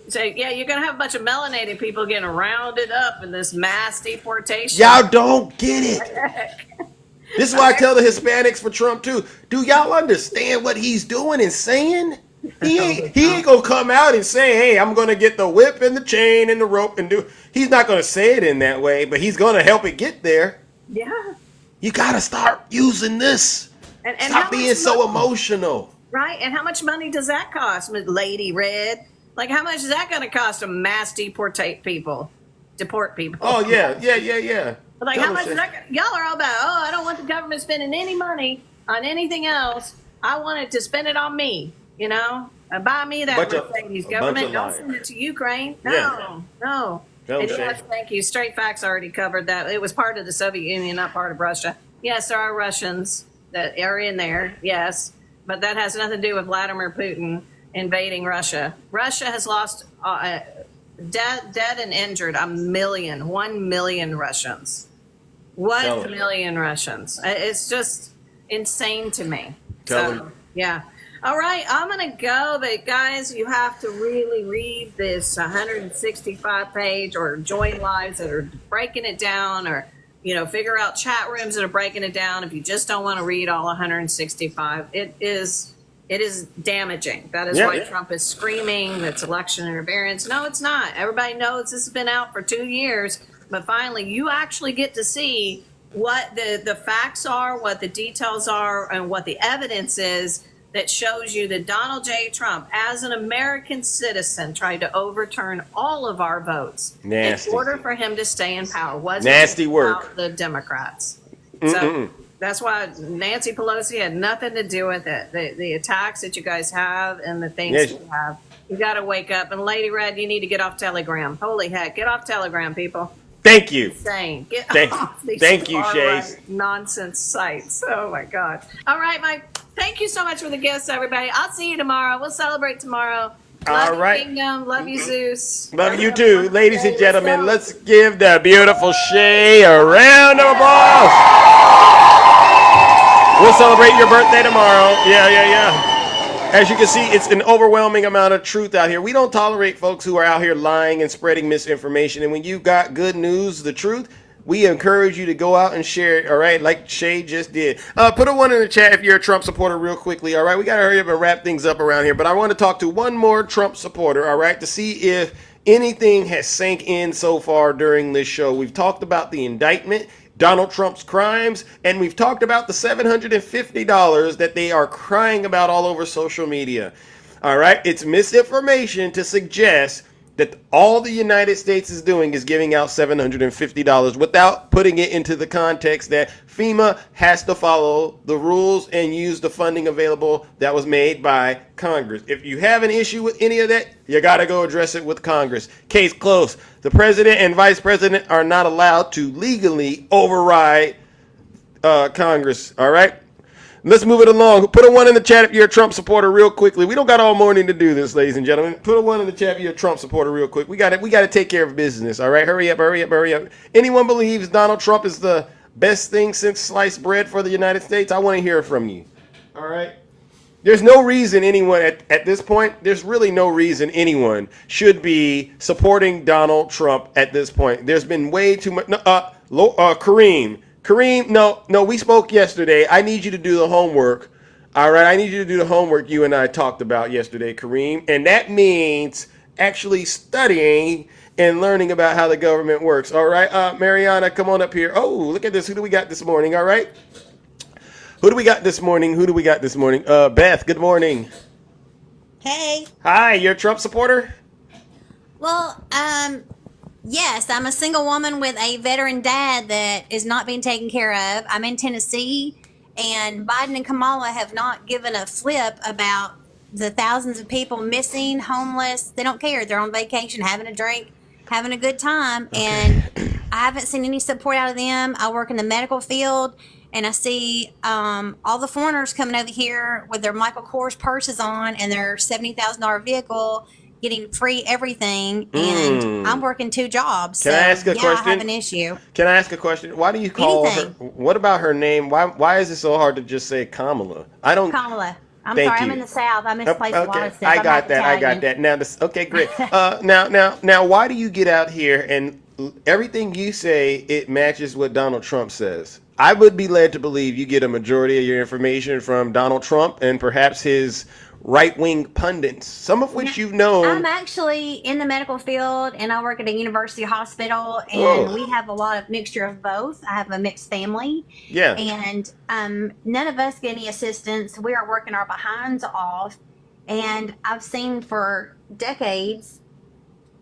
So yeah, you're gonna have a bunch of melanated people getting rounded up in this mass deportation. Y'all don't get it. This is why I tell the Hispanics for Trump too. Do y'all understand what he's doing and saying? He ain't gonna come out and say, "Hey, I'm gonna get the whip and the chain and the rope and do." He's not gonna say it in that way, but he's gonna help it get there. Yeah. You gotta start using this. And Stop how being much so money- emotional. Right? And how much money does that cost, Lady Red? Like, how much is that going to cost to mass deport people? Oh yeah. Like, Tell how us much is that? Y'all are all about, oh, I don't want the government spending any money on anything else. I want it to spend it on me, you know? Buy me that Mercedes. Government, don't send it to Ukraine. No, Yeah. no. Don't And say. yes, thank you. Straight Facts already covered that. It was part of the Soviet Union, not part of Russia. Yes, there are Russians that are in there, yes. But that has nothing to do with Vladimir Putin invading Russia. Russia has lost dead and injured 1 million Russians. 1 million Russians. It's just insane to me. Yeah. All right, I'm going to go, but guys, you have to really read this 165 page or join lives that are breaking it down, or figure out chat rooms that are breaking it down. If you just don't want to read all 165, it is damaging. That is why Trump is screaming that's election interference. No, it's not. Everybody knows this has been out for 2 years, but finally you actually get to see what the facts are, what the details are, and what the evidence is that shows you that Donald J. Trump, as an American citizen, tried to overturn all of our votes in order for him to stay in power. Nasty work. About the Democrats. So that's why Nancy Pelosi had nothing to do with it. The attacks that you guys have and the things you have. You got to wake up. And Lady Red, you need to get off Telegram. Holy heck, get off Telegram, people. Thank you. Insane. Get off these Thank you, far-right Shays. nonsense sites. Oh my God. All right, Mike. Thank you so much for the gifts, everybody. I'll see you tomorrow. We'll celebrate tomorrow. Love All right. you, Kingdom. Love you, Zeus. Love you too. Ladies and gentlemen, let's give the beautiful Shay a round of applause. We'll celebrate your birthday tomorrow. Yeah. As you can see, it's an overwhelming amount of truth out here. We don't tolerate folks who are out here lying and spreading misinformation. And when you've got good news, the truth, we encourage you to go out and share it, all right, like Shay just did. Put a 1 in the chat if you're a Trump supporter real quickly, all right? We got to hurry up and wrap things up around here. But I want to talk to one more Trump supporter, all right, to see if anything has sank in so far during this show. We've talked about the indictment, Donald Trump's crimes, and we've talked about the $750 that they are crying about all over social media. All right, it's misinformation to suggest that all the United States is doing is giving out $750 without putting it into the context that FEMA has to follow the rules and use the funding available that was made by Congress. If you have an issue with any of that, you got to go address it with Congress. Case closed. The president and vice president are not allowed to legally override Congress. All right. Let's move it along. Put a 1 in the chat if you're a Trump supporter real quickly. We don't got all morning to do this, ladies and gentlemen. Put a 1 in the chat if you're a Trump supporter real quick. We got to take care of business, all right? Hurry up. Anyone believes Donald Trump is the best thing since sliced bread for the United States? I want to hear from you, all right? There's no reason anyone at this point, there's really no reason anyone should be supporting Donald Trump at this point. There's been way too much. Kareem, no, we spoke yesterday. I need you to do the homework. All right, I need you to do the homework you and I talked about yesterday, Kareem. And that means actually studying and learning about how the government works. All right, Mariana, come on up here. Oh, look at this. Who do we got this morning? All right. Who do we got this morning? Beth, good morning. Hey. Hi, you're a Trump supporter? Well, yes, I'm a single woman with a veteran dad that is not being taken care of. I'm in Tennessee, and Biden and Kamala have not given a flip about the thousands of people missing, homeless. They don't care. They're on vacation, having a drink, having a good time, and I haven't seen any support out of them. I work in the medical field, and I see all the foreigners coming over here with their Michael Kors purses on and their $70,000 vehicle, getting free everything, and I'm working 2 jobs. Can I ask a question? I have an issue. Can I ask a question? Why do you call her? What about her name? Why is it so hard to just say Kamala? Kamala. I'm Thank sorry, you. I'm in the South. I misplaced a lot Okay, of stuff. I I'm got half that. I got Italian. that. Now, this. Okay, great. Now, why do you get out here and everything you say it matches what Donald Trump says? I would be led to believe you get a majority of your information from Donald Trump and perhaps his right-wing pundits, some of which you've known. I'm actually in the medical field and I work at a university hospital, and Oh. we have a lot of mixture of both. I have a mixed family. Yeah. And none of us get any assistance. We are working our behinds off. And I've seen for decades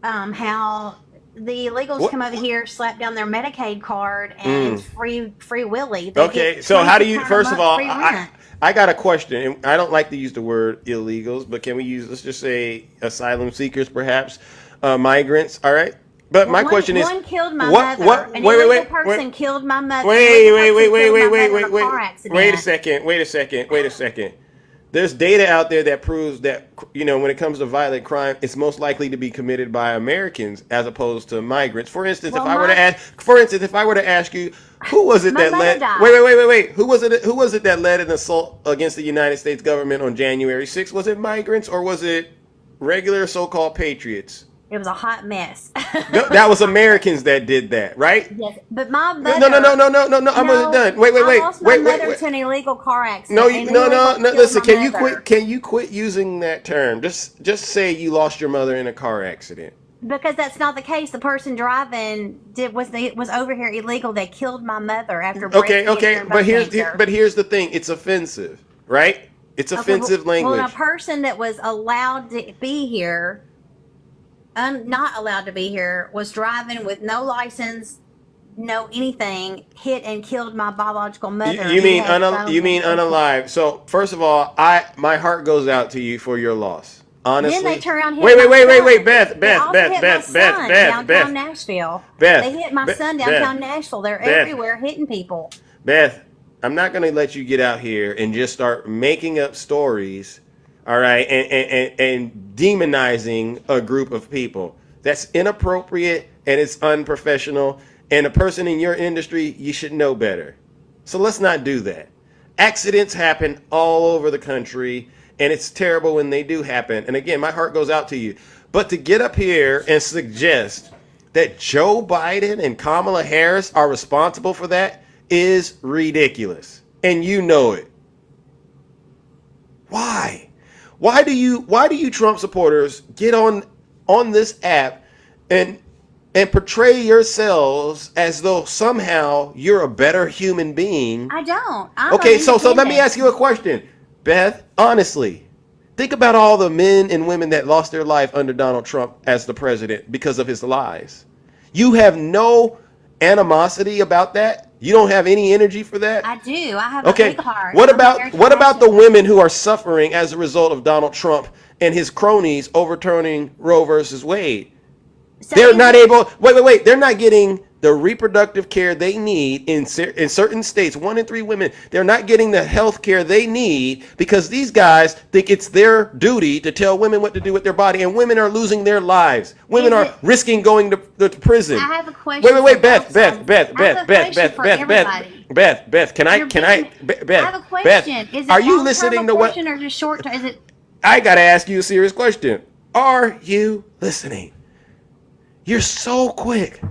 how the illegals What? come over here, slap down their Medicaid card, and free willy. They Okay, get so how do you? $26 a First of month all, free rent. I got a question, and I don't like to use the word illegals, but can we use, let's just say, asylum seekers, perhaps, migrants? All right, but my question is, one killed my what? mother. What? An Wait, illegal wait, person wait, killed my mother. wait, An wait, illegal wait, person wait, killed wait, my wait, mother in a wait, car wait. accident. Wait a second. Wait a second. Wait a second. There's data out there that proves that, you know, when it comes to violent crime, it's most likely to be committed by Americans as opposed to migrants. For instance, Well, if I were to ask you, who was it My that mother led? died. Wait. Who was it that led an assault against the United States government on January 6th? Was it migrants or was it regular so-called patriots? It was a hot mess. No, that was Americans that did that, right? Yes, but my mother. No. I'm almost done. Wait. I lost my mother to an illegal car accident. No, and illegals killed listen. my Can you mother. quit? Can you quit using that term? Just say you lost your mother in a car accident. Because that's not the case. The person driving was over here illegal. They killed my mother after breast cancer Okay. and But bone here's cancer. the thing. It's offensive, right? It's Okay, offensive language. Well, a person that was allowed to be here, not allowed to be here, was driving with no license, no anything, hit and killed my biological mother. You who mean had bone cancer. unalive? So first of all, my heart goes out to you for your loss. Honestly. Then they turn around and hit wait, my son. wait, Beth, They also hit my son downtown Beth. Nashville. Beth, They hit my Beth, son Beth, downtown Nashville. They're Beth. everywhere hitting people. Beth, I'm not going to let you get out here and just start making up stories, all right, and demonizing a group of people. That's inappropriate and it's unprofessional. And a person in your industry, you should know better. So let's not do that. Accidents happen all over the country, and it's terrible when they do happen. And again, my heart goes out to you. But to get up here and suggest that Joe Biden and Kamala Harris are responsible for that is ridiculous. And you know it. Why? Why do you Trump supporters get on this app and portray yourselves as though somehow you're a better human being? I don't. I'm Okay, an so let me independent. ask you a question. Beth, honestly, think about all the men and women that lost their life under Donald Trump as the president because of his lies. You have no animosity about that? You don't have any energy for that? I do. I have Okay. a big heart. What I'm about very the women who are suffering as a result of Donald Trump and his cronies overturning Roe versus Wade? They're not able. Wait. They're not getting the reproductive care they need in certain states. 1 in 3 women. They're not getting the health care they need because these guys think it's their duty to tell women what to do with their body, and women are losing their lives. Women are risking going to prison. I have a question. Wait, for Beth, both Beth, sides. Beth, I have a Beth, question Beth, for Beth, everybody. Beth. Can I? I have a question. Beth, Is it are you long-term listening to what? abortion or just short term? Is it? I gotta ask you a serious question. Are you listening? You're so quick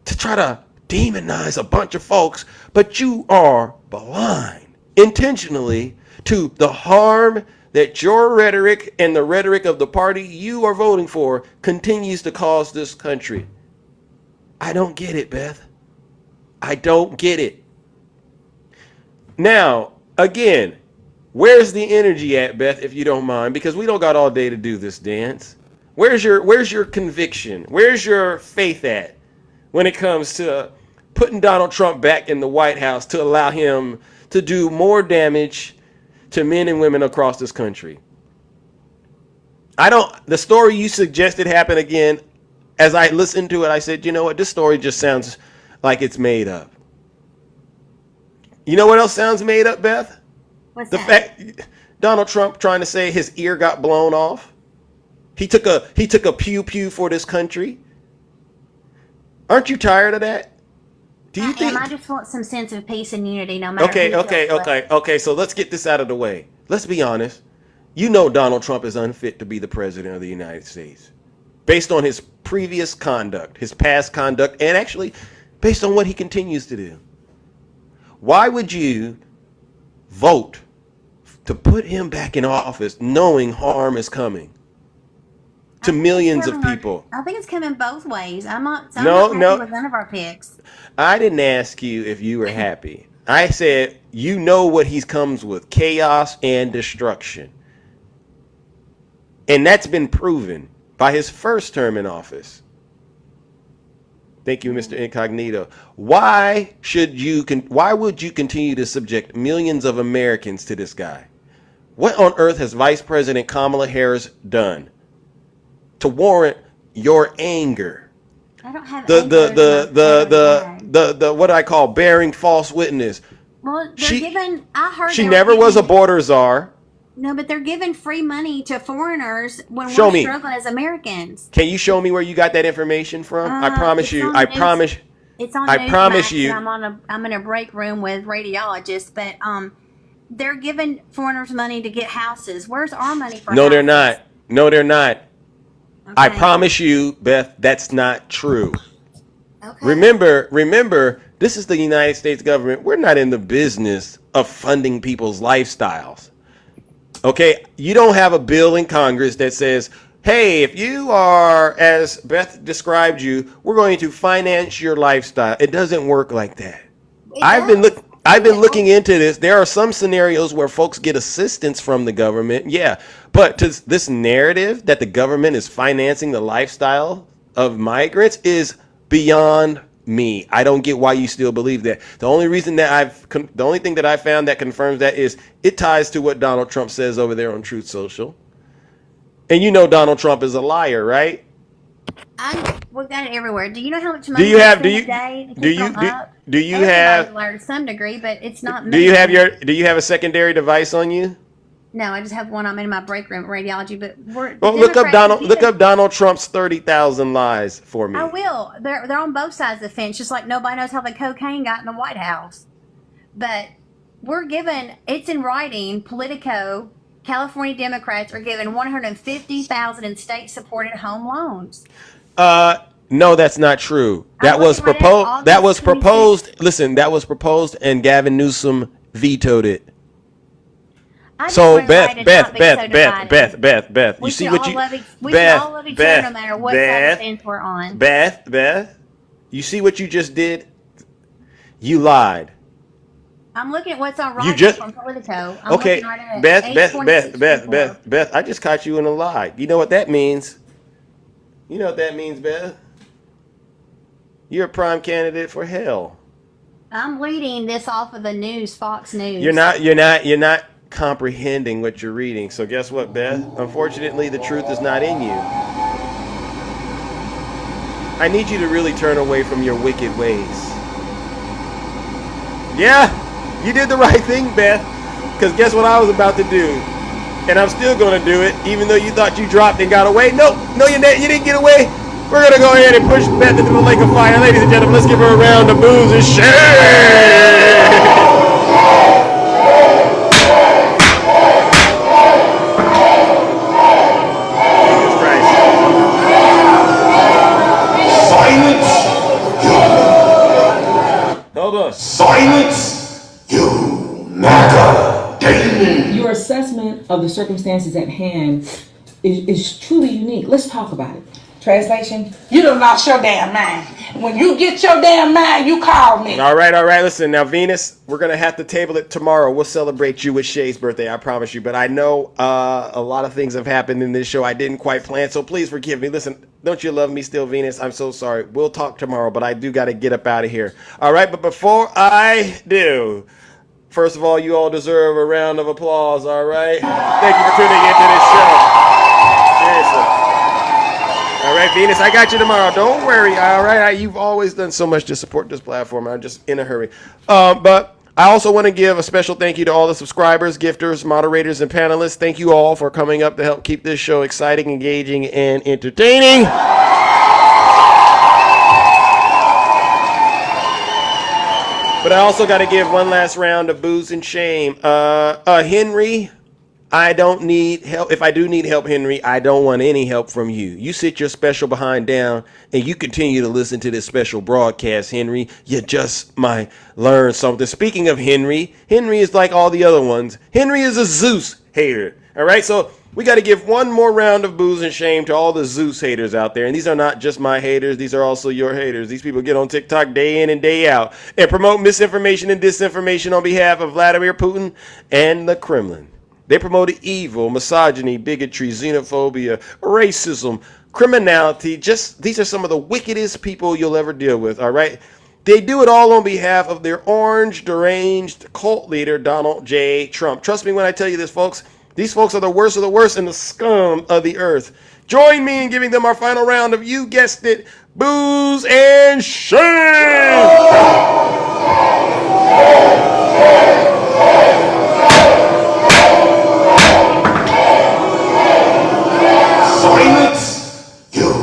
to try to demonize a bunch of folks, but you are blind intentionally to the harm that your rhetoric and the rhetoric of the party you are voting for continues to cause this country. I don't get it, Beth. I don't get it. Now, again, where's the energy at, Beth, if you don't mind? Because we don't got all day to do this dance. Where's your conviction? Where's your faith at when it comes to putting Donald Trump back in the White House to allow him to do more damage to men and women across this country? The story you suggested happened again. As I listened to it, I said, you know what? This story just sounds like it's made up. You know what else sounds made up, Beth? What's The that? fact Donald Trump trying to say his ear got blown off. He took a pew for this country. Aren't you tired of that? Do you think? I just want some sense of peace and unity, no matter. who's Okay. So let's get this out of the way. Let's be honest. You know Donald Trump is unfit to be the president of the United States based on his previous conduct, his past conduct, and actually based on what he continues to do. Why would you vote to put him back in office knowing harm is coming to millions of people? I think it's coming both ways. I'm not No, happy no. with none of our picks. I didn't ask you if you were happy. I said, you know what he comes with, chaos and destruction. And that's been proven by his first term in office. Thank you, Mr. Incognito. Why would you continue to subject millions of Americans to this guy? What on earth has Vice President Kamala Harris done to warrant your anger? I don't have The what I call bearing false witness. Well, they're giving. I heard She they were never was a giving- border czar. No, but they're giving free money to foreigners when Show we're me. struggling as Americans. Can you show me where you got that information from? I promise it's you. on I news- promise. It's on. I promise Newsmax, you. and I'm in a break room with radiologists, but they're giving foreigners money to get houses. Where's our money for? No, they're houses? not. No, they're not. I Okay. promise you, Beth, that's not true. Okay. Remember, this is the United States government. We're not in the business of funding people's lifestyles. Okay? You don't have a bill in Congress that says, hey, if you are, as Beth described you, we're going to finance your lifestyle. It doesn't work like that. I've been looking into this. There are some scenarios where folks get assistance from the government. Yeah. But to this narrative that the government is financing the lifestyle of migrants is beyond me. I don't get why you still believe that. The only thing that I found that confirms that is it ties to what Donald Trump says over there on Truth Social. And you know Donald Trump is a liar, right? We've got it everywhere. Do you know how much money Do you have to keep them up? do you Everybody's have a liar to some degree, but it's not me. do you have a secondary device on you? No, I just have one. I'm in my break room at radiology, but we're Well, look up Donald Trump's 30,000 lies for me. I will. They're on both sides of the fence, just like nobody knows how the cocaine got in the White House. But we're given, it's in writing, Politico, California Democrats are given $150,000 in state-supported home loans. No, that's not true. That was proposed. That was proposed. Listen, that was proposed, and Gavin Newsom vetoed it. So Beth, you see what you we should all love each other no matter what side of the fence we're on. Beth, you see what you just did? You lied. I'm looking at what's on You writing just from Politico. I'm okay, looking right at it. Beth. I just caught you in a lie. You know what that means? You know what that means, Beth? You're a prime candidate for hell. I'm reading this off of the news, Fox News. You're not comprehending what you're reading. So guess what, Beth? Unfortunately, the truth is not in you. I need you to really turn away from your wicked ways. Yeah, you did the right thing, Beth. Because guess what I was about to do? And I'm still going to do it, even though you thought you dropped and got away. No, you didn't get away. We're going to go ahead and push Beth into the lake of fire. Ladies and gentlemen, let's give her a round of booze and shame. Hold on. Silence, you MAGA demon. Your assessment of the circumstances at hand is truly unique. Let's talk about it. Translation? You done lost your damn mind. When you get your damn mind, you call me. All right. Listen, now, Venus, we're going to have to table it tomorrow. We'll celebrate you with Shay's birthday, I promise you. But I know a lot of things have happened in this show I didn't quite plan, so please forgive me. Listen, don't you love me still, Venus? I'm so sorry. We'll talk tomorrow, but I do got to get up out of here. All right, but before I do, first of all, you all deserve a round of applause, all right? Thank you for tuning into this show. Seriously. All right, Venus, I got you tomorrow. Don't worry, all right? You've always done so much to support this platform. I'm just in a hurry. But I also want to give a special thank you to all the subscribers, gifters, moderators, and panelists. Thank you all for coming up to help keep this show exciting, engaging, and entertaining. But I also got to give one last round of booze and shame. Henry, I don't need help. If I do need help, Henry, I don't want any help from you. You sit your special behind down and you continue to listen to this special broadcast, Henry. You just might learn something. Speaking of Henry, Henry is like all the other ones. Henry is a Zeus hater. All right, so we got to give one more round of booze and shame to all the Zeus haters out there. And these are not just my haters. These are also your haters. These people get on TikTok day in and day out and promote misinformation and disinformation on behalf of Vladimir Putin and the Kremlin. They promoted evil, misogyny, bigotry, xenophobia, racism, criminality. These are some of the wickedest people you'll ever deal with, all right? They do it all on behalf of their orange, deranged cult leader, Donald J. Trump. Trust me when I tell you this, folks. These folks are the worst of the worst and the scum of the earth. Join me in giving them our final round of, you guessed it, booze and shame! Silence, you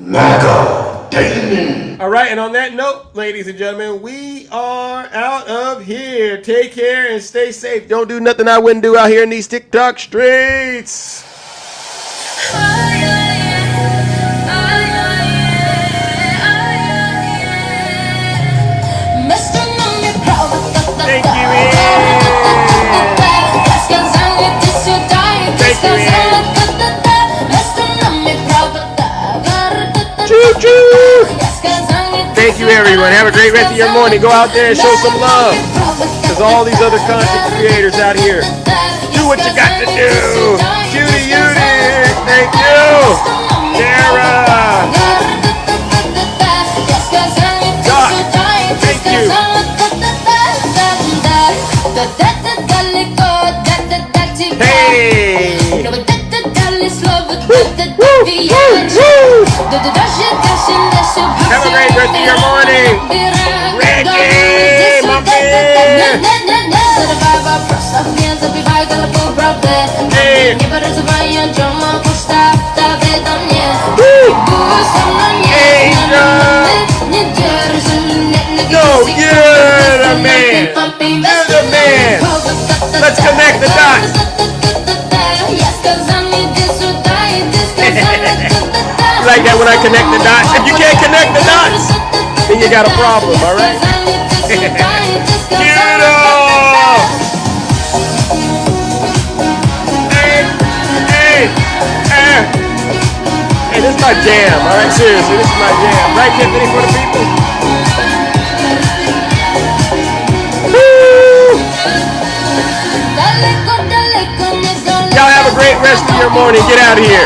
MAGA demon. All right, and on that note, ladies and gentlemen, we are out of here. Take care and stay safe. Don't do nothing I wouldn't do out here in these TikTok streets. Thank you, Ian. Thank you, Ian. Choo-choo. Thank you, everyone. Have a great rest of your morning. Go out there and show some love. Because all these other content creators out here, do what you got to do. Cutie Utie. Thank you. Sarah. Doc. Thank you. Hey. Have a great rest of your morning. Reggie, my man. Hey. Go, you're the man. You're the man. Let's connect the dots. Like that when I connect the dots. If you can't connect the dots, then you got a problem, all right? Hey, this is my jam, all right? Seriously, this is my jam. Right, Tiffany, for the people? Woo! Y'all have a great rest of your morning. Get out of here.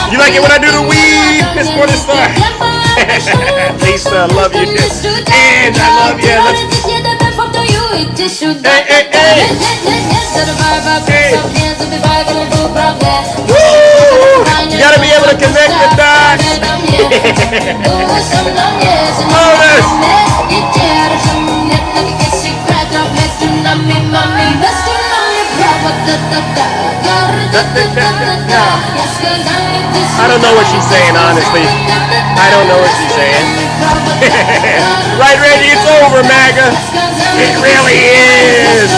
You like it when I do the weed, Miss Morningstar? Lisa, I love you. And I love you. Hey, hey, hey. Hey. Woo! You gotta be able to connect the dots. I don't know what she's saying, honestly. I don't know what she's saying. Right, Reggie? It's over, MAGA. It really is.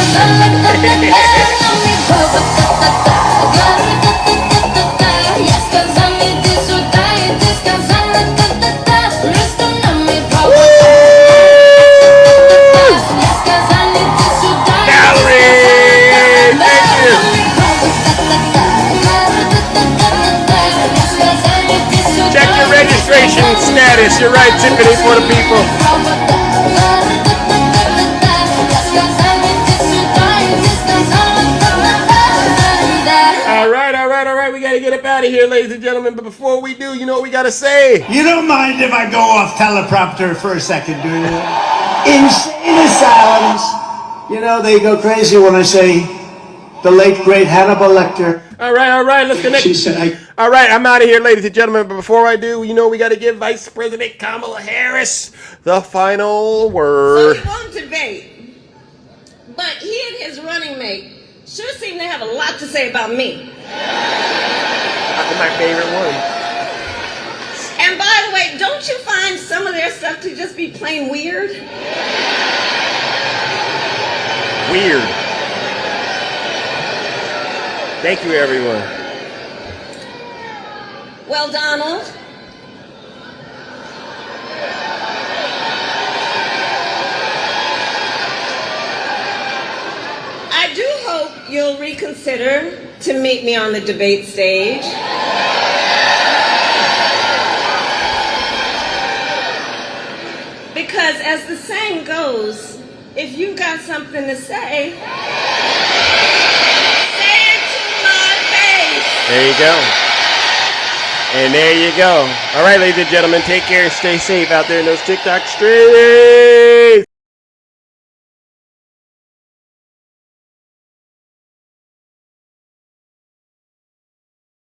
Registration status. You're right, Tiffany, for the people. All right. We got to get up out of here, ladies and gentlemen. But before we do, you know what we got to say? You don't mind if I go off teleprompter for a second, do you? Insane asylums. You know, they go crazy when I say the late, great Hannibal Lecter. All right. Let's connect. She said, all right, I'm out of here, ladies and gentlemen. But before I do, you know we got to give Vice President Kamala Harris the final word. So he won't debate, but he and his running mate sure seem to have a lot to say about me. That's my favorite one. And by the way, don't you find some of their stuff to just be plain weird? Weird. Thank you, everyone. Well, Donald, I do hope you'll reconsider to meet me on the debate stage. Because as the saying goes, if you've got something to say, say it to my face. There you go. And there you go. All right, ladies and gentlemen, take care. Stay safe out there in those TikTok streets.